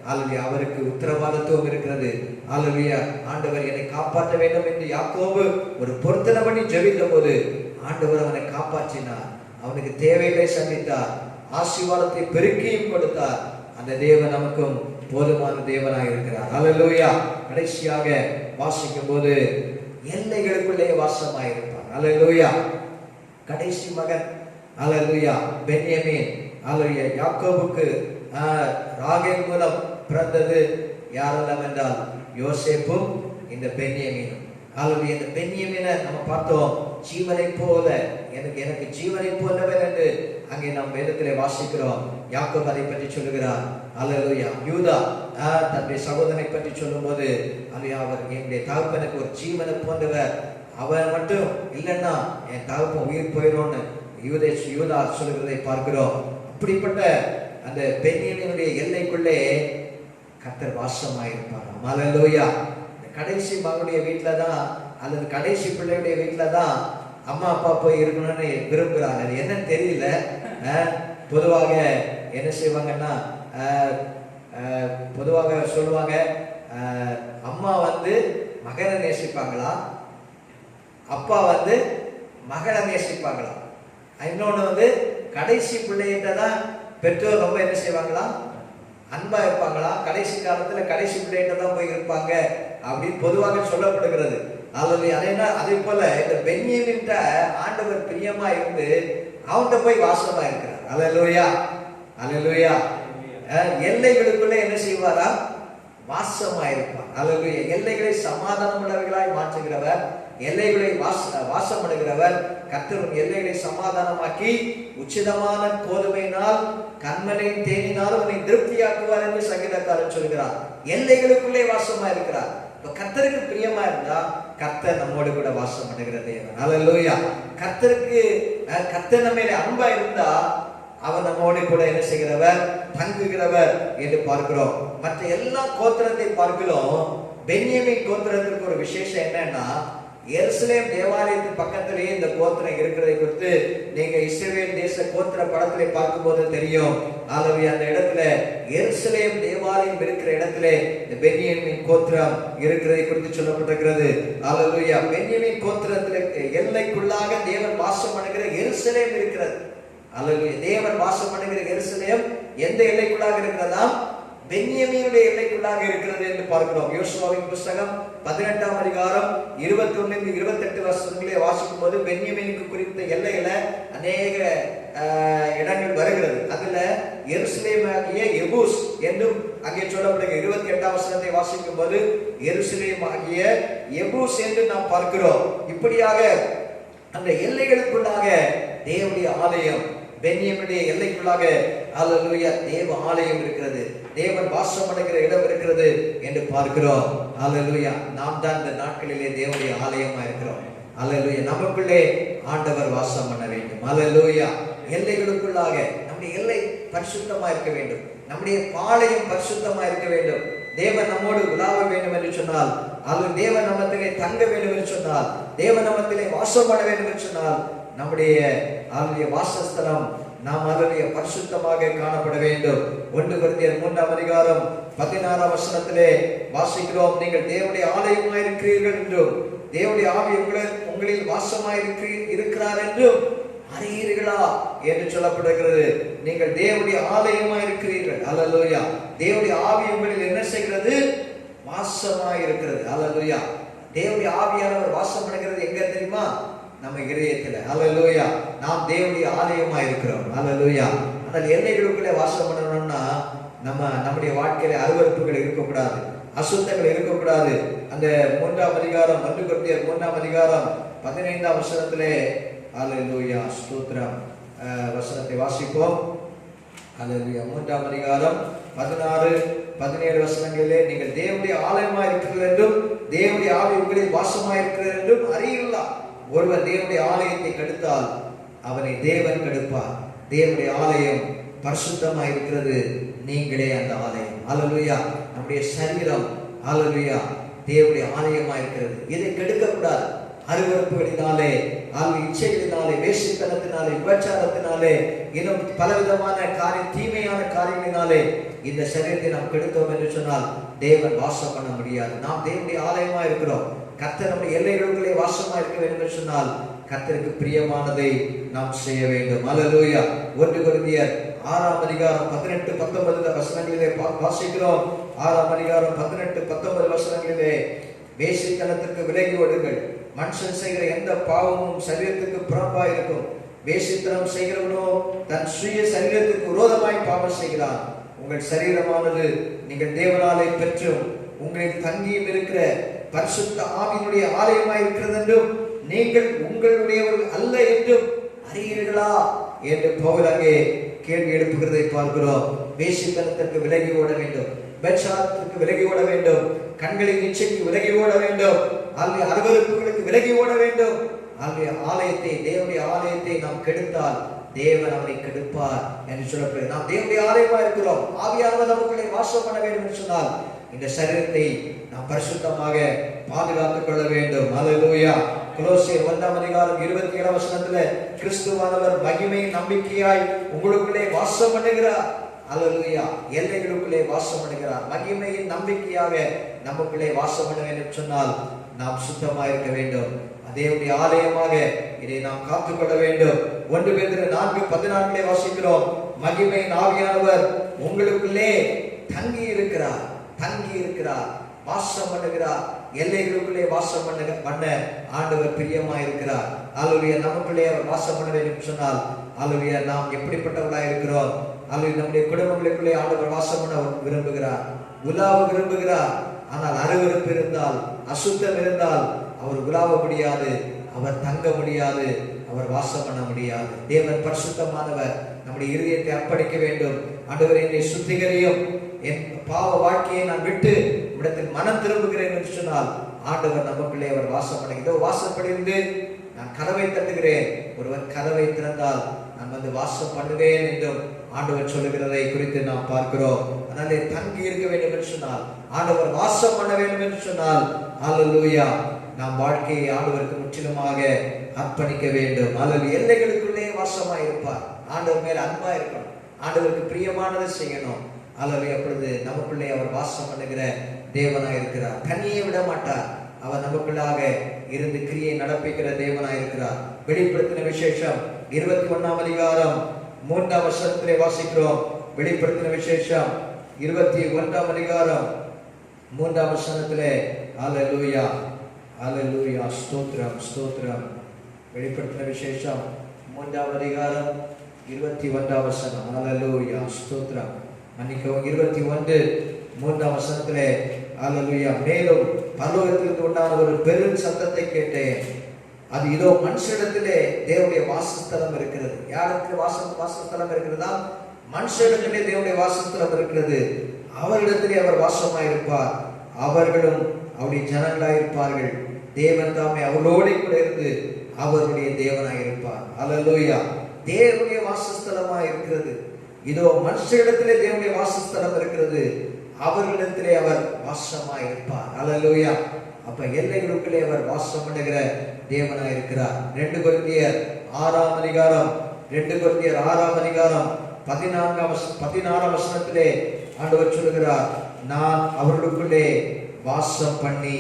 அல்லேலூயா அவருக்கு உத்தரவாதத்துவம் இருக்கிறது. அல்லேலூயா. ஆண்டவர் என்னை காப்பாற்ற வேண்டும் என்று யாக்கோபு ஒரு பொருத்தனை பண்ணி ஜெபித்த போது ஆண்டவர் அவனை காப்பாற்றினார், அவனுக்கு தேவைகளை சந்தித்தார், ஆசீர்வாதத்தை பெருக்கியும் கொடுத்தார். அந்த தேவன் நமக்கும் போதுமான தேவனாக இருக்கிறார். அல்லேலூயா. கடைசியாக வாசிக்கும் போது எல்லைகளுக்குள்ளே வாசமாயிருப்பார். அல்லேலூயா. கடைசி மகன் அல்லேலூயா பென்யமீன். அல்லேலூயா. யாக்கோபுக்கு ராகேல் மூலம் பிறந்தது யாரெல்லாம் என்றால் யோசேப்பும் இந்த பென்யமீனும். அல்லேலூயா. இந்த பென்யமீனை நம்ம பார்த்தோம், ஜீவனை போல எனக்கு ஜீவனை போலவன் என்று அங்கே நாம் வேதத்திலே வாசிக்கிறோம். யாக்கோபு அதை பற்றி சொல்லுகிறார். அல்லேலூயா. யூதா தன்னுடைய சகோதரனை பற்றி சொல்லும் போது அல்லேலூயா அவர் என்னுடைய தகப்பனுக்கு ஒரு ஜீவனை போன்றவர், அவர் மட்டும் இல்லைன்னா என் தகப்பன் உயிர் போயிடும்னு யூதா சொல்கிறதை பார்க்கிறோம். அப்படிப்பட்ட அந்த பென்யமீனுடைய எல்லைக்குள்ளே கர்த்தர் வாசமாயிருப்பார். ஹல்லேலூயா. கடைசி மகனுடைய வீட்டுல தான் அல்லது கடைசி பிள்ளையுடைய வீட்டுல தான் அம்மா அப்பா போய் இருக்கணும்னு விரும்புகிறாங்க. அது என்னன்னு தெரியல. பொதுவாக என்ன செய்வாங்கன்னா, பொதுவாக சொல்லுவாங்க, அம்மா வந்து மகனை நேசிப்பாங்களா, அப்பா வந்து மகளை நேசிப்பாங்களா. இன்னொன்று வந்து கடைசி பிள்ளைகிட்ட தான் பெற்றோர் ரொம்ப என்ன செய்வாங்களா, அன்பா இருப்பாங்களா, கடைசி காலத்துல கடைசி பிள்ளைகிட்ட தான் போய் இருப்பாங்க அப்படின்னு பொதுவாக சொல்லப்படுகிறது. அதே போல இந்த பென்யமீன்ட்ட ஆண்டவர் பிரியமா இருந்து அவன்கிட்ட போய் வாசமா இருக்கிறார். அல்லேலூயா, அல்லேலூயா. எல்லைகளுக்குள்ள என்ன செய்வாரா, வாசமா இருப்பார். அல்லேலூயா. எல்லைகளை சமாதானம் உள்ளவர்களாய் மாற்றுகிறவர், எல்லைகளை வாசமடைகிறவர். கர்த்தர் எல்லைகளை சமாதானமாக்கி உச்சிதமான கோதுமையினால் கண்மலை தேனினால் உன்னை திருப்தியாக்குவார் என்று சங்கீதக்காரன் சொல்கிறார். எல்லைகளுக்குள்ளே வாசமா இருக்கிறார். இப்ப கர்த்தருக்கு பிரியமா இருந்தா கர்த்தர் நம்மோடு கூட வாசம் பண்ணுகிற தேவன். அல்லேலூயா. கர்த்தர் நம்ம அன்பா இருந்தா அவர் நம்மோடு கூட என்ன செய்கிறவர், தங்குகிறவர் என்று பார்க்கிறோம். மற்ற எல்லா கோத்திரத்தை பார்க்கிறோம். பென்யமீன் கோத்திரத்திற்கு ஒரு விசேஷம் என்னன்னா, எருசலேம் தேவாலயத்தின் பக்கத்திலேயே இந்த கோத்திரம் இருக்கிறதை குறித்து நீங்க இஸ்ரவேல் தேச கோத்திர படத்திலே பார்க்கும்போது தெரியும். ஆகவே அந்த இடத்துல எருசலேம் தேவாலயம் இருக்கிற இடத்துல இந்த பென்யமீன் கோத்திரம் இருக்கிறதை குறித்து சொல்லப்பட்டிருக்கிறது. அல்லேலூயா. பென்யமீன் கோத்திரத்திலே எல்லைக்குள்ளாக தேவன் வாசம் பண்ணுகிற எருசலேம் இருக்கிறது. அல்லேலூயா. தேவன் வாசம் பண்ணுகிற எருசலேம் எந்த எல்லைக்குள்ளாக இருக்கிறதா, பென்யமீனுடைய எல்லைக்குள்ளாக இருக்கிறது என்று பார்க்கிறோம். யோசுவாவின் புத்தகம் 18ஆம் அதிகாரம் 21-28 வசனங்களை வாசிக்கும் போது பென்யமீனுக்கு குறித்த எல்லையில அநேக இடங்கள் வருகிறது. அதுல எருசலேமாகிய எபூஸ் என்றும் அங்கே சொல்லப்படுகிற 28ஆம் வசனத்தை வாசிக்கும் போது எருசலேமாகிய எபூஸ் என்று நாம் பார்க்கிறோம். இப்படியாக அந்த எல்லைகளுக்குள்ளாக தேவனுடைய ஆலயம், பென்யமீனுடைய எல்லைக்குள்ளாக அல்லேலூயா தேவ ஆலயம் இருக்கிறது, தேவன் வாசம் அடைகிற இடம் இருக்கிறது என்று பார்க்கிறோம். அல்லேலூயா. நாம் தான் இந்த நாட்களிலே தேவனுடைய ஆலயமா இருக்கிறோம். அல்லேலூயா. நமக்குள்ளே ஆண்டவர் வாசம் பண்ண வேண்டும். அல்லேலூயா. எல்லைகளுக்குள்ளாக நம்முடைய எல்லை பரிசுத்தமா இருக்க வேண்டும், நம்முடைய பாளையம் பரிசுத்தமா இருக்க வேண்டும். தேவன் நம்மோடு உலாவ வேண்டும் என்று சொன்னால், அல்லது தேவன் நம்மத்திலே தங்க வேண்டும் என்று சொன்னால், தேவன் நம்மத்திலே வாசம் பண்ண வேண்டும் என்று சொன்னால், நம்முடைய வாசஸ்தலம் நாம் அதனுடைய பரிசுத்தமாக காணப்பட வேண்டும். 1 கொரிந்தியர் 3ஆம் அதிகாரம் 16ஆம் வசனத்திலே வாசிக்கிறோம், நீங்கள் தேவனுடைய ஆலயமாய் இருக்கிறீர்கள் என்றும் தேவனுடைய ஆவி உங்களில் வாசமாய் இருக்கிறார் என்றும் அறியீர்களா என்று சொல்லப்படுகிறது. நீங்கள் தேவனுடைய ஆலயமாய் இருக்கிறீர்கள். அல்லேலூயா. தேவனுடைய ஆவி உங்களில் என்ன செய்கிறது, வாசமாய் இருக்கிறது. அல்லேலூயா. தேவனுடைய ஆவியானவர் வாசம் பண்ணுகிறது எங்க தெரியுமா, நம்ம இதயத்துல. அல்லேலூயா. நாம் தேவனுடைய ஆலயமா இருக்கிறோம். அல்லேலூயா. ஆனால் எல்லைகளுக்குள்ளே வாசம் பண்ணணும்னா நம்முடைய வாழ்க்கையில அருவருப்புகள் இருக்கக்கூடாது, அசுத்தங்கள் இருக்கக்கூடாது. அந்த 3ஆம் அதிகாரம் 1 கொரிந்தியர் 3ஆம் அதிகாரம் 15ஆம் வசனத்திலே அல்லேலூயா ஸ்தோத்திரம் வசனத்தை வாசிப்போம். அல்லேலூயா. 3ஆம் அதிகாரம் 16-17 வசனங்களிலே நீங்கள் தேவனுடைய ஆலயமா இருக்கிறீர்கள் என்றும் தேவனுடைய ஆவி உங்களில் வாசமா இருக்கிறது என்றும் அறியீர்களா. ஒருவர் தேவனுடைய ஆலயத்தை கெடுத்தால் அவனை தேவன் கெடுப்பார். தேவனுடைய ஆலயம் பரிசுத்தமா இருக்கிறது, நீங்களே அந்த ஆலயம். அல்லேலூயா. நம்முடைய சரீரம் அல்லேலூயா தேவனுடைய ஆலயமா இருக்கிறது. இதை கெடுக்க கூடாது. அருவருப்புகளினாலே, இச்சைகளினாலே, வேசித்தனத்தினாலே, விபச்சாரத்தினாலே, இன்னும் பலவிதமான தீமையான காரியங்களினாலே இந்த சரீரத்தை நாம் கெடுத்தோம் என்று சொன்னால் தேவன் வாசம் பண்ண முடியாது. நாம் தேவனுடைய ஆலயமா இருக்கிறோம். கர்த்தர் நம்முடைய எல்லைகளுக்குள்ளே வாசமா இருக்க வேண்டும் என்று சொன்னால் கர்த்தருக்கு பிரியமானதை நாம் செய்ய வேண்டும். அல்லேலூயா. 1 கொரிந்தியர் 6ஆம் அதிகாரம் 18-19 வசனங்களிலே வாசிக்கிறோம். 6ஆம் அதிகாரம் 18-19 வசனங்களிலே, வேசித்தனத்திற்கு விலகி ஓடுங்கள். மனுஷன் செய்கிற எந்த பாவமும் சரீரத்துக்கு புறம்பா இருக்கும். வேசித்தனம் செய்கிறவனோ தன் சுய சரீரத்துக்கு விரோதமாய் பாவம் செய்கிறான். உங்கள் சரீரமானது நீங்கள் தேவனாலே பெற்றும் உங்களில் தங்கியும் இருக்கிற பரிசுத்த ஆவியினுடைய ஆலயமாய் இருக்கிறது என்றும் நீங்கள் உங்களுடையவர்கள் அல்ல என்றும் அறியீர்களா என்று பவுல் அங்கே கேள்வி எழுப்புகிறதை பார்க்கிறோம். வேசித்தனத்திற்கு விலகி ஓட வேண்டும், விபச்சாரத்திற்கு விலகி ஓட வேண்டும், கண்களின் இச்சைக்கு விலகி ஓட வேண்டும், அருவருப்புகளுக்கு விலகி ஓட வேண்டும். ஆலயத்தை, தேவனுடைய ஆலயத்தை நாம் கெடுத்தால் தேவன் அவரை கெடுப்பார் என்று சொல்லப்படுகிறது. நாம் தேவனுடைய ஆலயமா இருக்கிறோம். ஆவியானவர் நமக்குள்ளே வாசம் பண்ண வேண்டும் என்று சொன்னால் இந்த சரீரத்தை நாம் பரிசுத்தமாக பாதுகாத்துக் கொள்ள வேண்டும். அல்லேலூயா. கொலோசியர் 1:27 கிறிஸ்துவானவர் மகிமை நம்பிக்கையாய் உங்களுக்குள்ளே வாசம் பண்ணுகிறார். அல்லேலூயா. எல்லைகளுக்குள்ளே வாசம் பண்ணுகிறார். மகிமையின் நம்பிக்கையாக நமக்குள்ளே வாசம் பண்ண வேண்டும் சொன்னால் நாம் சுத்தமாக இருக்க வேண்டும். தேவனுடைய ஆலயமாக இதை நாம் காத்துக்கொள்ள வேண்டும். 1 பேதுரு 4:14 வாசிக்கிறோம். மகிமையின் ஆவியானவர் உங்களுக்குள்ளே தங்கி இருக்கிறார், வாசம் பண்ணுகிறார். எல்லைகளுக்குள்ளே வாசம் பண்ண ஆண்டவர் பிரியமா இருக்கிறார். அல்லேலூயா. நமக்குள்ளே அவர் வாசம் பண்ண வேண்டும் சொன்னால் அல்லேலூயா நாம் எப்படிப்பட்டவர்களாக இருக்கிறோம்? அல்லேலூயா. நம்முடைய குடும்பங்களுக்குள்ளே ஆண்டவர் வாசம் பண்ண விரும்புகிறார், உலாவ விரும்புகிறார். ஆனால் அருவருப்பு இருந்தால், அசுத்தம் இருந்தால் அவர் உலாவ முடியாது, அவர் தங்க முடியாது, அவர் வாசம் பண்ண முடியாது. தேவன் பரிசுத்தமானவர். நம்முடைய இருதயத்தை அர்ப்பணிக்க வேண்டும். ஆண்டவரே என்னை சுத்திகரியும், என் பாவ வாழ்க்கையை நான் விட்டு இடத்தில் மனம் திரும்புகிறேன் என்று சொன்னால் ஆண்டவர் நமக்குள்ளே அவர் வாசம் பண்ண. இதோ வாசப்படிந்து நான் கதவை தட்டுகிறேன், ஒருவன் கதவை திறந்தால் நான் வந்து வாசம் பண்ணுவேன் என்றும் ஆண்டவர் சொல்லுகிறதை குறித்து நாம் பார்க்கிறோம். அதனாலே தங்கி இருக்க வேண்டும் என்று சொன்னால், ஆண்டவர் வாசம் பண்ண வேண்டும் என்று சொன்னால் அல்லேலூயா நாம் வாழ்க்கையை ஆண்டவருக்கு முற்றிலுமாக அர்ப்பணிக்க வேண்டும். அல்லது எல்லைகளுக்குள்ளே வாசமாய் இருப்பார். ஆண்டவர் மேல் அன்பா இருக்கணும், ஆண்டவருக்கு பிரியமானதை செய்யணும். அல்லது அப்பொழுது நமக்குள்ளே அவர் வாசம் பண்ணுகிற தேவனாய் இருக்கிறார். தனியே விட மாட்டார். அவர் நமக்குள்ளாக இருந்து கிரியை நடப்பிக்கிற தேவனாய் இருக்கிறார். வெளிப்படுத்தின விசேஷம் 21 வாசிக்கிறோம். வெளிப்படுத்தின விசேஷம் 21 அல்லேலூயா, அல்லேலூயா, ஸ்தோத்திரம், ஸ்தோத்திரம். வெளிப்படுத்தின விசேஷம் 21 அல்லேலூயா, ஸ்தோத்திரம். மன்னிக்கவும், 21 அல்லேலூயா. மேலும் பரலோகத்திலிருந்து உண்டான ஒரு பெரும் சத்தத்தை கேட்டேன். அது இதோ மனுஷனிடத்திலே தேவனுடைய வாசஸ்தலம் இருக்கிறது. யாருக்கு வாசஸ்தலம் இருக்கிறதா? மனுஷனிடத்திலே தேவனுடைய வாசஸ்தலம் இருக்கிறது. அவரிடத்திலே அவர் வாசமாயிருப்பார், அவர்களும் அவருடைய ஜனங்களாயிருப்பார்கள். தேவன் தாமே அவர்களோடு கூட இருந்து அவருடைய தேவனாயிருப்பார். அல்லேலூயா. தேவனுடைய வாசஸ்தலமாய் இருக்கிறது. இதோ மனுஷனிடத்திலே தேவனுடைய வாசஸ்தலம் இருக்கிறது, அவர்களிடத்திலே அவர் வாசமாயிருப்பார். அல்லேலூயா. அப்ப எல்லைகளுக்குள்ளே அவர் வாசம் பண்ணுகிற தேவனாய் இருக்கிறார். 2 கொரிந்தியர் 6 14 ஆண்டவர் சொல்லுகிறார், நான் அவர்களுக்குள்ளே வாசம் பண்ணி,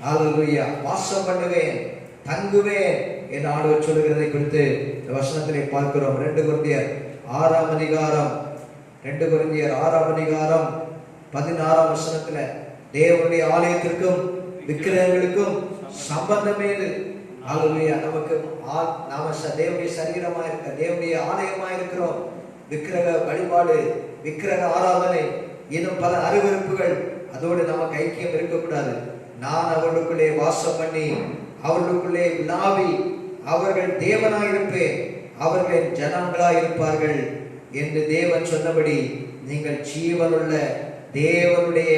அல்லேலூயா, வாசம் பண்ணுவேன், தங்குவேன் என்று ஆண்டவர் சொல்லுகிறதை குறித்து இந்த வசனத்திலே பார்க்கிறோம். 2 கொரிந்தியர் 6 தேவனுடைய ஆலயத்திற்கும் விக்கிரகங்களுக்கும் சம்பந்தம் ஏது? அல்லேலூயா. நமக்கு நாம தேவனுடைய சரீரமா இருக்க, தேவனுடைய ஆலயமா இருக்கிறோம். விக்கிரக வழிபாடு, விக்கிரக ஆராதனை, இன்னும் பல அருவருப்புகள் அதோடு நமக்கு ஐக்கியம் இருக்கக்கூடாது. நான் அவர்களுக்குள்ளே வாசம் பண்ணி அவர்களுக்குள்ளே விளாவி அவர்கள் தேவனாயிருப்பேன், அவர்களின் ஜனங்களாயிருப்பார்கள் என்று தேவன் சொன்னபடி நீங்கள் ஜீவனுள்ள தேவனுடைய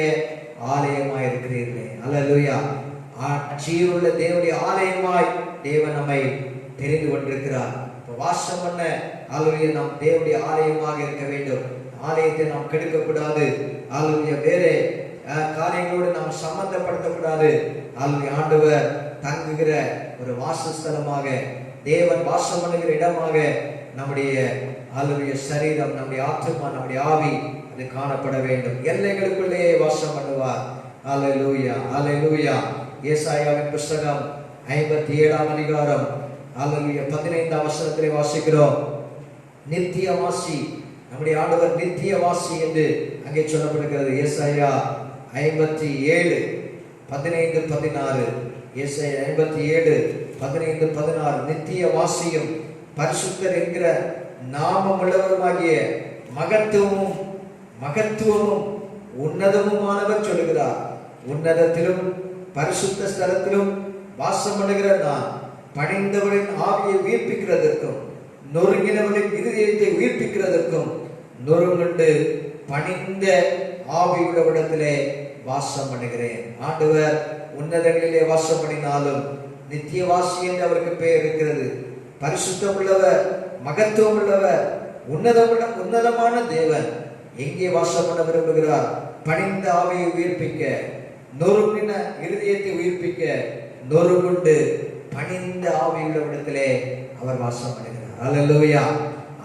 ஆலயமாய் இருக்கிறீர்களே. அல்லேலூயா. ஜீவனுள்ள தேவனுடைய ஆலயமாய் தேவன் நம்மை தெரிந்து கொண்டிருக்கிறார். வாசம் பண்ண அல்லேலூயா நாம் தேவனுடைய ஆலயமாக இருக்க வேண்டும். ஆலயத்தை நாம் கெடுக்கக்கூடாது. அல்லேலூயா. வேறு காரியங்களோடு நாம் சம்பந்தப்படுத்தக்கூடாது. அல்லேலூயா. ஆண்டவர் தங்குகிற ஒரு வாசஸ்தலமாக, தேவன் வாசம் பண்ணுகிற இடமாக நம்முடைய அல்லேலூயா சரீரம், நம்முடைய ஆத்துமா, நம்முடைய ஆவி அது காணப்பட வேண்டும். எல்லைகளுக்குள்ளே வாசம் பண்ணுவார். அல்லேலூயா, அல்லேலூயா. ஏசாயாவின் புத்தகம் 57 அல்லேலூயா 15 வாசிக்கிறோம். நித்தியவாசி, நம்முடைய ஆண்டவர் நித்தியவாசி என்று அங்கே சொல்லப்படுகிறது. ஏசாயா 57:15-16. ஏசாயா 57:15-16. நித்தியவாசியும் பரிசுத்தர் என்கிற நாமம் உள்ளவருமாகிய மகத்துவமும் உன்னதமுமானவர் சொல்லுகிறார். உன்னதத்திலும் பரிசுத்த ஸ்தலத்திலும் வாசம் பண்ணுகிற நான் பணிந்தவரின் ஆவியை உயிர்ப்பிக்கிறதற்கும் நொறுங்கினவரின் இருதயத்தை உயிர்ப்பிக்கிறதற்கும் நொறுங்குண்டு பணிந்த ஆவியுள்ளவிடத்திலே வாசம் பண்ணுகிறேன். ஆண்டவர் உன்னதங்களிலே வாசம் பண்ணினாலும் நித்தியவாசி என்று அவருக்கு பெயர் இருக்கிறது. பரிசுத்தம் உள்ளவர், மகத்துவம் உள்ளவர், உன்னதமான தேவன் எங்கே வாசம் பண்ண விரும்புகிறார்? பணிந்த ஆவியை உயிர்ப்பிக்க, நொறுங்கின இருதயத்தை உயிர்ப்பிக்க, நொறுங்குண்டு பணிந்த ஆவியுள்ள இடத்திலே அவர் வாசம் பண்ணுகிறார். அல்லேலூயா.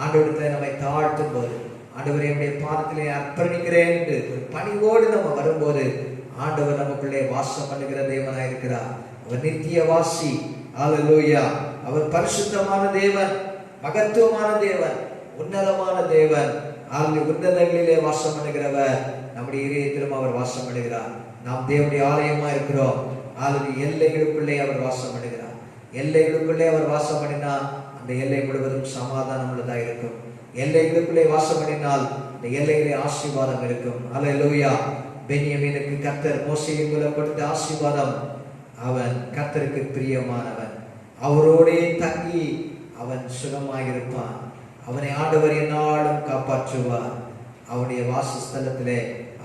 ஆண்டவரிடத்திலே நம்மை தாழ்த்தும் போது, ஆண்டவரை என்னுடைய பாதத்திலே அர்ப்பணிக்கிறேன் என்று ஒரு பணிவோடு நம்ம வரும்போது ஆண்டவர் நமக்குள்ளே வாசம் பண்ணுகிற தேவனாய் இருக்கிறார். அவர் நித்தியவாசி. அல்லேலூயா. அவர் பரிசுத்தமான தேவன், மகத்துவமான தேவன், உன்னதமான தேவன். உன்னதங்களிலே வாசம் பண்ணுகிறவர். நம்முடைய இதயத்திலும் அவர் வாசம் பண்ணுகிறார். நாம் தேவனுடைய ஆலயமா இருக்கிறோம். எல்லைகளுக்குள்ளே அவர் வாசம் பண்ணுகிறார். எல்லைகளுக்குள்ளே அவர் வாசம் பண்ணினால் அந்த எல்லை முழுவதும் சமாதானம் உள்ளதா இருக்கும். எல்லைகளுக்குள்ளே வாசம் பண்ணினால் அந்த எல்லைகளே ஆசீர்வாதம் இருக்கும். அல்லேலூயா. பென்யமீனுக்கு கர்த்தர் மோசேயின் மூலம் கொடுத்த ஆசீர்வாதம். அவன் கர்த்தருக்கு பிரியமானவன். அவரோடே தங்கி அவன் சுகமாயிருப்பான். அவனை ஆண்டவர் எந்நாளும் காப்பாற்றுவார். அவனுடைய வாசஸ்தலத்திலே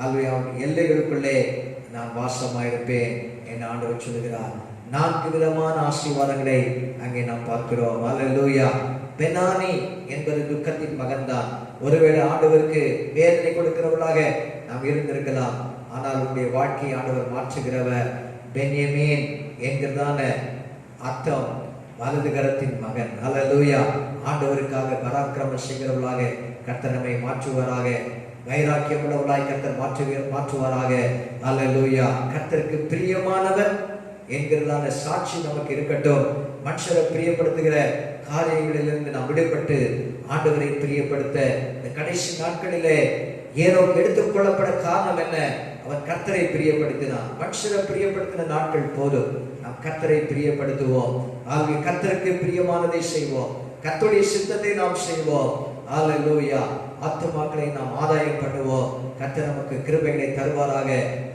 அவன் எல்லைகளுக்குள்ளே நான் வாசமாயிருப்பேன் என் ஆண்டவர் சொல்லுகிறார். 4 விதமான ஆசீர்வாதங்களை அங்கே நாம் பார்க்கிறோம். அல்லேலூயா. பெனானி என்பது துக்கத்தின் மகன்தான். ஒருவேளை ஆண்டவருக்கு வேதனை கொடுக்கிறவர்களாக நாம் இருந்திருக்கலாம். ஆனால் உன்னுடைய வாழ்க்கையை ஆண்டவர் மாற்றுகிறவர். பென்யமீன் என்கிறதான அர்த்தம் வலது கரத்தின் மகன். அல்லேலூயா. ஆண்டவருக்காக பராக்கிரமம் செய்கிறவர்களாக கர்த்தர் நம்மை மாற்றுவாராக. வைராக்கியம் உள்ளவர்களாய் கர்த்தர் மாற்றுவாராக. அல்லேலூயா. கர்த்தருக்கு பிரியமானவர் என்கிறதான சாட்சி நமக்கு இருக்கட்டும். மனுஷரை பிரியப்படுத்துகிற காரியங்களிலிருந்து நாம் விடுபட்டு ஆண்டவரை பிரியப்படுத்த இந்த கடைசி நாட்களிலே ஏனோ எடுத்துக் கொள்ளப்பட காரணம் என்ன? அவன் கர்த்தரை பிரியப்படுத்தினான். மனுஷரை பிரியப்படுத்தின நாட்கள் போதும். நாம் கர்த்தரை பிரியப்படுத்துவோம். ஆகவே கர்த்தருக்கு பிரியமானதை செய்வோம். கர்த்தருடைய சித்தத்தை நாம் செய்வோம். அல்லேலூயா. ஆத்துமாக்களை நாம் ஆதாயம் பண்ணுவோம். கர்த்தர் நமக்கு கிருபைகளை தருவாராக.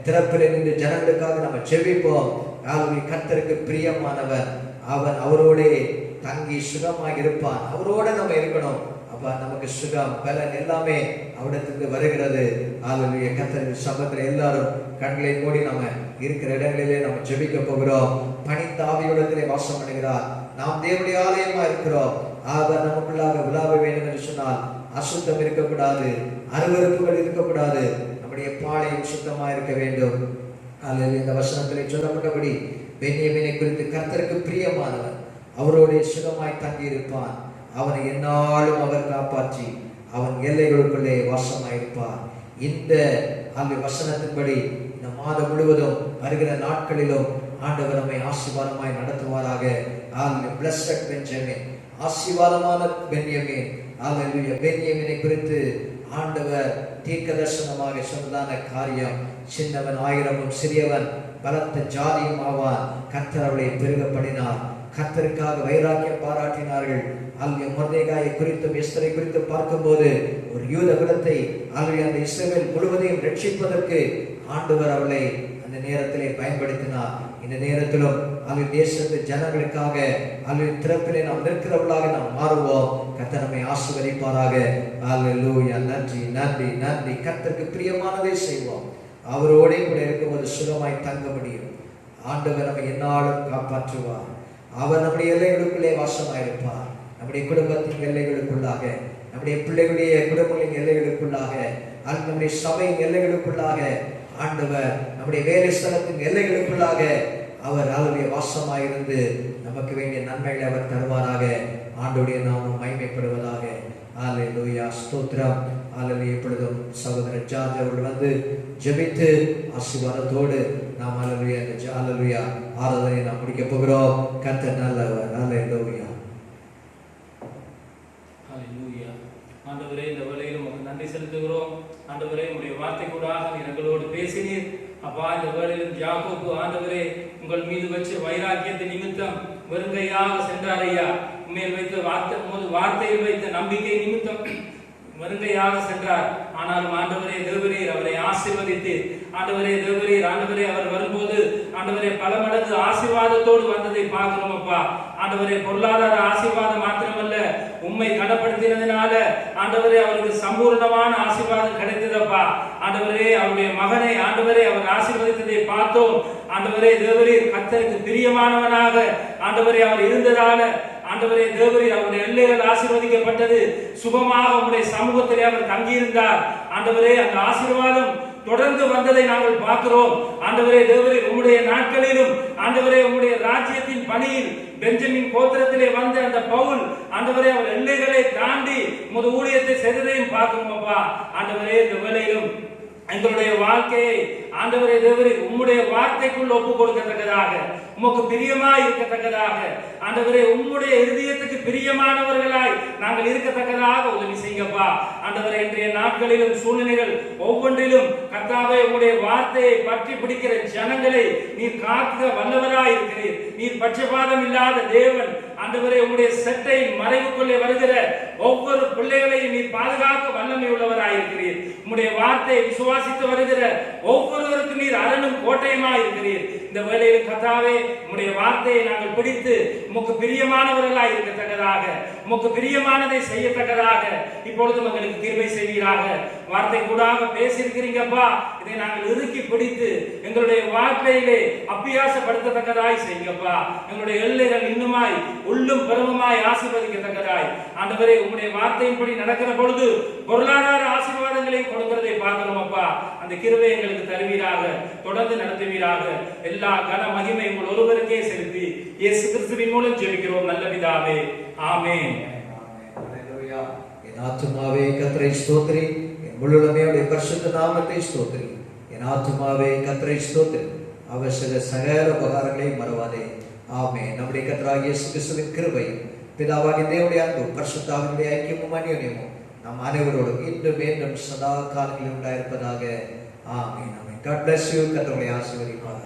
திறப்பிலே நின்று ஜனங்களுக்காக நம்ம ஜெபிப்போம். ஆகவே கர்த்தருக்கு பிரியமானவர். அவன் அவரோடே தங்கி சுகமாக இருப்பான். அவரோட நம்ம இருக்கணும். அப்ப நமக்கு சுகம், பலன் எல்லாமே அவரிடத்துக்கு வருகிறது. ஆகவே கர்த்தரின் சபத்தில் எல்லாரும் கண்களை மூடி நம்ம இருக்கிற இடங்களிலே நம்ம ஜெபிக்க போகிறோம். பணிந்த ஆவியுடத்திலே வாசம் பண்ணுகிறார். நாம் தேவனுடைய ஆலயமா இருக்கிறோம். அவர் நமக்குள்ளாக உலாவ வேண்டும் என்று சொன்னால் அசுத்தம் இருக்கக்கூடாது, அருவருப்புகள் இருக்கக்கூடாது. நம்முடைய பாளையம் சுத்தமா இருக்க வேண்டும். அல்லது இந்த வசனத்திலே சொல்லப்பட்டபடி பென்யமீனை குறித்து கர்த்தருக்கு பிரியமானவர், அவரோட சுகமாய் தங்கி இருப்பான். அவனை எந்நாளும் அவர் காப்பாற்றி அவன் எல்லைகளுக்குள்ளே வாசமாயிருப்பார். இந்த வசனத்தின்படி இந்த மாதம் முழுவதும் வருகிற நாட்களிலும் ஆண்டவர் நம்மை ஆசீர்வாதமாய் நடத்துவாராக. Blessed Benjamin, ஆசீர்வாதமான பென்யமீன். அல்லேலூயா. பென்யமீனை குறித்து ஆண்டவர் தீர்க்கதரிசனமாக சொன்னதான காரியம், சின்னவன் ஆயிரமும் சிறியவன் பலத்த ஜாதியும் ஆவான். கர்த்தர் அவளை பெருகப்படினார். கர்த்தருக்காக வைராக்கியம் பாராட்டினார்கள். மொர்தெகாயை குறித்தும் எஸ்தரை குறித்தும் பார்க்கும்போது ஒரு யூத குலத்தை அந்த இஸ்ரவேல் முழுவதையும் ரட்சிப்பதற்கு ஆண்டவர் அவளை அந்த நேரத்திலே பயன்படுத்தினார். இந்த நேரத்திலும் அவள் தேசத்து ஜனங்களுக்காக அவள் திறப்பிலே நாம் நிற்கிறவர்களாக நாம் மாறுவோம். கர்த்தர் நம்மை ஆசீர்வதிப்பாராக. அல்லேலூயா. நன்றி நன்றி நன்றி. கர்த்தருக்கு பிரியமானதை செய்வோம். அவரோடே கூட இருக்கும்போது சுகமாய் தங்க முடியும். ஆண்டவர் நம்மை எந்நாளும் காப்பாற்றுவார். அவர் நம்முடைய எல்லைகளுக்குள்ளே வாசமாயிருப்பார். நம்முடைய குடும்பத்தின் எல்லைகளுக்குள்ளாக, நம்முடைய பிள்ளைகளுடைய குடும்பங்களின் எல்லைகளுக்குள்ளாக, நம்முடைய சபையின் எல்லைகளுக்குள்ளாக, ஆண்டவர் நம்முடைய வேலை ஸ்தலத்தின் எல்லைகளுக்குள்ளாக அவர் அவருடைய வாசமாயிருந்து நமக்கு வேண்டிய நன்மைகளை அவர் தருவாராக. ஆண்டவருடைய நாமம் மகிமைப்படுவதாக. அல்லேலூயா. ஸ்தோத்திரம். அல்லேலூயா. எப்பொழுதும் சகோதரர் ஜார்ஜ் அவர்கள் வந்து ஜெபித்து ஆசீர்வாதத்தோடு நாம் அல்லேலூயா ஆராதனை நாம் முடிக்க போகிறோம். கர்த்தர் நல்லவர். அல்லேலூயா. அல்லேலூயா. ஆண்டவரே, இந்த வேளையில் உமக்கு நன்றி செலுத்துகிறோம். ஆண்டவரே, உங்களுடைய வார்த்தை கூட எங்களோடு பேசினீர். அப்பா, இந்த வேளையில் யாக்கோபு ஆண்டவரே உங்கள் மீது வச்ச வைராக்கியத்தை நிமித்தம் வெறுங்கையாக சென்றார் ஐயா. உண்மையில் வைத்த வார்த்தையில் வைத்த நம்பிக்கை நிமித்தம் வெறுங்கையாக சென்றார். ஆனாலும் ஆண்டவரே தேவரீர் அவரை ஆசீர்வதித்தீர் ஆண்டவரே. தேவரீர் ஆண்டவரே அவர் வரும்போது ஆண்டவரே பல மடங்கு ஆசீர்வாதத்தோடு வந்ததை பார்க்கிறோம் அப்பா. ஆண்டவரே பொருளாதார ஆசீர்வாதம் மாத்திரமல்ல, உம்மை கனப்படுத்தினதுனால ஆண்டவரே அவருக்கு சம்பூர்ணமான ஆசீர்வாதம் கிடைத்ததப்பா. ஆண்டவரே அவருடைய மகனை ஆண்டவரே அவர் ஆசீர்வதித்ததை பார்த்தோம் ஆண்டவரே. தேவரீர் கர்த்தருக்கு பிரியமானவனாக ஆண்டவரே அவர் இருந்ததால ஆண்டவரே தேவரீர் அவருடைய எல்லைகள் ஆசீர்வதிக்கப்பட்டது. சுகமாக உம்முடைய சமூகத்திலே அவர் தங்கியிருந்தார் ஆண்டவரே. அந்த ஆசீர்வாதம் தொடர்ந்து வந்ததை நாங்கள் பார்க்கிறோம் ஆண்டவரே. தேவரீர் உம்முடைய நாட்களிலும் ஆண்டவரே உம்முடைய ராஜ்யத்தின் பணியில் பெஞ்சமின் கோத்திரத்திலே வந்த அந்த பவுல் ஆண்டவரே அவர் எல்லைகளை தாண்டி உமது ஊழியத்தை செய்ததையும் பார்க்கிறோம் அப்பா. ஆண்டவரே இந்த வேளையிலும் எங்களுடைய வாழ்க்கையை ஆண்டவரே தேவரீர் உம்முடைய வார்த்தைக்குள் ஒப்பு கொடுக்கத்தக்கதாக, உமக்கு பிரியமாய் இருக்கத்தக்கதாக ஆண்டவரே உம்முடைய இருதயத்துக்கு பிரியமானவர்களாய் நாங்கள் இருக்கத்தக்கதாக உதவி செய்யுங்கப்பா. ஆண்டவரே இன்றைய நாட்களிலும் சூழ்நிலைகள் ஒவ்வொன்றிலும் கர்த்தாவே உம்முடைய வார்த்தையை பற்றி பிடிக்கிற ஜனங்களை நீர் காக்க வல்லவராய் இருக்கிறீர். நீர் பட்சபாதம் இல்லாத தேவன் ஆண்டவரே. உம்முடைய செட்டை மறைவுக்குள்ளே வருகிற ஒவ்வொரு பிள்ளைகளையும் நீர் பாதுகாக்க வல்லமை உள்ளவராய் இருக்கிறீர். உம்முடைய வார்த்தையை விசுவாசித்து வருகிற ஒவ்வொருவருக்கு நீர் அரணும் கோட்டையுமாய் இருக்கிறீர். இந்த வேளையில் கர்த்தாவே உம்முடைய வார்த்தையை நாங்கள் பிடித்து உமக்கு பிரியமானவர்களாய் இருக்கத்தக்கதாக, உமக்கு பிரியமானதை செய்யத்தக்கதாக இப்பொழுது எங்களுக்கு கிருபை செய்வீராக. வார்த்தை கூடாக பேசியிருக்கிறீங்கப்பா. இதை நாங்கள் இறுக்கி பிடித்து எங்களுடைய வாழ்க்கையிலே அபியாசப்படுத்தத்தக்கதாய் செய்யுங்கப்பா. எங்களுடைய எல்லைகள் இன்னுமாய் உள்ளும் பெருமாய் ஆசீர்வதிக்கத்தக்கதாய் ஆண்டவரே உம்முடைய வார்த்தையின்படி நடக்கிற பொழுது பொருளாதார ஆசீர்வாதங்களை கொடுக்கிறதை பார்க்கிறோம் அப்பா. அந்த கிருபை எங்களுக்கு தருவீராக, தொடர்ந்து நடத்துவீராக. எல்லா கன மகிமை உங்கள் ஒருவருக்கே செலுத்தி இயேசு கிறிஸ்துவின் மூலம் ஜெபிக்கிறோம் நல்ல பிதாவே, ஆமென். ஹalleluya. என் ஆத்துமாவே கர்த்தரை ஸ்தோத்திரி, என் முழுவதுமே அவருடைய பரிசுத்த நாமத்தை ஸ்தோத்திரி. என் ஆத்துமாவே கர்த்தரை ஸ்தோத்திரி, அவர் செய்த சகல உபகாரங்களை மறவாதே. ஆமென். நம்முடைய கர்த்தராகிய இயேசு கிறிஸ்துவின் கிருபை, பிதாவாகிய தேவனுடைய அன்பு, பரிசுத்த ஆவியுடைய ஐக்கியமும் அந்யோன்யமும் நம் அனைவரோடும் இன்றும் மீண்டும் சதா காலங்களில் உண்டாயிருப்பதாக. ஆமென். ஆமென். God bless you. கர்த்தர் உங்களை ஆசீர்வதிப்பார்.